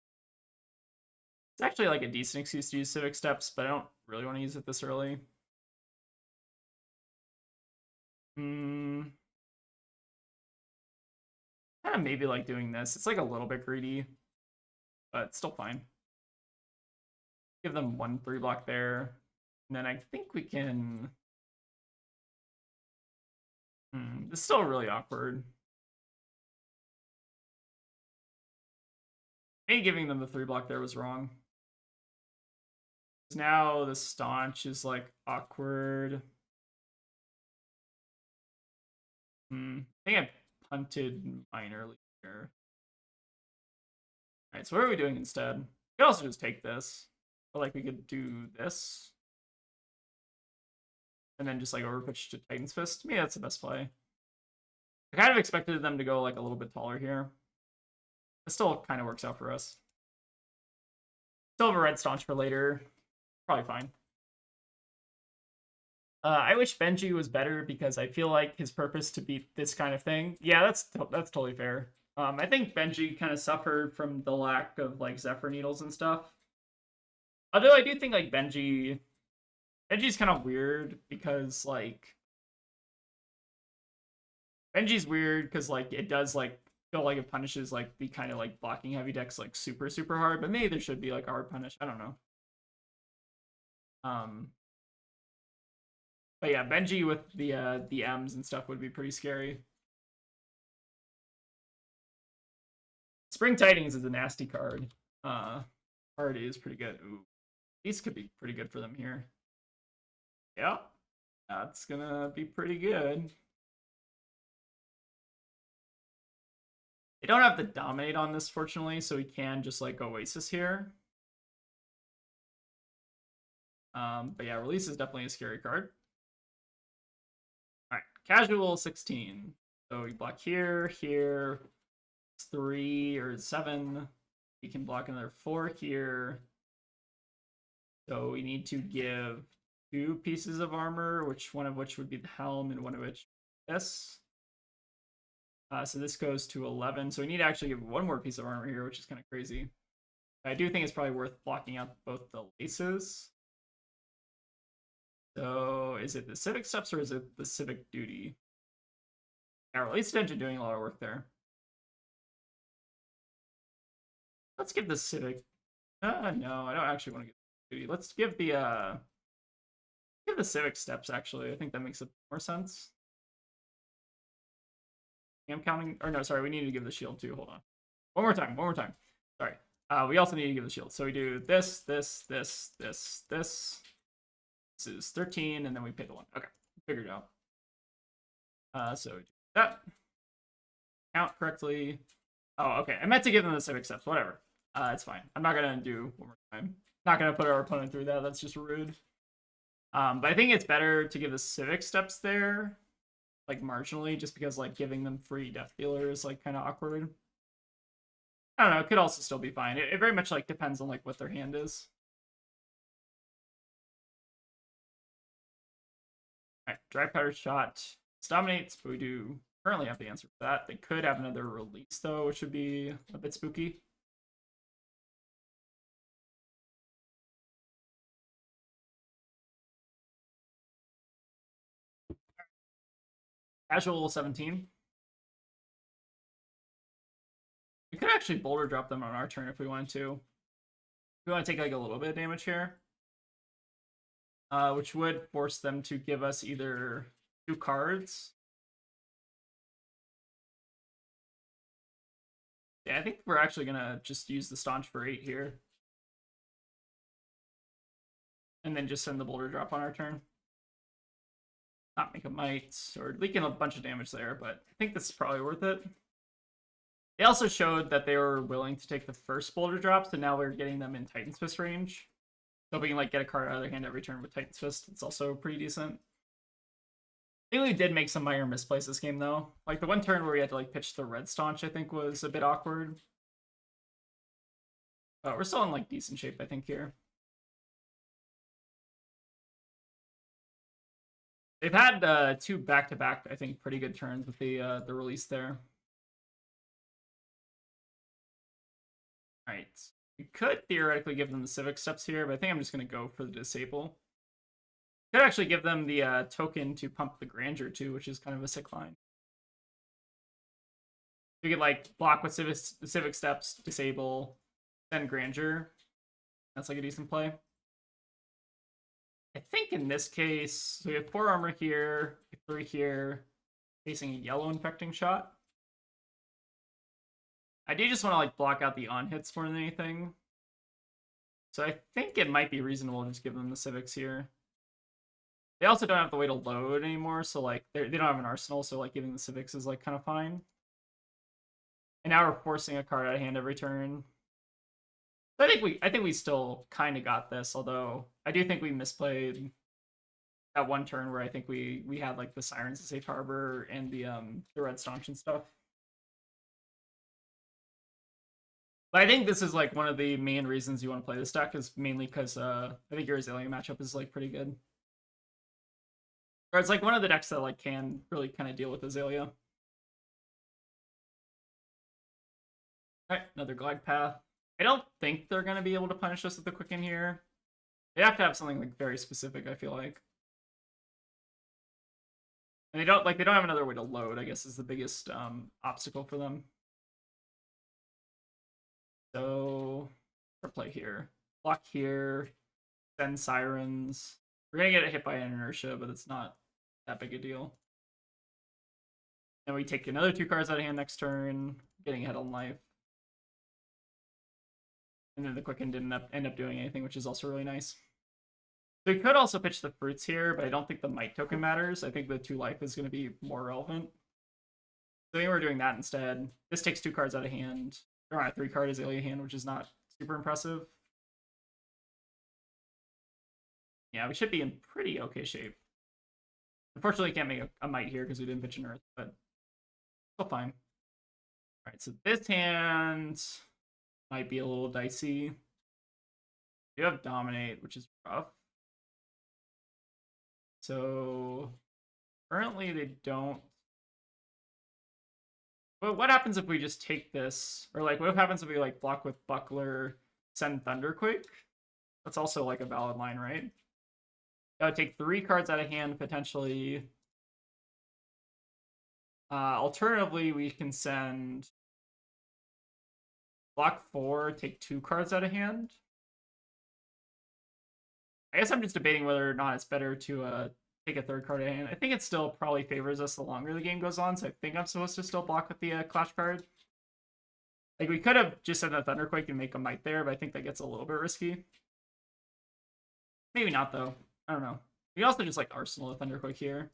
It's actually like a decent excuse to use Civic Steps, but I don't really want to use it this early. Kind of maybe like doing this. It's like a little bit greedy, but it's still fine. Give them 1 3-block there. And then I think we can... this is still really awkward. Maybe giving them the 3-block there was wrong. Now the Staunch is like awkward. I think I punted mine earlier. Alright, so what are we doing instead? We could also just take this. But like we could do this. And then just like overpitch to Titan's Fist. To me, that's the best play. I kind of expected them to go like a little bit taller here. It still kind of works out for us. Still have a red Staunch for later. Probably fine. I wish Benji was better because I feel like his purpose to beat this kind of thing. Yeah, that's totally fair. I think Benji kind of suffered from the lack of like Zephyr Needles and stuff. Although I do think like Benji's kind of weird because like Benji's weird because like it does like feel like it punishes like the kind of like blocking heavy decks like super hard, but maybe there should be like a hard punish. I don't know. But yeah, Benji with the M's and stuff would be pretty scary. Spring Tidings is a nasty card. Already is pretty good. Ooh, these could be pretty good for them here. Yeah, that's gonna be pretty good. They don't have the dominate on this, fortunately, so we can just like Oasis here. But yeah, release is definitely a scary card. All right, casual 16. So we block here, here, 3 or 7. We can block another 4 here. So we need to give 2 pieces of armor, one of which would be the helm, and one of which this. So this goes to 11. So we need to actually give 1 more piece of armor here, which is kind of crazy. I do think it's probably worth blocking out both the laces. So is it the civic steps or is it the civic duty? Yeah, release attention doing a lot of work there. Let's give the civic. No, I don't actually want to give duty. Let's give the civic steps. Actually, I think that makes more sense. I'm counting. Or no, sorry, we need to give the shield too. Hold on. One more time. Sorry. We also need to give the shield. So we do this. This is 13, and then we pay the 1. Okay, figured it out. So we do that. Count correctly. Oh, okay. I meant to give them the civic steps. Whatever. It's fine. I'm not gonna do one more time. Not gonna put our opponent through that. That's just rude. But I think it's better to give the civic steps there, like marginally, just because like giving them free death dealer is like kind of awkward. I don't know. It could also still be fine. It very much like depends on like what their hand is. All right, dry powder shot dominates, but we do currently have the answer for that. They could have another release though, which would be a bit spooky. Casual 17. We could actually boulder drop them on our turn if we wanted to. We want to take like a little bit of damage here. Which would force them to give us either 2 cards. Yeah, I think we're actually gonna just use the staunch for 8 here. And then just send the boulder drop on our turn. Not make a might, or leaking a bunch of damage there, but I think this is probably worth it. They also showed that they were willing to take the first boulder drop, so now we're getting them in Titan's Fist range. So if we can like get a card out of their hand every turn with Titan's Fist, it's also pretty decent. I think we did make some minor misplays this game though. Like the one turn where we had to like pitch the red staunch, I think was a bit awkward. But we're still in like decent shape, I think, here. They've had 2 back-to-back, I think, pretty good turns with the release there. All right, we could theoretically give them the civic steps here, but I think I'm just going to go for the disable. Could actually give them the token to pump the grandeur too, which is kind of a sick line. You could like block with civic steps, disable, then grandeur. That's like a decent play. I think in this case, so we have 4 armor here, 3 here, facing a yellow infecting shot. I do just want to like block out the on hits more than anything. So I think it might be reasonable to just give them the civics here. They also don't have the way to load anymore, so like they don't have an arsenal, so like giving the civics is like kind of fine. And now we're forcing a card out of hand every turn. So I think we still kind of got this, although I do think we misplayed that one turn where I think we had like the Sirens of Safe Harbor and the red staunch and stuff. But I think this is like one of the main reasons you want to play this deck is mainly because I think your Azalea matchup is like pretty good. Or it's like one of the decks that like can really kind of deal with Azalea. Alright, another glide path. I don't think they're gonna be able to punish us with the quicken here. They have to have something like very specific, I feel like. And they don't have another way to load, I guess, is the biggest obstacle for them. So we'll play here. Block here. Send Sirens. We're gonna get hit by an inertia, but it's not that big a deal. And we take another 2 cards out of hand next turn, getting ahead on life. And then the quicken didn't end up doing anything, which is also really nice. So we could also pitch the fruits here, but I don't think the might token matters. I think the 2 life is going to be more relevant. So I think we're doing that instead. This takes 2 cards out of hand. Or a 3 card Azalea hand, which is not super impressive. Yeah, we should be in pretty okay shape. Unfortunately, can't make a might here because we didn't pitch an earth, but still fine. All right, so this hand might be a little dicey. We do have dominate, which is rough. So currently they don't. But what happens if we just take this, or like what happens if we like block with buckler, send thunderquake? That's also like a valid line, right? That would take 3 cards out of hand potentially. Alternatively, we can send block 4, take 2 cards out of hand. I guess I'm just debating whether or not it's better to take a 3rd card out of hand. I think it still probably favors us the longer the game goes on, so I think I'm supposed to still block with the clash card. Like, we could have just sent a Thunderquake and make a Might there, but I think that gets a little bit risky. Maybe not, though. I don't know. We also just, like, Arsenal a Thunderquake here.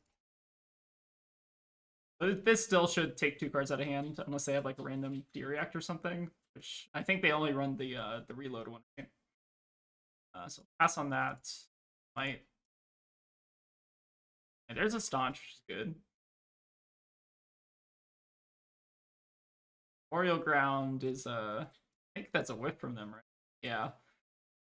But this still should take 2 cards out of hand, unless they have, like, a random D-React or something, which I think they only run the reload one, right? So pass on that. Might. And there's a Staunch, which is good. Oriole Ground is I think that's a whiff from them, right? Yeah.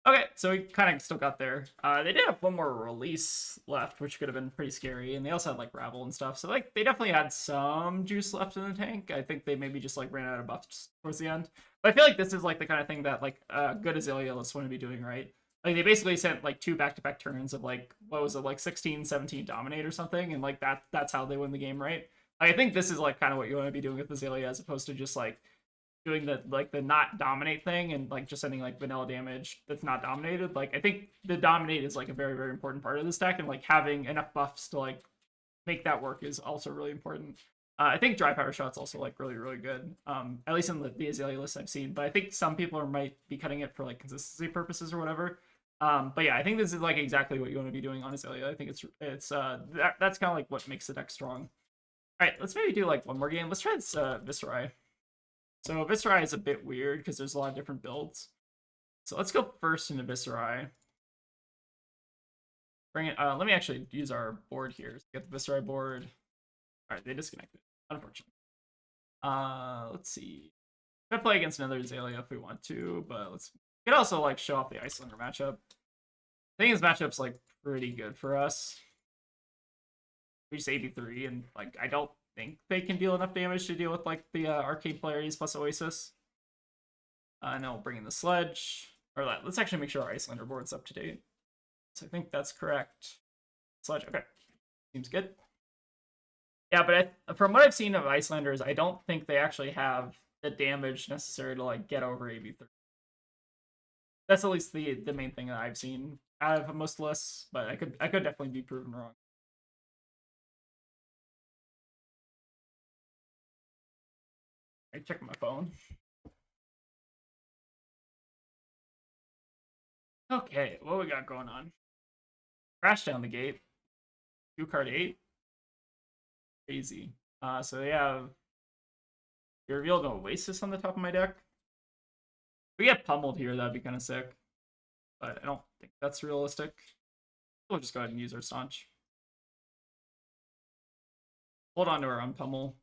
Okay, so we kind of still got there. They did have one more release left, which could have been pretty scary, and they also had like Ravel and stuff. So like they definitely had some juice left in the tank. I think they maybe just like ran out of buffs towards the end. But I feel like this is like the kind of thing that like good Azalea lists want to be doing, right? Like they basically sent like 2 back-to-back turns of like what was it, like 16, 17 dominate or something, and like that's how they win the game, right? I think this is like kind of what you want to be doing with Azalea as opposed to just like doing the like the not dominate thing and like just sending like vanilla damage that's not dominated. Like I think the dominate is like a very, very important part of this deck, and like having enough buffs to like make that work is also really important. I think dry power shot's also like really, really good. At least in the Azalea list I've seen, but I think some people might be cutting it for like consistency purposes or whatever. But yeah, I think this is like exactly what you want to be doing on Azalea. I think it's that's kind of like what makes the deck strong. All right, let's maybe do like one more game. Let's try this Viscerai. So Viscerai is a bit weird because there's a lot of different builds. So let's go first into Viscerai. Bring it. Let me actually use our board here to get the Viscerai board. All right, they disconnected, unfortunately. Let's see. We could play against another Azalea if we want to, but we could also like show off the Icelander matchup. I think this matchup's like pretty good for us. We just 83, and like I don't think they can deal enough damage to deal with like the arcane polarities plus Oasis. And then we'll bring in the Sledge. Or let's actually make sure our Icelander board's up to date. So I think that's correct. Sledge, okay. Seems good. Yeah, but from what I've seen of Icelanders, I don't think they actually have the damage necessary to like get over AB3. That's at least the main thing that I've seen out of most lists, but I could definitely be proven wrong. I check my phone. Okay, what we got going on? Crash down the gate. 2-card 8. Crazy. So they have you revealed an Oasis on the top of my deck. If we get pummeled here, that'd be kind of sick. But I don't think that's realistic. We'll just go ahead and use our Staunch. Hold on to our unpummel.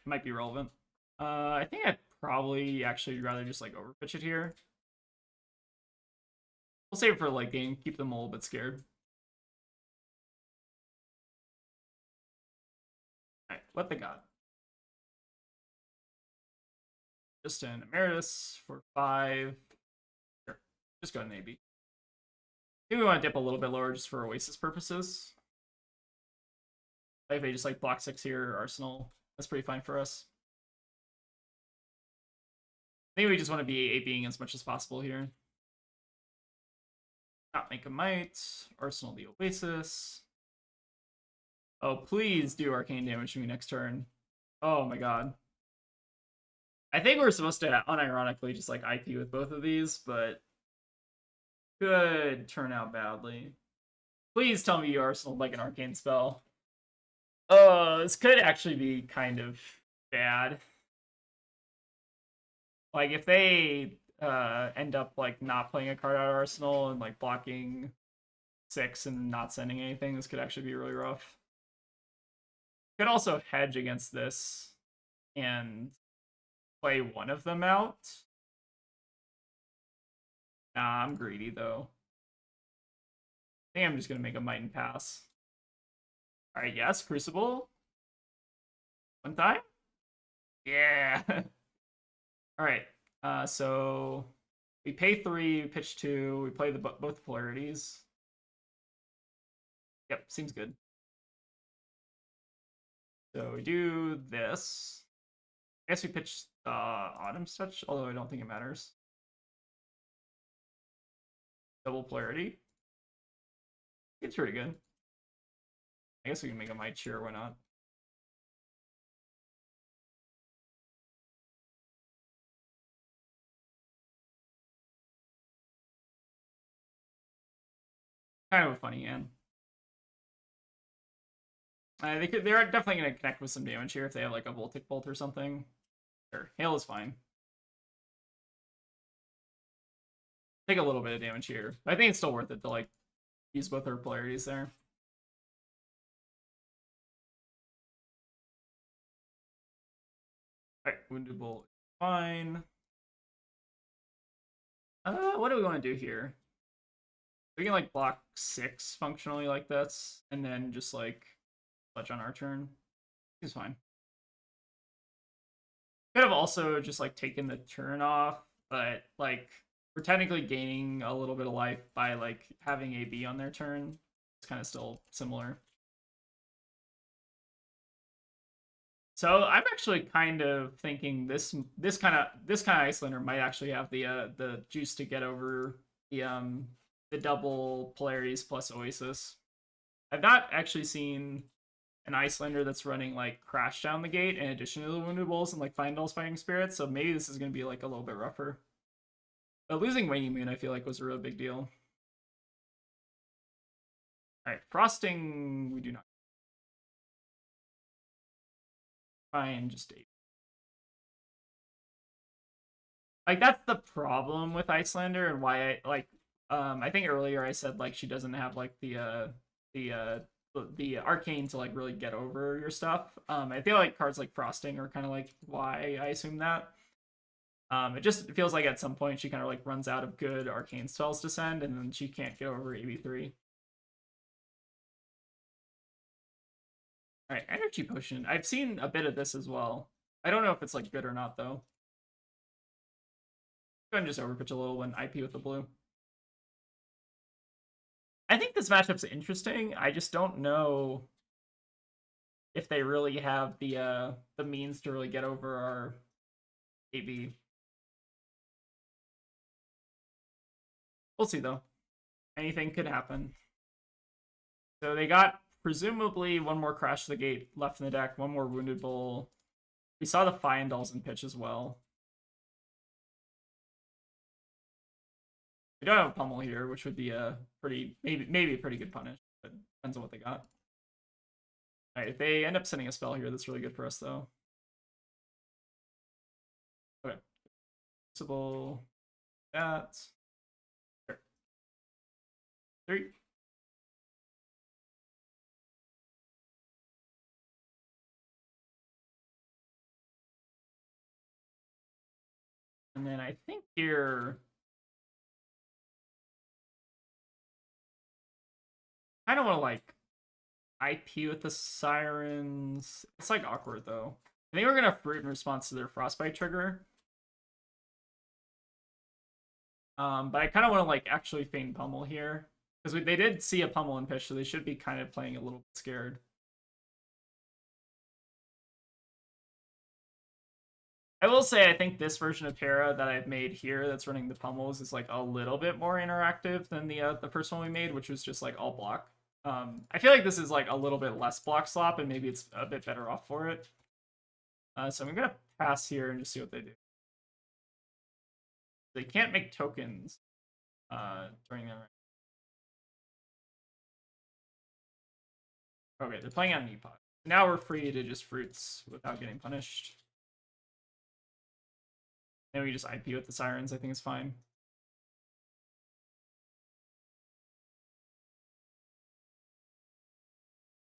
Might be relevant. I think I'd probably actually rather just like overpitch it here. We'll save it for late game. Keep them a little bit scared. Alright, what they got? Just an Emeritus for 5. Sure. Just go ahead and AB. Maybe we want to dip a little bit lower just for Oasis purposes. Like if they just like block 6 here, Arsenal, that's pretty fine for us. I think we just want to be ABing as much as possible here. Not make a Might. Arsenal the Oasis. Oh, please do arcane damage to me next turn. Oh my god. I think we're supposed to unironically just like IP with both of these, but could turn out badly. Please tell me you Arsenal like an arcane spell. Oh, this could actually be kind of bad. Like if they end up like not playing a card out of Arsenal and like blocking 6 and not sending anything, this could actually be really rough. Could also hedge against this and play one of them out. Nah, I'm greedy though. I think I'm just gonna make a Might and pass. Alright, yes, Crucible. One time? Yeah. Alright, so we pay 3, we pitch 2, we play both polarities. Yep, seems good. So we do this. I guess we pitch Autumn's Touch, although I don't think it matters. Double polarity. It's pretty good. I guess we can make a Might Cheer, why not? Kind of a funny hand. They're definitely going to connect with some damage here if they have like a Voltic Bolt or something. Sure, Hail is fine. Take a little bit of damage here. I think it's still worth it to like use both our polarities there. Alright, Wounded Bolt, fine. What do we want to do here? We can like block 6 functionally like this, and then just like touch on our turn. It's fine. Could have also just like taken the turn off, but like we're technically gaining a little bit of life by like having AB on their turn. It's kind of still similar. So I'm actually kind of thinking this kind of Icelander might actually have the juice to get over the double polarities plus Oasis. I've not actually seen an Icelander that's running like Crash down the gate in addition to the Wounded Bulls and like Findall's Fighting Spirits, so maybe this is going to be like a little bit rougher. But losing Waning Moon I feel like was a real big deal. Alright, Frosting we do not. Fine, just 8. Like that's the problem with Icelander and why I think earlier I said like she doesn't have like the arcane to like really get over your stuff. I feel like cards like Frosting are kind of like why I assume that. It just feels like at some point she kind of like runs out of good arcane spells to send and then she can't get over AB3. Alright, Energy Potion. I've seen a bit of this as well. I don't know if it's like good or not though. Go ahead and just overpitch a little and IP with the blue. I think this matchup's interesting. I just don't know if they really have the means to really get over our AB. We'll see though. Anything could happen. So they got presumably one more Crash to the Gate left in the deck, one more Wounded Bull. We saw the Fyendals in pitch as well. We don't have a Pummel here, which would be a pretty maybe a pretty good punish, but depends on what they got. Alright, if they end up sending a spell here, that's really good for us though. Okay. Possible that. Sure. 3. And then I think here I don't want to like IP with the Sirens. It's like awkward though. I think we're gonna fruit in response to their Frostbite trigger. But I kind of want to like actually feign Pummel here because they did see a Pummel in pitch, so they should be kind of playing a little bit scared. I will say I think this version of Terra that I've made here that's running the Pummels is like a little bit more interactive than the first one we made, which was just like all block. I feel like this is like a little bit less block slop and maybe it's a bit better off for it. So I'm gonna pass here and just see what they do. They can't make tokens during their... Okay, they're playing on Nepot. Now we're free to just fruits without getting punished. And we just IP with the Sirens, I think is fine.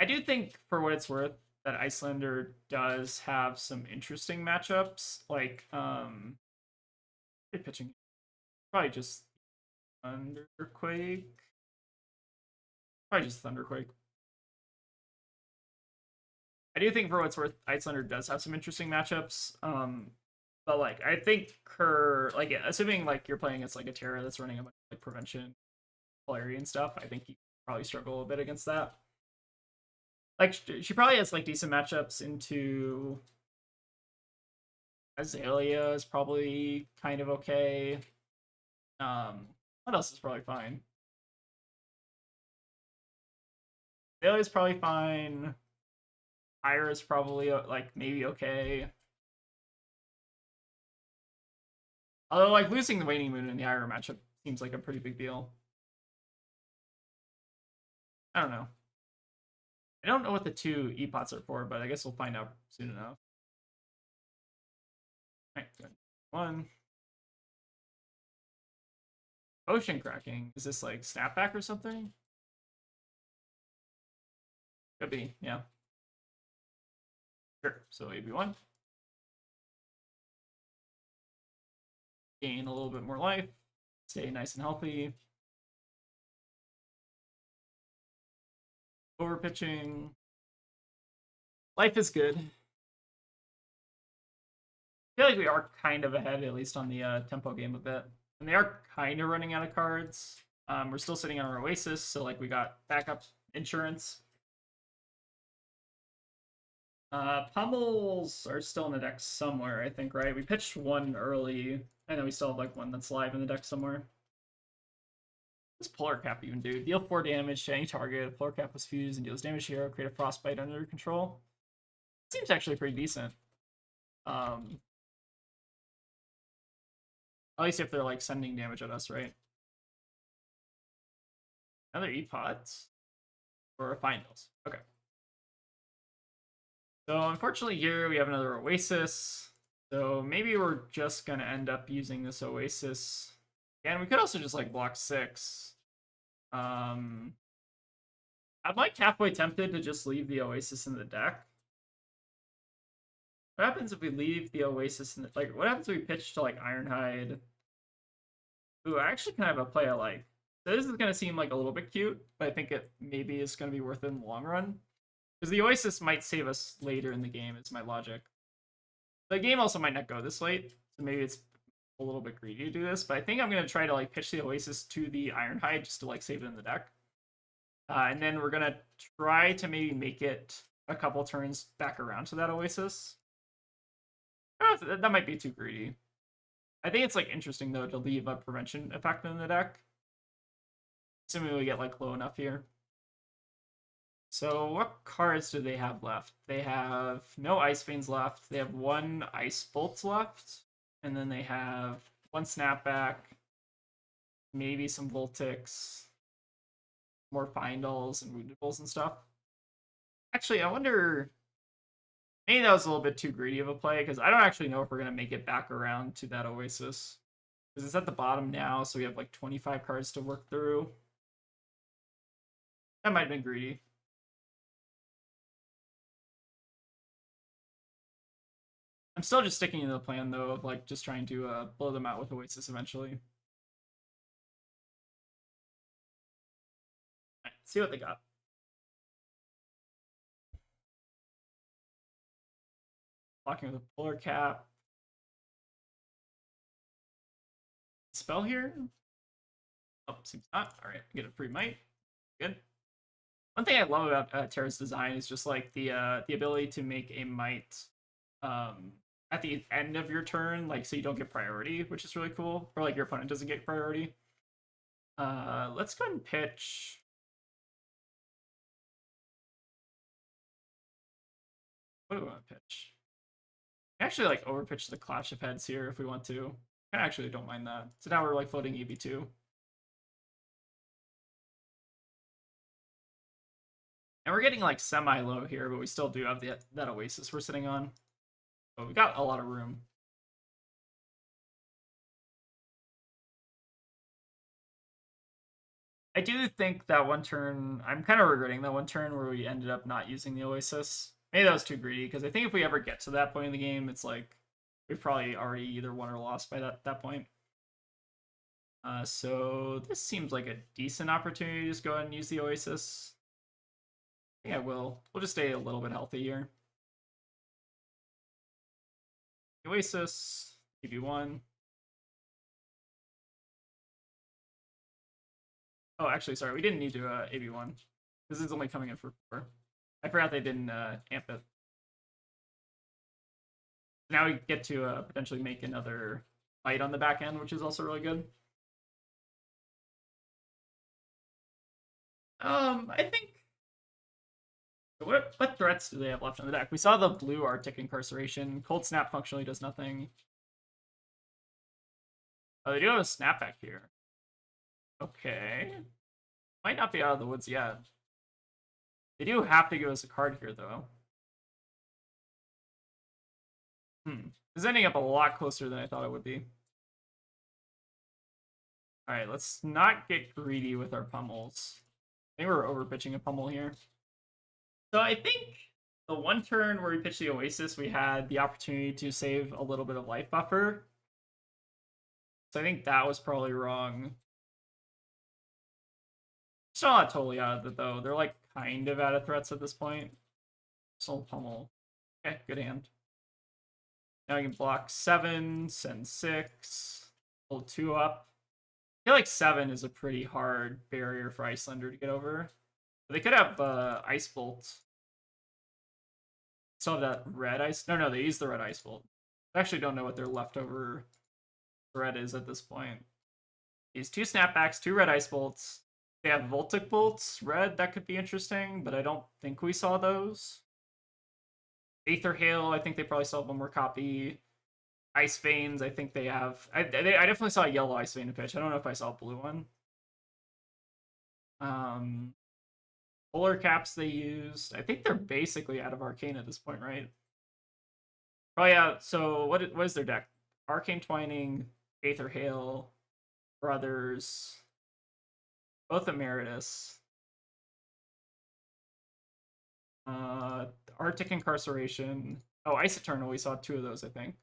I do think, for what it's worth, that Icelander does have some interesting matchups. Like, good pitching. Probably just Thunderquake. Probably just Thunderquake. I do think, for what it's worth, Icelander does have some interesting matchups. But like, I think like, assuming like you're playing against like a Terra that's running a bunch of like prevention, polarity, and stuff, I think you probably struggle a bit against that. Like, she probably has like decent matchups into Azalea is probably kind of okay. What else is probably fine? Azalea's probably fine. Ira's probably like maybe okay. Although like losing the Waning Moon in the Ira matchup seems like a pretty big deal. I don't know. I don't know what the two E-Pots are for, but I guess we'll find out soon enough. Alright, good. One. Potion cracking. Is this like snapback or something? Could be, yeah. Sure, so AB1. Gain a little bit more life. Stay nice and healthy. Over pitching. Life is good. I feel like we are kind of ahead, at least on the tempo game a bit. And they are kind of running out of cards. We're still sitting on our Oasis, so like we got backup insurance. Pummels are still in the deck somewhere, I think, right? We pitched one early, and then we still have like one that's live in the deck somewhere. What's Polar Cap even do? Deal 4 damage to any target. Polar Cap was fused and deals damage here. Create a Frostbite under your control. Seems actually pretty decent. At least if they're like sending damage at us, right? Another E-Pot or finals. Okay. So unfortunately here we have another Oasis. So maybe we're just gonna end up using this Oasis. And we could also just like block 6. I'm like halfway tempted to just leave the Oasis in the deck. What happens if we leave the Oasis in the, like, what happens if we pitch to like Ironhide? Ooh, I actually kind of have a play I like. So this is gonna seem like a little bit cute, but I think it maybe is gonna be worth it in the long run. Because the Oasis might save us later in the game, is my logic. The game also might not go this late, so maybe it's a little bit greedy to do this, but I think I'm going to try to like pitch the Oasis to the Ironhide just to like save it in the deck. And then we're going to try to maybe make it a couple turns back around to that Oasis. That might be too greedy. I think it's like interesting though to leave a prevention effect in the deck. Assuming we get like low enough here. So what cards do they have left? They have no Ice Veins left. They have one Ice Bolts left. And then they have one Snapback. Maybe some Voltics. More Findals and Woundables and stuff. Actually, I wonder... Maybe that was a little bit too greedy of a play, because I don't actually know if we're going to make it back around to that Oasis. Because it's at the bottom now, so we have like 25 cards to work through. That might have been greedy. I'm still just sticking to the plan, though, of like just trying to blow them out with Oasis eventually. Alright, see what they got. Blocking with a Polar Cap. Spell here? Oh, seems not. Alright, get a free might. Good. One thing I love about Terra's design is just like the ability to make a might at the end of your turn, like so you don't get priority, which is really cool. Or like your opponent doesn't get priority. Let's go ahead and pitch. What do we want to pitch? Actually, like overpitch the Clash of Heads here if we want to. I actually don't mind that. So now we're like floating EV2. And we're getting like semi-low here, but we still do have that Oasis we're sitting on. But we got a lot of room. I do think that one turn, I'm kind of regretting that one turn where we ended up not using the Oasis. Maybe that was too greedy, because I think if we ever get to that point in the game, it's like we've probably already either won or lost by that point. So this seems like a decent opportunity to just go ahead and use the Oasis. I think I will. We'll just stay a little bit healthy here. Oasis, EB1. Oh, actually, sorry, we didn't need to AB1. This is only coming in for 4. I forgot they didn't amp it. Now we get to potentially make another fight on the back end, which is also really good. I think... What threats do they have left on the deck? We saw the blue Arctic Incarceration. Cold Snap functionally does nothing. Oh, they do have a snapback here. Okay. Might not be out of the woods yet. They do have to give us a card here, though. This is ending up a lot closer than I thought it would be. Alright, let's not get greedy with our pummels. I think we're overpitching a pummel here. So I think the one turn where we pitched the Oasis, we had the opportunity to save a little bit of life buffer. So I think that was probably wrong. Still not totally out of it, though. They're, like, kind of out of threats at this point. Still pummel. Okay, good hand. Now we can block 7, send 6, hold 2 up. I feel like 7 is a pretty hard barrier for Icelander to get over. But they could have Ice Bolt. Still have that red ice. No, they used the red Ice Bolt. I actually don't know what their leftover threat is at this point. These 2 snapbacks, 2 red Ice Bolts. They have Voltic Bolts, red, that could be interesting, but I don't think we saw those. Aether Hail, I think they probably still have one more copy. Ice Veins, I think they have... I definitely saw a yellow Ice Vein to pitch. I don't know if I saw a blue one. Polar Caps they used. I think they're basically out of Arcane at this point, right? Oh yeah, so what is their deck? Arcane Twining, Aether Hail, Brothers... Both Emeritus. Arctic Incarceration. Oh, Ice Eternal, we saw 2 of those, I think.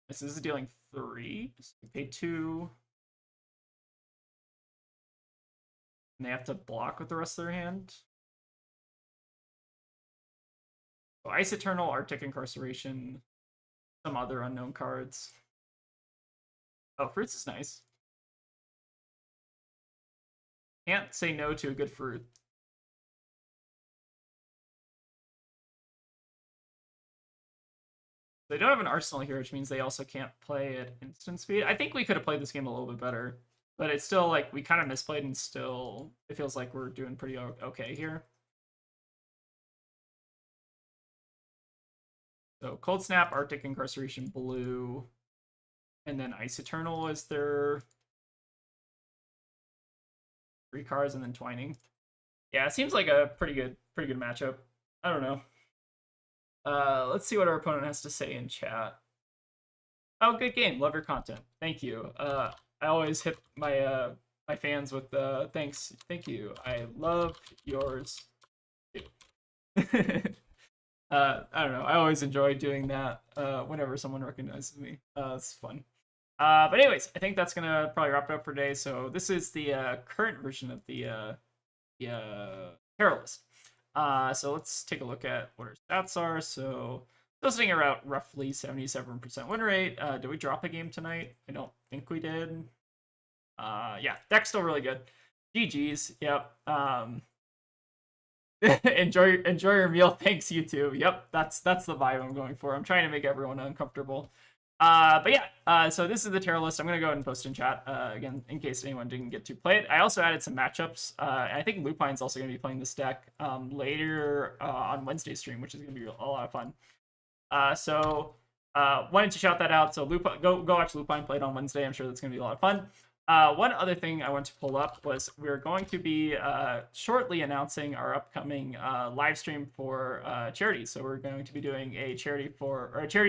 This is dealing 3. So we pay 2. And they have to block with the rest of their hand. So Ice Eternal, Arctic Incarceration, some other unknown cards. Oh, Fruits is nice. Can't say no to a good fruit. They don't have an arsenal here, which means they also can't play at instant speed. I think we could have played this game a little bit better, but it's still like we kind of misplayed, and still it feels like we're doing pretty okay here. So Cold Snap, Arctic Incarceration, blue, and then Ice Eternal is their 3 cards, and then Twining. Yeah, it seems like a pretty good matchup. I don't know. Let's see what our opponent has to say in chat. Oh, good game. Love your content. Thank you. I always hit my my fans with thanks. Thank you. I love yours too. I don't know. I always enjoy doing that whenever someone recognizes me. It's fun. But anyways, I think that's gonna probably wrap it up for today. So this is the current version of the Terra list. So let's take a look at what our stats are. So still sitting around roughly 77% win rate. Did we drop a game tonight? I don't think we did. Yeah, deck's still really good. GG's. Yep. enjoy your meal. Thanks, you too. Yep, that's the vibe I'm going for. I'm trying to make everyone uncomfortable. But yeah, so this is the Terra list. I'm gonna go ahead and post in chat again in case anyone didn't get to play it. I also added some matchups. And I think Lupine's also gonna be playing this deck later on Wednesday stream, which is gonna be a lot of fun. So wanted to shout that out. So go watch Lupine play it on Wednesday. I'm sure that's gonna be a lot of fun. One other thing I want to pull up was we're going to be shortly announcing our upcoming live stream for charity. So we're going to be doing a charity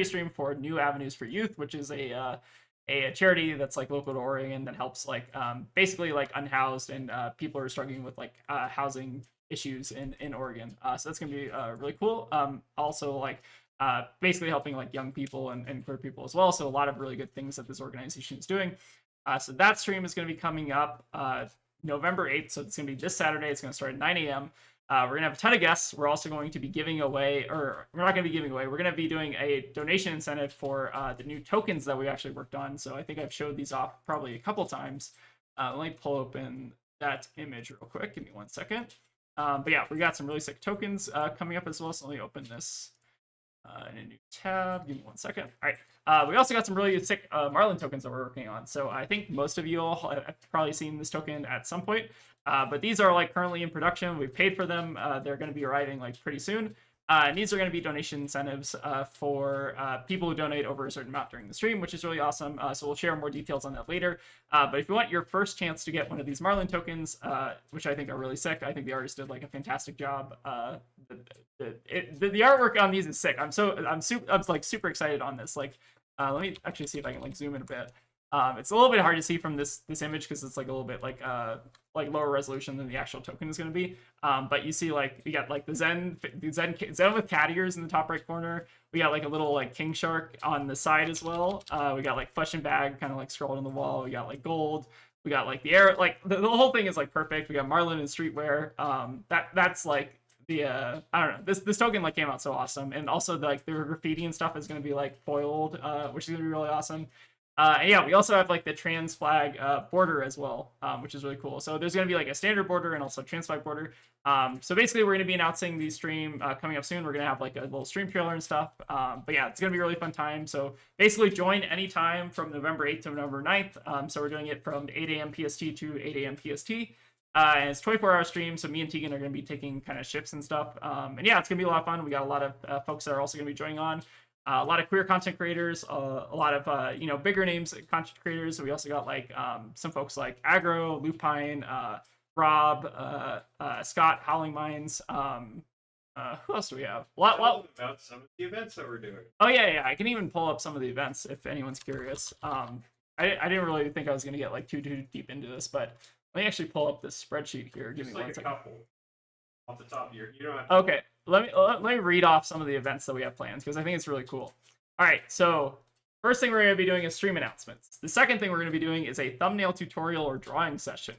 stream for New Avenues for Youth, which is a a charity that's like local to Oregon that helps like basically like unhoused and people who are struggling with like housing issues in Oregon. So that's gonna be really cool. Also like basically helping like young people and queer people as well. So a lot of really good things that this organization is doing. So that stream is going to be coming up November 8th. So it's going to be this Saturday. It's going to start at 9 a.m. We're going to have a ton of guests. We're also going to be giving away, or we're not going to be giving away, we're going to be doing a donation incentive for the new tokens that we actually worked on. So I think I've showed these off probably a couple times. Let me pull open that image real quick. Give me 1 second. But yeah, we got some really sick tokens coming up as well. So let me open this in a new tab. Give me 1 second. All right. We also got some really sick Marlin tokens that we're working on. So I think most of you all have probably seen this token at some point. But these are like currently in production. We've paid for them. They're going to be arriving like pretty soon. And these are going to be donation incentives for people who donate over a certain amount during the stream, which is really awesome. So we'll share more details on that later. But if you want your first chance to get one of these Marlin tokens, which I think are really sick, I think the artist did like a fantastic job. The artwork on these is sick. I'm like super excited on this. Like, let me actually see if I can like zoom in a bit. It's a little bit hard to see from this image because it's like a little bit like lower resolution than the actual token is going to be. But you see like we got like the Zen with cat ears in the top right corner. We got like a little like king shark on the side as well. We got like flesh and bag kind of like scrolled on the wall. We got like gold. We got like the air, like the whole thing is like perfect. We got Marlin and streetwear. That's like the I don't know. This token like came out so awesome, and also like the graffiti and stuff is going to be like foiled, which is going to be really awesome. And yeah, we also have like the trans flag border as well, which is really cool. So there's going to be like a standard border and also trans flag border. So basically, we're going to be announcing the stream coming up soon. We're going to have like a little stream trailer and stuff. But yeah, it's going to be a really fun time. So basically, join anytime from November 8th to November 9th. So we're doing it from 8 a.m. PST to 8 a.m. PST. And it's 24-hour stream, so me and Tegan are going to be taking kind of shifts and stuff. And yeah, it's going to be a lot of fun. We got a lot of folks that are also going to be joining on. A lot of queer content creators, a lot of bigger names content creators. So we also got like some folks like Agro, Lupine, Rob, Scott, Howling Minds. Who else do we have? About some of the events that we're doing. Oh yeah, I can even pull up some of the events if anyone's curious. I didn't really think I was gonna get like too deep into this, but let me actually pull up this spreadsheet here. Give me like 1 a second. couple off the top here. You don't have to... Okay, let me read off some of the events that we have planned because I think it's really cool. All right, so first thing we're going to be doing is stream announcements. The second thing we're going to be doing is a thumbnail tutorial or drawing session.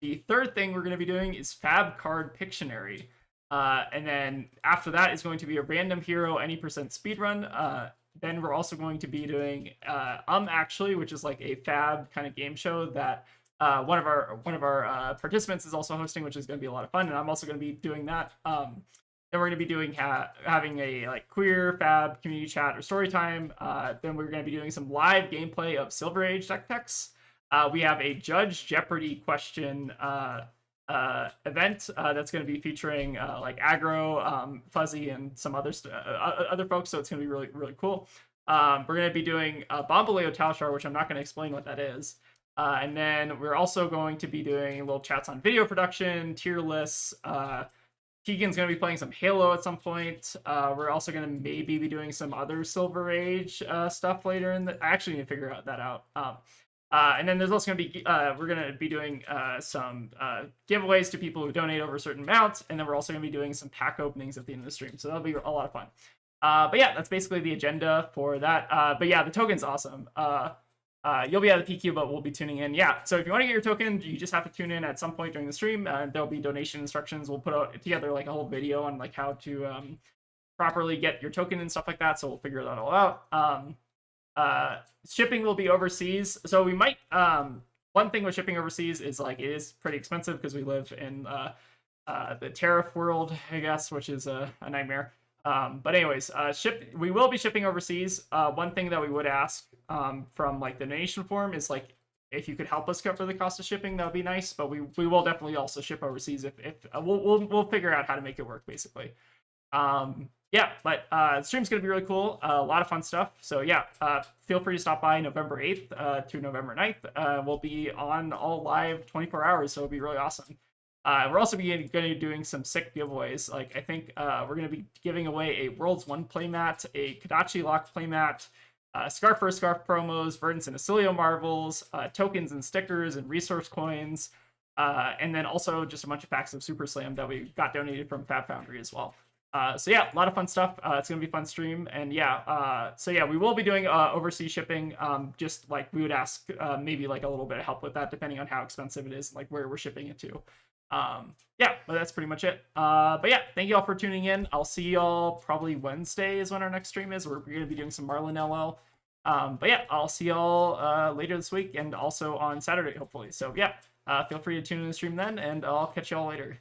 The third thing we're going to be doing is Fab Card Pictionary. And then after that is going to be a random hero any percent speedrun. Then we're also going to be doing Actually, which is like a Fab kind of game show that one of our participants is also hosting, which is going to be a lot of fun, and I'm also going to be doing that. Then we're going to be doing having a like queer Fab community chat or story time. Then we're going to be doing some live gameplay of Silver Age deck techs. We have a Judge Jeopardy question event that's going to be featuring like Agro, Fuzzy, and some other folks. So it's going to be really cool. We're going to be doing Bombaleo Talshar, which I'm not going to explain what that is. And then we're also going to be doing little chats on video production, tier lists. Keegan's going to be playing some Halo at some point. We're also going to maybe be doing some other Silver Age stuff later in the... I actually need to figure that out. And then there's also going to be... we're going to be doing some giveaways to people who donate over a certain amount. And then we're also going to be doing some pack openings at the end of the stream. So that'll be a lot of fun. But yeah, that's basically the agenda for that. But yeah, the token's awesome. You'll be at the PQ, but we'll be tuning in. Yeah, so if you want to get your token, you just have to tune in at some point during the stream. There'll be donation instructions. We'll put out together like a whole video on like how to properly get your token and stuff like that. So we'll figure that all out. Shipping will be overseas. So we might... one thing with shipping overseas is like it is pretty expensive because we live in the Terra world, I guess, which is a nightmare. But anyways, we will be shipping overseas. One thing that we would ask from like the donation form is like if you could help us cover the cost of shipping, that would be nice. But we will definitely also ship overseas if we'll figure out how to make it work basically. Yeah, but the stream's gonna be really cool. A lot of fun stuff. So yeah, feel free to stop by November 8th to November 9th. We'll be on all live 24 hours, so it'll be really awesome. We're also going to be doing some sick giveaways. Like I think we're going to be giving away a Worlds 1 playmat, a Kadachi Lock playmat, Scarf for Scarf promos, Verdance and Acilio Marvels, tokens and stickers and resource coins, and then also just a bunch of packs of Super Slam that we got donated from Fab Foundry as well. So yeah, a lot of fun stuff. It's gonna be a fun stream, and yeah, so yeah, we will be doing overseas shipping. Just like we would ask, maybe like a little bit of help with that, depending on how expensive it is, like where we're shipping it to. Yeah, but that's pretty much it. But yeah, thank you all for tuning in. I'll see y'all probably Wednesday is when our next stream is. We're gonna be doing some Marlin LL. But yeah, I'll see y'all later this week and also on Saturday hopefully. So yeah, feel free to tune in the stream then, and I'll catch y'all later.